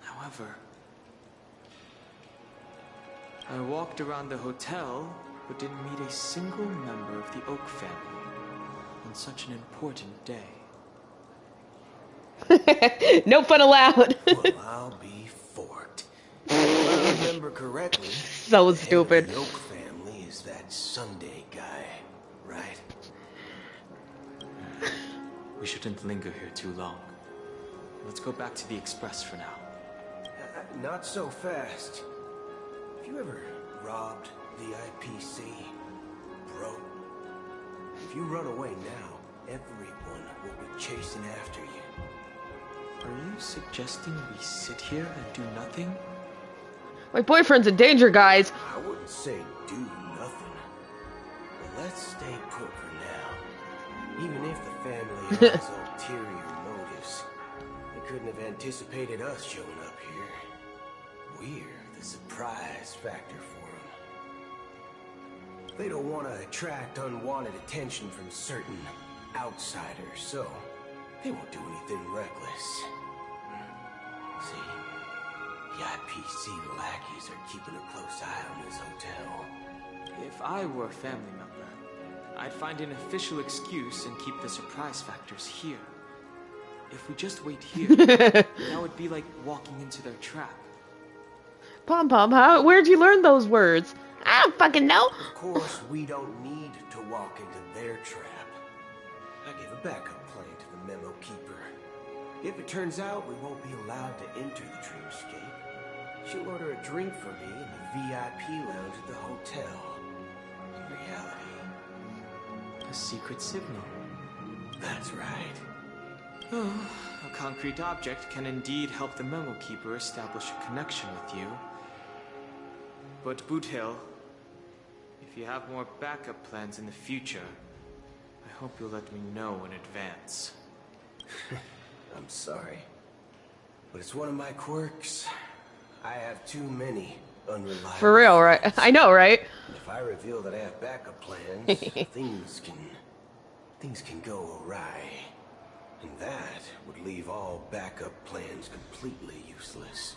I However, I walked around the hotel, but didn't meet a single member of the Oak family on such an important day. No fun allowed. Well, I'll be forked. If I remember correctly, So stupid. The Oak family is that Sunday guy, right? We shouldn't linger here too long. Let's go back to the Express for now. Not so fast. Have you ever robbed VIPC, bro? If you run away now, everyone will be chasing after you. Are you suggesting we sit here and do nothing? My boyfriend's in danger, guys. I wouldn't say do nothing. But let's stay put for now. Even if the family has ulterior motives, they couldn't have anticipated us showing up here. We're the surprise factor for them. They don't want to attract unwanted attention from certain outsiders, so they won't do anything reckless. See, the IPC lackeys are keeping a close eye on this hotel. If I were a family member, I'd find an official excuse and keep the surprise factors here. If we just wait here, that would be like walking into their trap. Pom Pom, where'd you learn those words? I don't fucking know. Of course, we don't need to walk into their trap. I gave a backup plan to the memo keeper. If it turns out we won't be allowed to enter the dreamscape, she'll order a drink for me in the VIP lounge at the hotel. In reality, a secret signal. That's right. Oh, a concrete object can indeed help the memo keeper establish a connection with you. But Boothill, if you have more backup plans in the future, I hope you'll let me know in advance. I'm sorry, but it's one of my quirks. I have too many unreliable. For real, right? I know, right? If I reveal that I have backup plans, things can go awry. And that would leave all backup plans completely useless.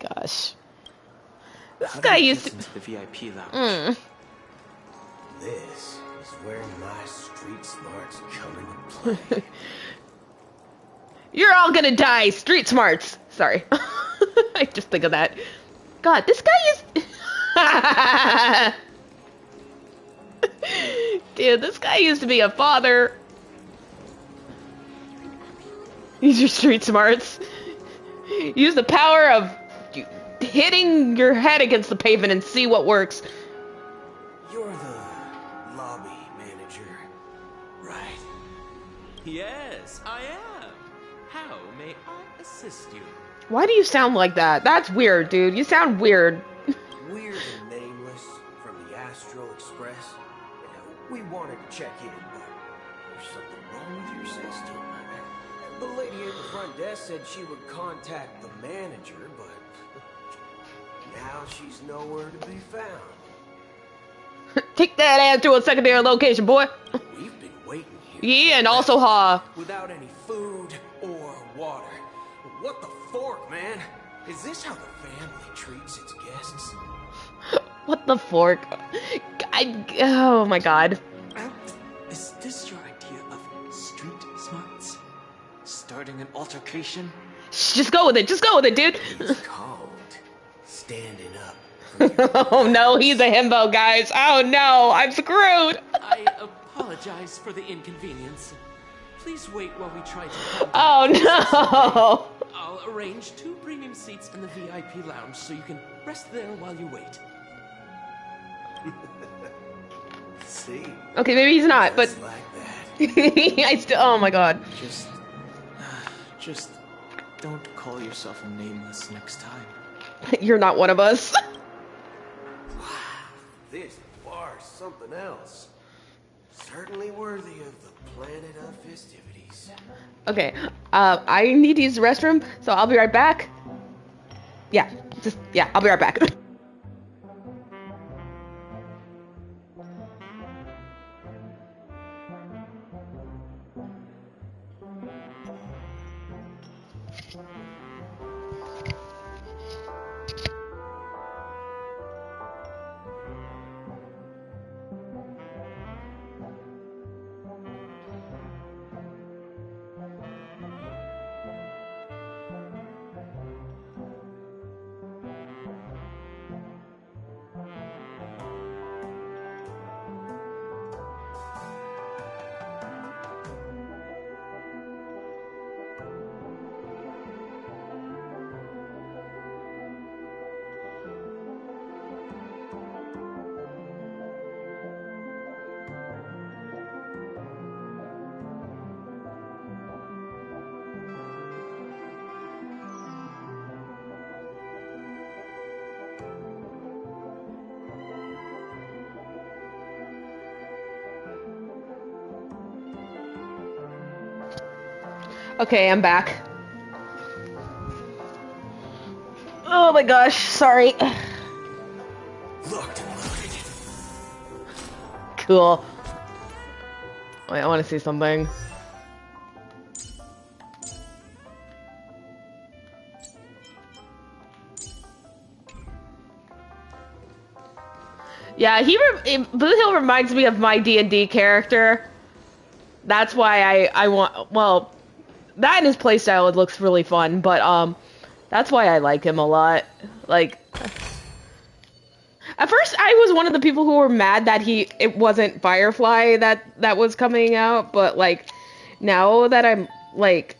Gosh. This guy used to... into the VIP lounge. This is where my street smarts come into play. You're all gonna die, street smarts. Sorry. I just think of that. God, this guy is... Dude, this guy used to be a father. Use your street smarts. Use the power of hitting your head against the pavement and see what works. You're the lobby manager, right? Yes, I am. How may I assist you? Why do you sound like that? That's weird, dude. You sound weird. Weird and nameless from the Astral Express. We wanted to check in, but there's something wrong with your system. The lady at the front desk said she would contact the manager, but now she's nowhere to be found. Take that ass to a secondary location, boy. We've been waiting here. Yeah, and also, without any food or water. What the fork, man? Is this how the family treats its guests? What the fork? Oh my god. Is this your idea of street smarts? Starting an altercation? Just go with it. Just go with it, dude. It's called standing up. Oh no, he's a himbo, guys. Oh no, I'm screwed. I apologize for the inconvenience. Please wait while we try to... Oh no. I'll arrange 2 premium seats in the VIP lounge so you can rest there while you wait. See? Okay, maybe he's not, but... Like that. I still... Oh my god. Just don't call yourself a nameless next time. You're not one of us. This bar's something else. Certainly worthy of the planet of festivities. Okay, I need to use the restroom, so I'll be right back. Yeah, I'll be right back. Okay, I'm back. Oh my gosh, sorry. Looked and loaded. Cool. Wait, I want to see something. Yeah, Blue Hill reminds me of my D&D character. That's why I want, well, that and his playstyle, it looks really fun, but that's why I like him a lot. Like, at first I was one of the people who were mad that it wasn't Firefly that was coming out, but like now that I'm like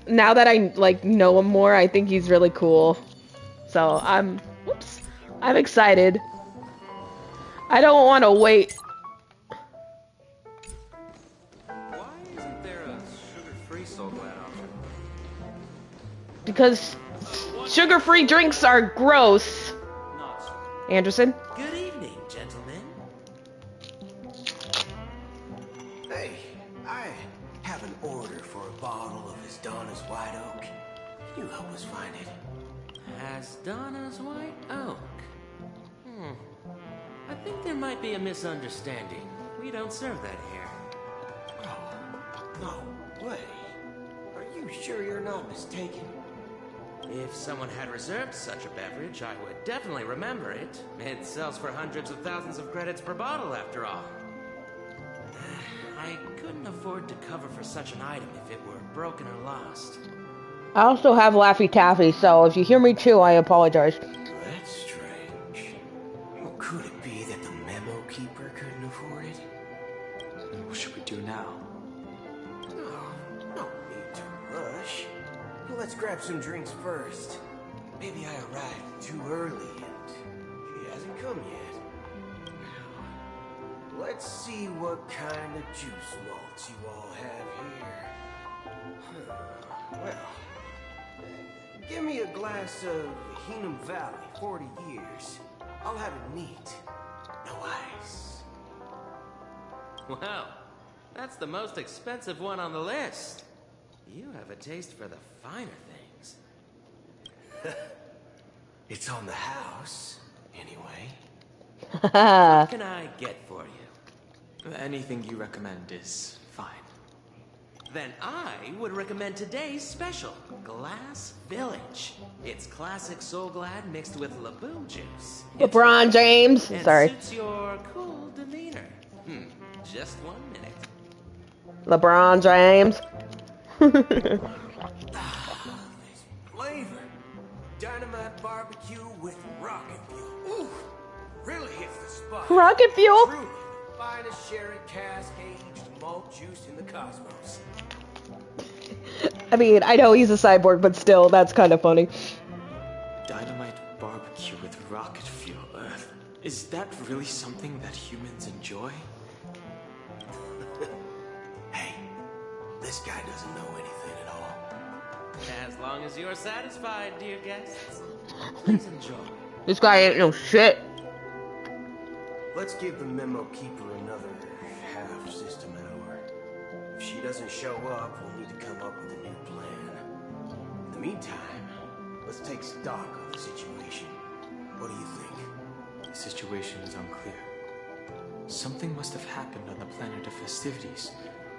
now that I like know him more, I think he's really cool. So I'm excited. I don't want to wait. Why isn't there a sugar-free Soul Glad option? Because sugar-free drinks are gross. Anderson? Good evening, gentlemen. Hey, I have an order for a bottle of Asdana's White Oak. Can you help us find it? Asdana's White Oak. I think there might be a misunderstanding. We don't serve that here. Oh, no way. Are you sure you're not mistaken? If someone had reserved such a beverage, I would definitely remember it. It sells for hundreds of thousands of credits per bottle, after all. I couldn't afford to cover for such an item if it were broken or lost. I also have Laffy Taffy, so if you hear me chew, I apologize. That's strange. Well, could it be that the memo keeper couldn't afford it? What should we do now? Oh, no need to rush. Well, let's grab some drinks first. Maybe I arrived too early and she hasn't come yet. Now, let's see what kind of juice malts you all have here. Well, give me a glass of Hinnom Valley, 40 years. I'll have it neat. No ice. Wow, that's the most expensive one on the list. You have a taste for the finer things. It's on the house, anyway. What can I get for you? Anything you recommend is fine. Then I would recommend today's special, Glass Village. It's classic Soul Glad mixed with Laboon juice. LeBron James. And Sorry. suits your cool demeanor. Just 1 minute. LeBron James. Flavor. Dynamite barbecue with rocket fuel. Ooh, really hits the spot. Rocket fuel? Truly, the finest sherry cask aged malt juice in the cosmos. I mean, I know he's a cyborg, but still, that's kind of funny. Dynamite barbecue with rocket fuel. Is that really something that humans enjoy? Hey, this guy doesn't know anything at all. As long as you're satisfied, dear guests, please enjoy. This guy ain't no shit. Let's give the memo keeper another half system hour. If she doesn't show up, we'll need to come up with a new plan. In the meantime, let's take stock of the situation. What do you think? The situation is unclear. Something must have happened on the planet of festivities,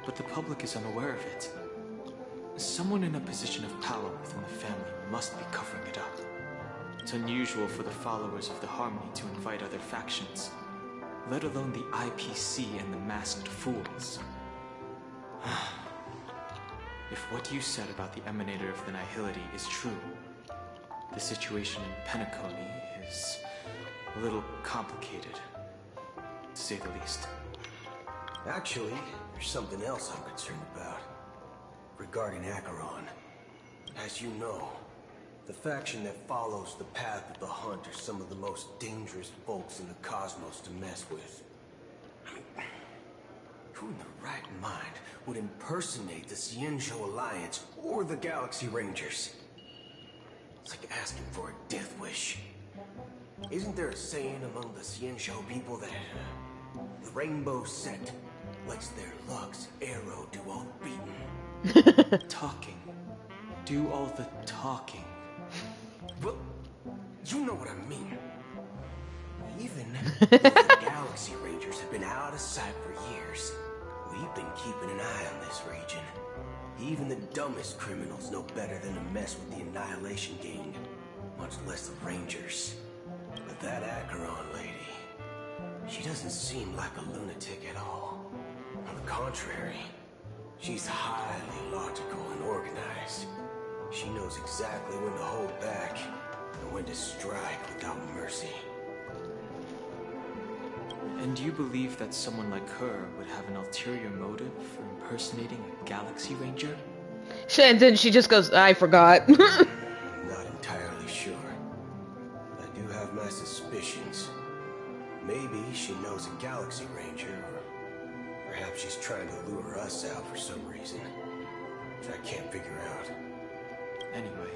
but the public is unaware of it. Someone in a position of power within the family must be covering it up. It's unusual for the followers of the Harmony to invite other factions, let alone the IPC and the Masked Fools. If what you said about the Emanator of the Nihility is true, the situation in Penacony is a little complicated, to say the least. Actually, there's something else I'm concerned about. Regarding Acheron. As you know, the faction that follows the path of the Hunt are some of the most dangerous folks in the cosmos to mess with. I mean, who in the right mind would impersonate the Xianzhou Alliance or the Galaxy Rangers? It's like asking for a death wish. Isn't there a saying among the Xianzhou people that the rainbow set lets their luck's arrow do all the beating. Talking. Do all the talking. Well, you know what I mean. Even the Galaxy Rangers have been out of sight for years. We've been keeping an eye on this region. Even the dumbest criminals know better than to mess with the Annihilation Gang, much less the Rangers. But that Acheron lady, she doesn't seem like a lunatic at all. On the contrary, she's highly logical and organized. She knows exactly when to hold back and when to strike without mercy. And do you believe that someone like her would have an ulterior motive for impersonating a Galaxy Ranger? And then she just goes, I forgot. I'm not entirely sure. I do have my suspicions. Maybe she knows a Galaxy Ranger, or perhaps she's trying to lure us out for some reason, which I can't figure out. Anyway,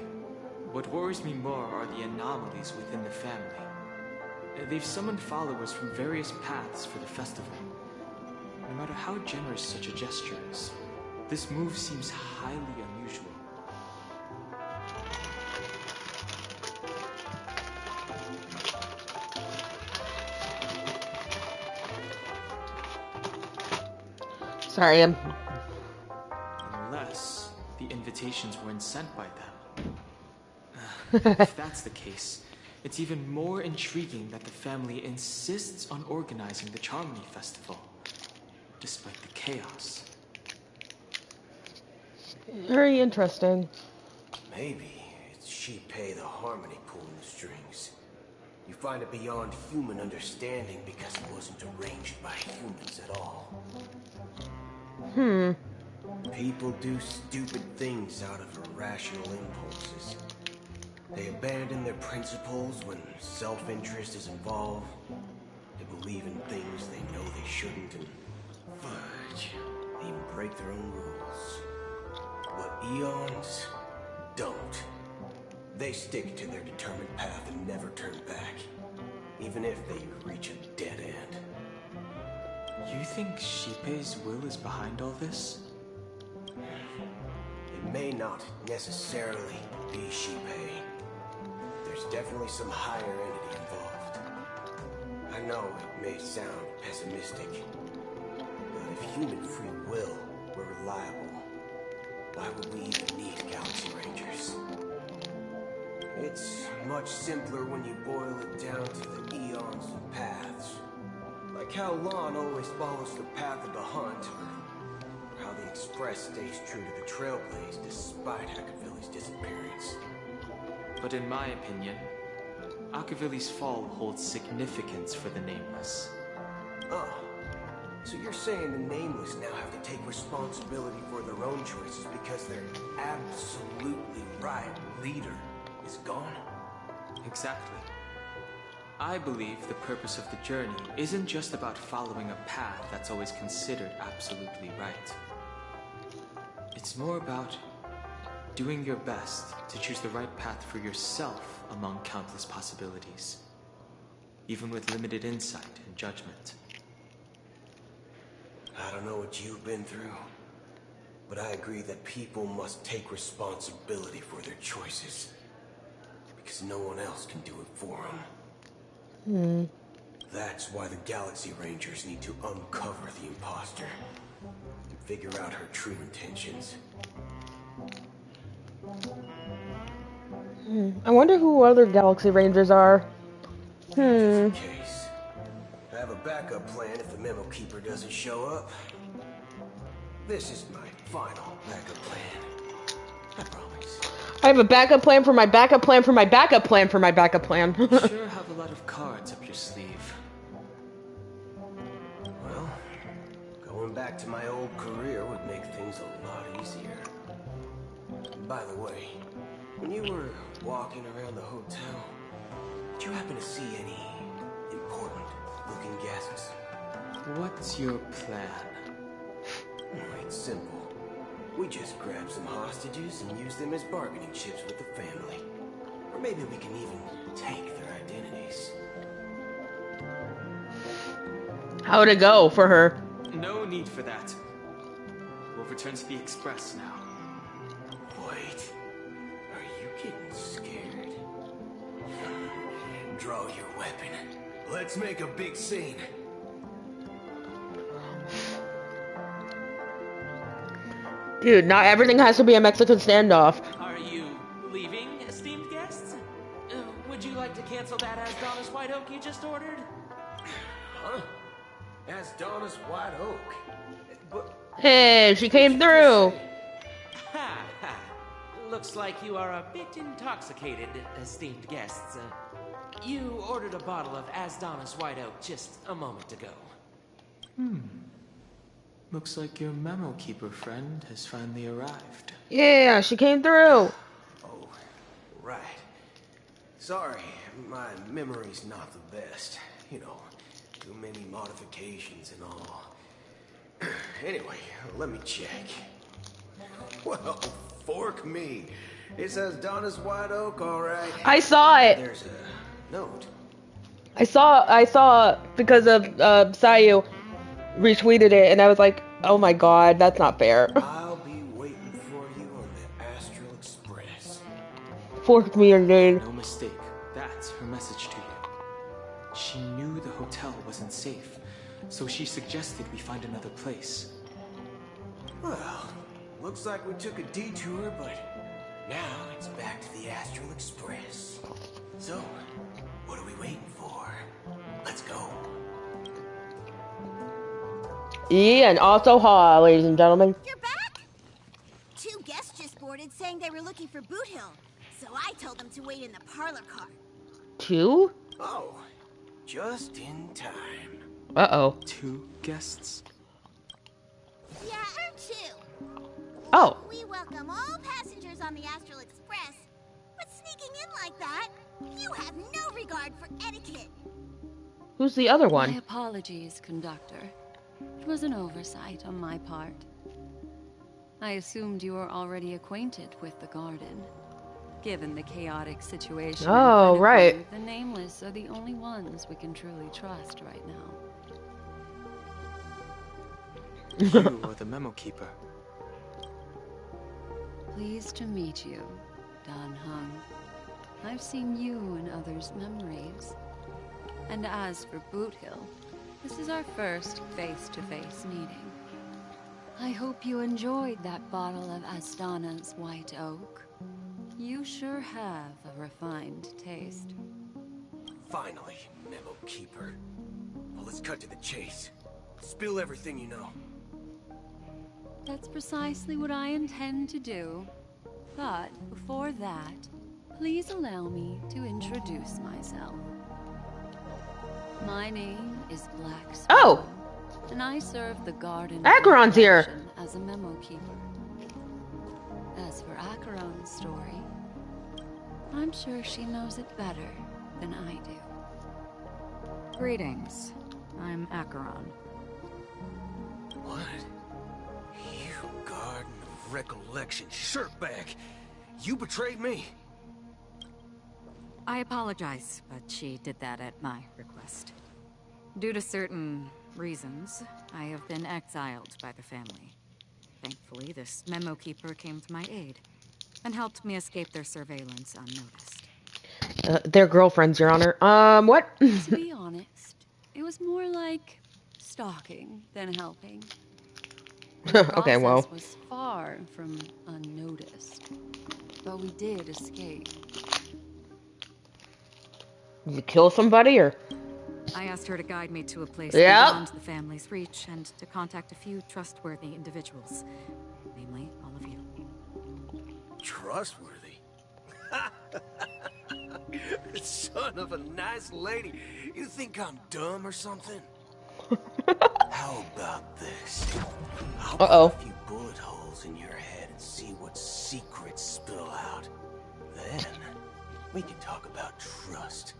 what worries me more are the anomalies within the family. They've summoned followers from various paths for the festival. No matter how generous such a gesture is, this move seems highly unusual. Sorry, Unless the invitations weren't sent by them. If that's the case, it's even more intriguing that the family insists on organizing the Charmony Festival, despite the chaos. Very interesting. Maybe it's Shipei the Harmony pulling the strings. You find it beyond human understanding because it wasn't arranged by humans at all. People do stupid things out of irrational impulses. They abandon their principles when self-interest is involved. They believe in things they know they shouldn't, and fudge, they even break their own rules. But Eons don't. They stick to their determined path and never turn back, even if they reach a dead end. You think Shipei's will is behind all this? It may not necessarily be Shipei. There's definitely some higher entity involved. I know it may sound pessimistic, but if human free will were reliable, why would we even need Galaxy Rangers? It's much simpler when you boil it down to the eons and paths. Like how Lon always follows the path of the hunt, or how the Express stays true to the Trailblaze despite Akavili's disappearance. But in my opinion, Akavili's fall holds significance for the Nameless. Oh, so you're saying the Nameless now have to take responsibility for their own choices because their absolutely right leader is gone? Exactly. I believe the purpose of the journey isn't just about following a path that's always considered absolutely right. It's more about doing your best to choose the right path for yourself among countless possibilities, even with limited insight and judgment. I don't know what you've been through, but I agree that people must take responsibility for their choices, because no one else can do it for them. That's why the Galaxy Rangers need to uncover the imposter and figure out her true intentions. I wonder who other Galaxy Rangers are. Case. I have a backup plan if the Memo Keeper doesn't show up. This is my final backup plan. I promise. I have a backup plan for my backup plan for my backup plan for my backup plan. You sure have a lot of cards up your sleeve. Well, going back to my old career would make things a lot easier. By the way, when you were walking around the hotel, did you happen to see any important looking guests? What's your plan? It's simple. We just grab some hostages and use them as bargaining chips with the family. Or maybe we can even take their identities. How'd it go for her? No need for that. We'll return to the Express now. Wait. Are you getting scared? Draw your weapon. Let's make a big scene. Dude, not everything has to be a Mexican standoff. Are you leaving, esteemed guests? Would you like to cancel that Asdonis White Oak you just ordered? Huh? Asdonis White Oak? But Hey, she came through. Ha ha. Looks like you are a bit intoxicated, esteemed guests. You ordered a bottle of Asdonis White Oak just a moment ago. Looks like your Memo Keeper friend has finally arrived. Yeah, she came through. Oh, right. Sorry, my memory's not the best. You know, too many modifications and all. Anyway, let me check. Well, fork me. It says Asdonis White Oak, all right. I saw it. There's a note. I saw because of Sayu retweeted it, and I was like, oh my god, that's not fair. I'll be waiting for you on the Astral Express. Fork me again. No mistake. That's her message to you. She knew the hotel wasn't safe, so she suggested we find another place. Well, looks like we took a detour, but now it's back to the Astral Express. So, what are we waiting for? Let's go. E and also Ha, ladies and gentlemen. You're back? Two guests just boarded saying they were looking for Boot Hill, so I told them to wait in the parlor car. Two? Oh, just in time. Uh-oh. 2 guests? Yeah, or 2. Oh. We welcome all passengers on the Astral Express, but sneaking in like that, you have no regard for etiquette. Who's the other one? My apologies, conductor. It was an oversight on my part. I assumed you were already acquainted with the garden. Given the chaotic situation, Oh, right. the Nameless are the only ones we can truly trust right now. You are the Memo Keeper. Pleased to meet you, Dan Heng. I've seen you in others' memories. And as for Boot Hill, this is our first face-to-face meeting. I hope you enjoyed that bottle of Asdonis White Oak. You sure have a refined taste. Finally, Memo Keeper. Well, let's cut to the chase. Spill everything you know. That's precisely what I intend to do. But before that, please allow me to introduce myself. My name is Black Sparrow, Oh! and I serve the garden Acheron's here. as a Memo Keeper. As for Acheron's story, I'm sure she knows it better than I do. Greetings. I'm Acheron. What? You Garden of Recollection shirtbag! You betrayed me! I apologize, but she did that at my request. Due to certain reasons, I have been exiled by the family. Thankfully, this Memo Keeper came to my aid and helped me escape their surveillance unnoticed. They're girlfriends, Your Honor. What? To be honest, it was more like stalking than helping. The Okay, well. process was far from unnoticed, but we did escape. Did you kill somebody, or? I asked her to guide me to a place Yep. beyond the family's reach and to contact a few trustworthy individuals, namely all of you. Trustworthy? Son of a nice lady. You think I'm dumb or something? How about this? I'll put a few bullet holes in your head and see what secrets spill out. Then, we can talk about trust.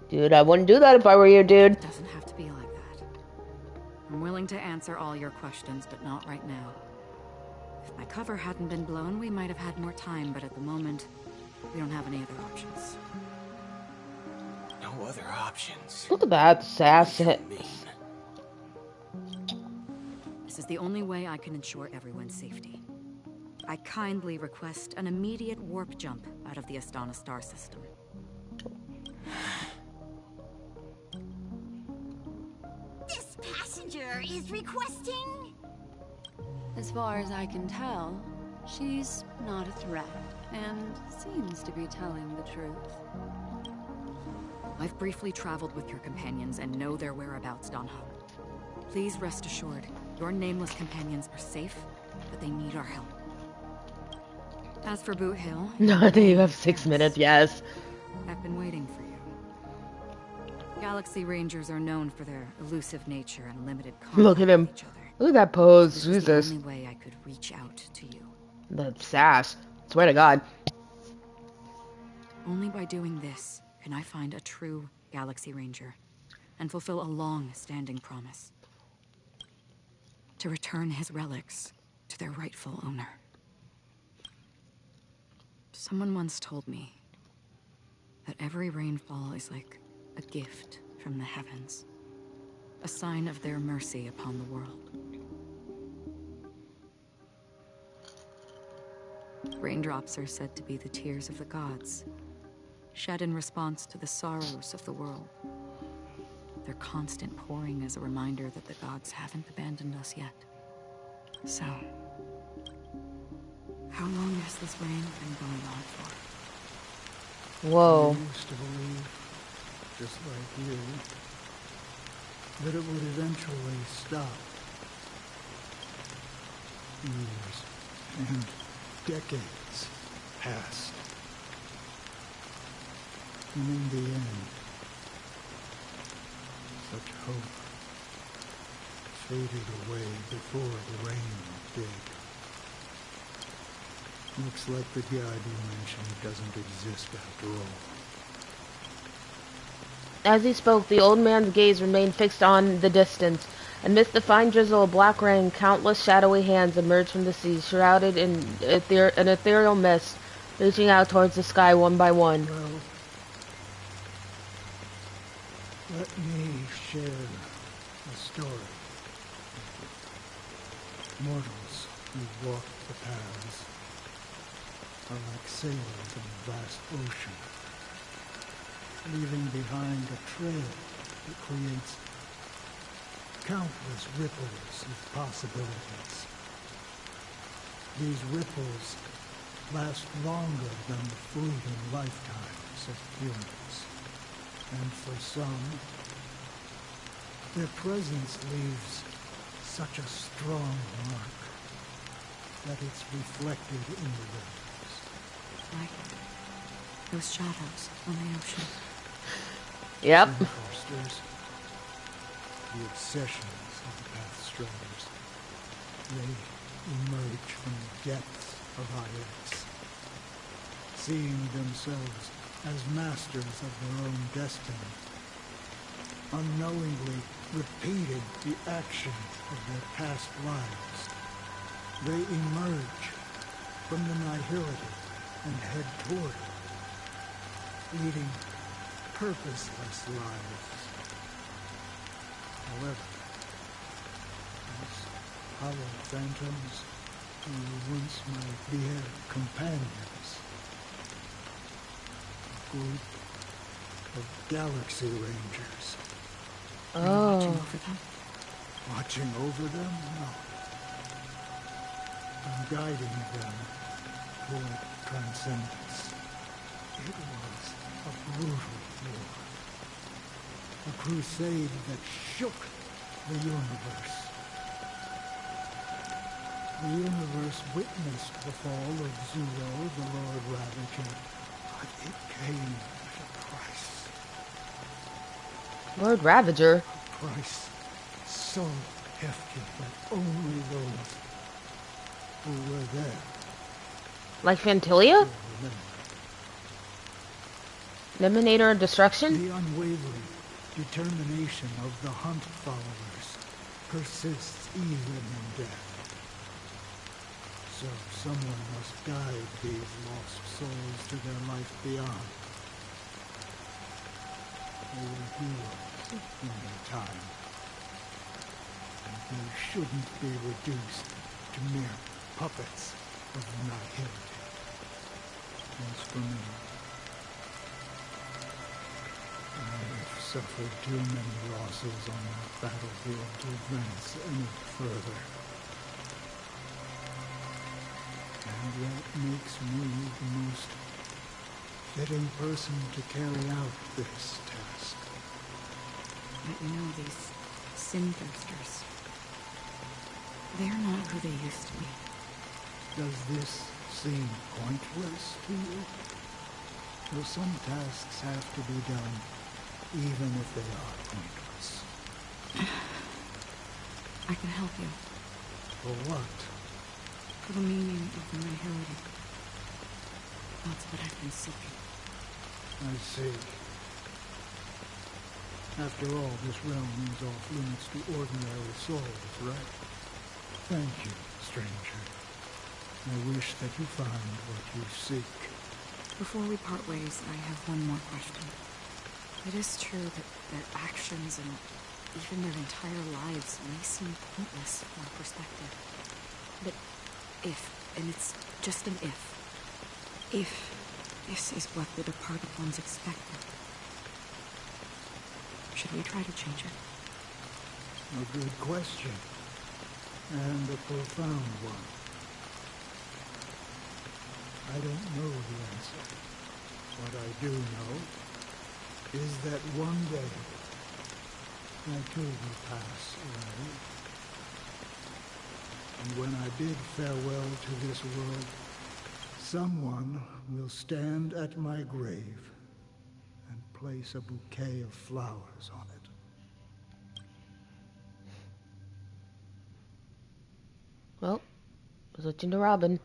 Dude, I wouldn't do that if I were you, dude. It doesn't have to be like that. I'm willing to answer all your questions, but not right now. If my cover hadn't been blown, we might have had more time, but at the moment, we don't have any other options. No other options? Look at that sass. This is the only way I can ensure everyone's safety. I kindly request an immediate warp jump out of the Astana star system. This passenger is requesting... As far as I can tell, she's not a threat, and seems to be telling the truth. I've briefly traveled with your companions and know their whereabouts, Dan Heng. Please rest assured, your nameless companions are safe, but they need our help. As for Boot Hill... No, you have 6 minutes, yes. I've been waiting for you. Galaxy Rangers are known for their elusive nature and limited contact. Look at him. Look at that pose. This Jesus. is the only way I could reach out to you. The sass. Swear to God. Only by doing this can I find a true Galaxy Ranger and fulfill a long-standing promise. To return his relics to their rightful owner. Someone once told me that every rainfall is like a gift from the heavens, a sign of their mercy upon the world. Raindrops are said to be the tears of the gods, shed in response to the sorrows of the world. Their constant pouring is a reminder that the gods haven't abandoned us yet. So, how long has this rain been going on for? Whoa. I used to believe, just like you, that it would eventually stop. Years and decades passed. And in the end, such hope faded away before the rain did. Looks like the God you mentioned doesn't exist after all. As he spoke, the old man's gaze remained fixed on the distance. Amidst the fine drizzle of black rain, countless shadowy hands emerged from the sea, shrouded in an ethereal mist, reaching out towards the sky one by one. Well, let me share a story. Mortals who walk the paths are like sailors in a vast ocean, leaving behind a trail that creates countless ripples of possibilities. These ripples last longer than the fleeting lifetimes of humans. And for some, their presence leaves such a strong mark that it's reflected in the waves. Like those shadows on the ocean. Yep. Forsters, the obsessions of the Pathstrayers. They emerge from the depths of Ix, seeing themselves as masters of their own destiny, unknowingly repeating the actions of their past lives. They emerge from the nihility and head toward it, leading purposeless lives. However, as hollow phantoms who once might be their companions, a group of Galaxy Rangers. Oh. Watching over them? Watching over them? No. I'm guiding them toward transcendence. It was a brutal war. A crusade that shook the universe. The universe witnessed the fall of Zuro, the Lord Ravager, but it came at a price. Lord Ravager? A price so hefty that only those who were there. Like Phantilia? Eliminator of Destruction? The unwavering determination of the Hunt followers persists even in death. So someone must guide these lost souls to their life beyond. They were heroes in their time. And they shouldn't be reduced to mere puppets of nihility. As for me, I have suffered too many losses on that battlefield to advance any further. And that makes me the most fitting person to carry out this task. But you know, these Sin-Thirsters, they're not who they used to be. Does this seem pointless to you? Well, some tasks have to be done, even if they are pointless. I can help you. For what? For the meaning of the nihility. That's what I've been seeking. I see. After all, this realm is off limits to ordinary souls, right? Thank you, stranger. I wish that you find what you seek. Before we part ways, I have one more question. It is true that their actions and even their entire lives may seem pointless from our perspective. But if, and it's just an if this is what the departed ones expected, should we try to change it? A good question. And a profound one. I don't know the answer. What I do know is that one day I too will pass away. And when I bid farewell to this world, someone will stand at my grave and place a bouquet of flowers on it. Well, switching to Robin.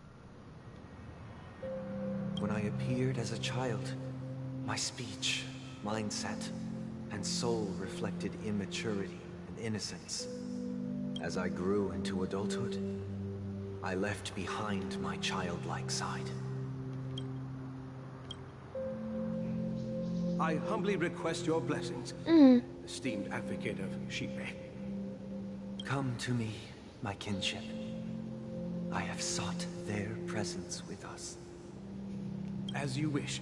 When I appeared as a child, my speech, mindset, and soul reflected immaturity and innocence. As I grew into adulthood, I left behind my childlike side. I humbly request your blessings, esteemed advocate of Xipe. Come to me, my kinship. I have sought their presence with us. As you wish.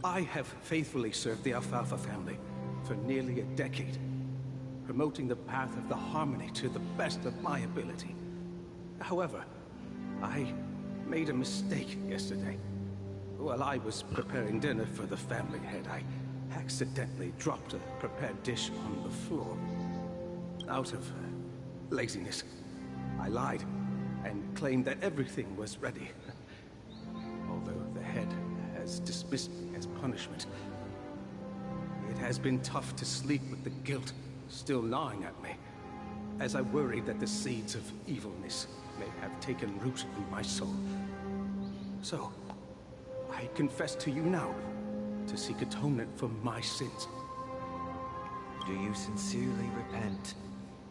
I have faithfully served the Alfalfa family for nearly a decade, promoting the path of the harmony to the best of my ability. However, I made a mistake yesterday. While I was preparing dinner for the family head, I accidentally dropped a prepared dish on the floor. Out of laziness, I lied and claimed that everything was ready. Although the head has dismissed me as punishment, it has been tough to sleep with the guilt still gnawing at me, as I worried that the seeds of evilness may have taken root in my soul. So, I confess to you now to seek atonement for my sins. Do you sincerely repent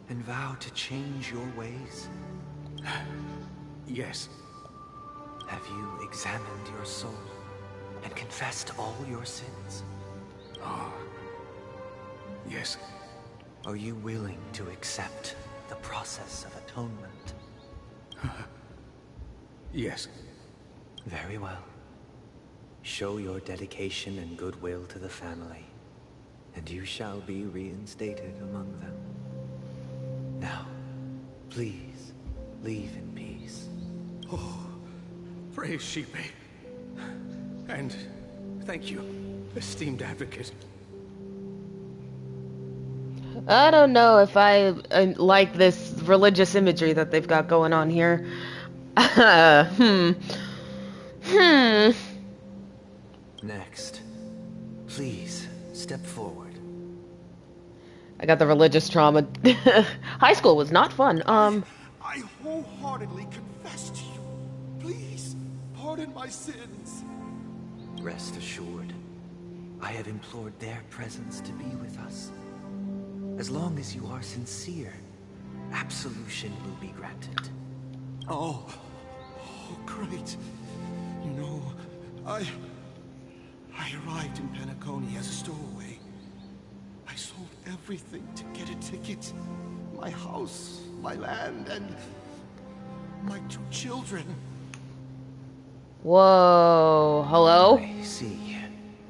and vow to change your ways? Yes. Have you examined your soul and confessed all your sins? Yes. Are you willing to accept the process of atonement? Yes. Very well. Show your dedication and goodwill to the family, and you shall be reinstated among them. Now, please, leave in peace. Oh, praise Xipe. And thank you, esteemed advocate. I don't know if I like this religious imagery that they've got going on here. Next, please step forward. I got the religious trauma. High school was not fun. I wholeheartedly confess to you. Please, pardon my sins. Rest assured, I have implored their presence to be with us. As long as you are sincere, absolution will be granted. Oh, great. You know, I arrived in Penacony as a stowaway. I sold everything to get a ticket. my house, my land, and my 2 children. Whoa, hello? I see.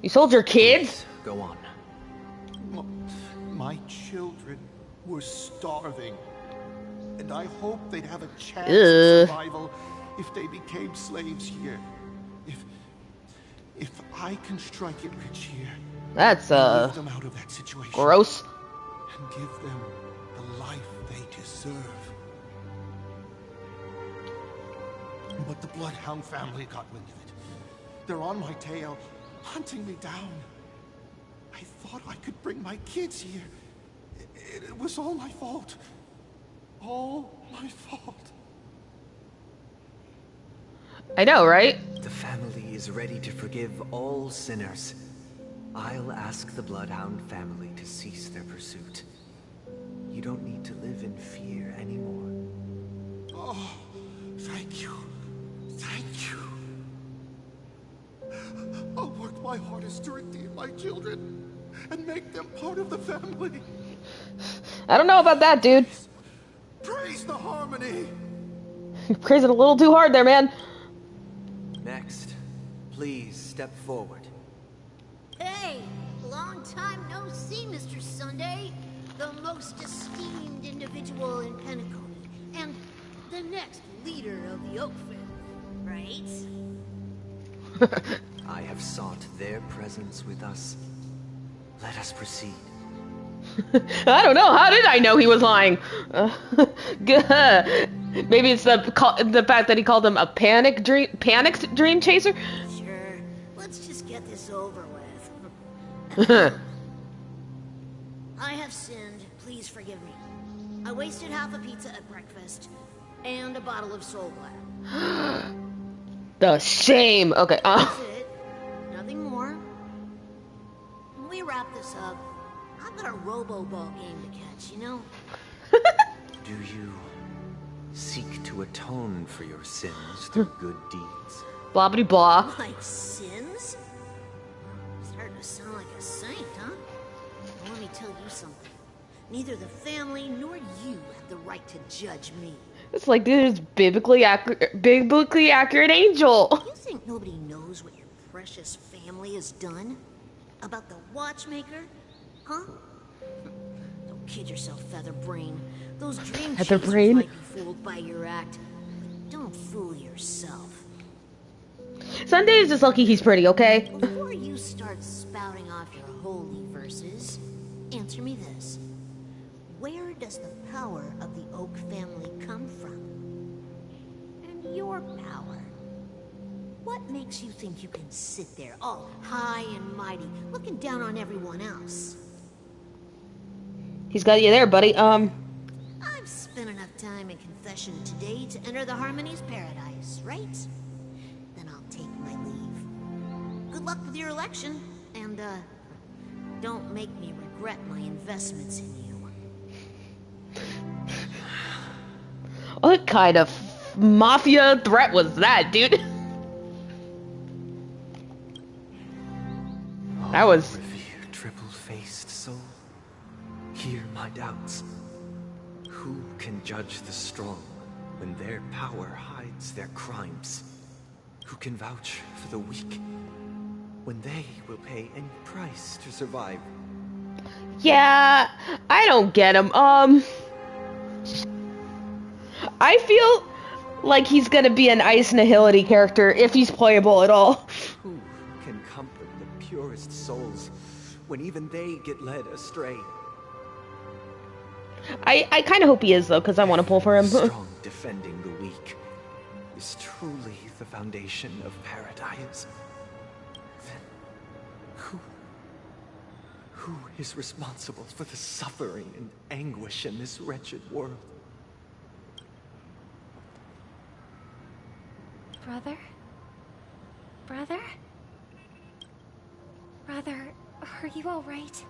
You sold your kids? Go on. My children were starving, and I hoped they'd have a chance Ugh. of survival if they became slaves here. If I can strike it rich here, That's lift them out of that situation, gross. and give them the life they deserve. But the Bloodhound family got wind of it. They're on my tail, hunting me down. I thought I could bring my kids here. It was all my fault. All my fault. I know, right? The family is ready to forgive all sinners. I'll ask the Bloodhound family to cease their pursuit. You don't need to live in fear anymore. Oh, thank you. Thank you. I'll work my hardest to redeem my children and make them part of the family. I don't know about that, dude. Praise the harmony. You're praising a little too hard there, man. Next, please step forward. Hey, long time no see, Mr. Sunday. The most esteemed individual in Penacony, and the next leader of the Oak family, right? I have sought their presence with us. Let us proceed. I don't know. How did I know he was lying? Maybe it's the fact that he called him a panicked dream chaser. Sure. Let's just get this over with. I have sinned. Please forgive me. I wasted half a pizza at breakfast and a bottle of Soul Glad. The shame. Okay. That's it. Nothing more. When we wrap this up, I've got a Robo-Ball game to catch, you know? Do you seek to atone for your sins through good deeds? Blah blah blah. Like sins? Starting to sound like a saint, huh? Well, let me tell you something. Neither the family nor you have the right to judge me. It's like this biblically accurate angel. You think nobody knows what your precious family has done? About the Watchmaker? Huh? Don't kid yourself, Featherbrain. Those dream chasers Featherbrain? might be fooled by your act, but don't fool yourself. Sunday is just lucky he's pretty, okay? Before you start spouting off your holy verses, answer me this. Where does the power of the Oak family come from? And your power? What makes you think you can sit there, all high and mighty, looking down on everyone else? He's got you there, buddy. I've spent enough time in confession today to enter the Harmony's paradise, right? Then I'll take my leave. Good luck with your election, and, don't make me regret my investments in you. What kind of mafia threat was that, dude? That was... Revered triple-faced soul, hear my doubts. Who can judge the strong when their power hides their crimes? Who can vouch for the weak when they will pay any price to survive? Yeah, I don't get him. I feel like he's gonna be an Ice Nihility character if he's playable at all. Who can comfort the purest souls when even they get led astray? I kind of hope he is, though, because I want to pull for him. Strong defending the weak is truly the foundation of paradise. Then who is responsible for the suffering and anguish in this wretched world? Brother? Brother? Brother, are you all right?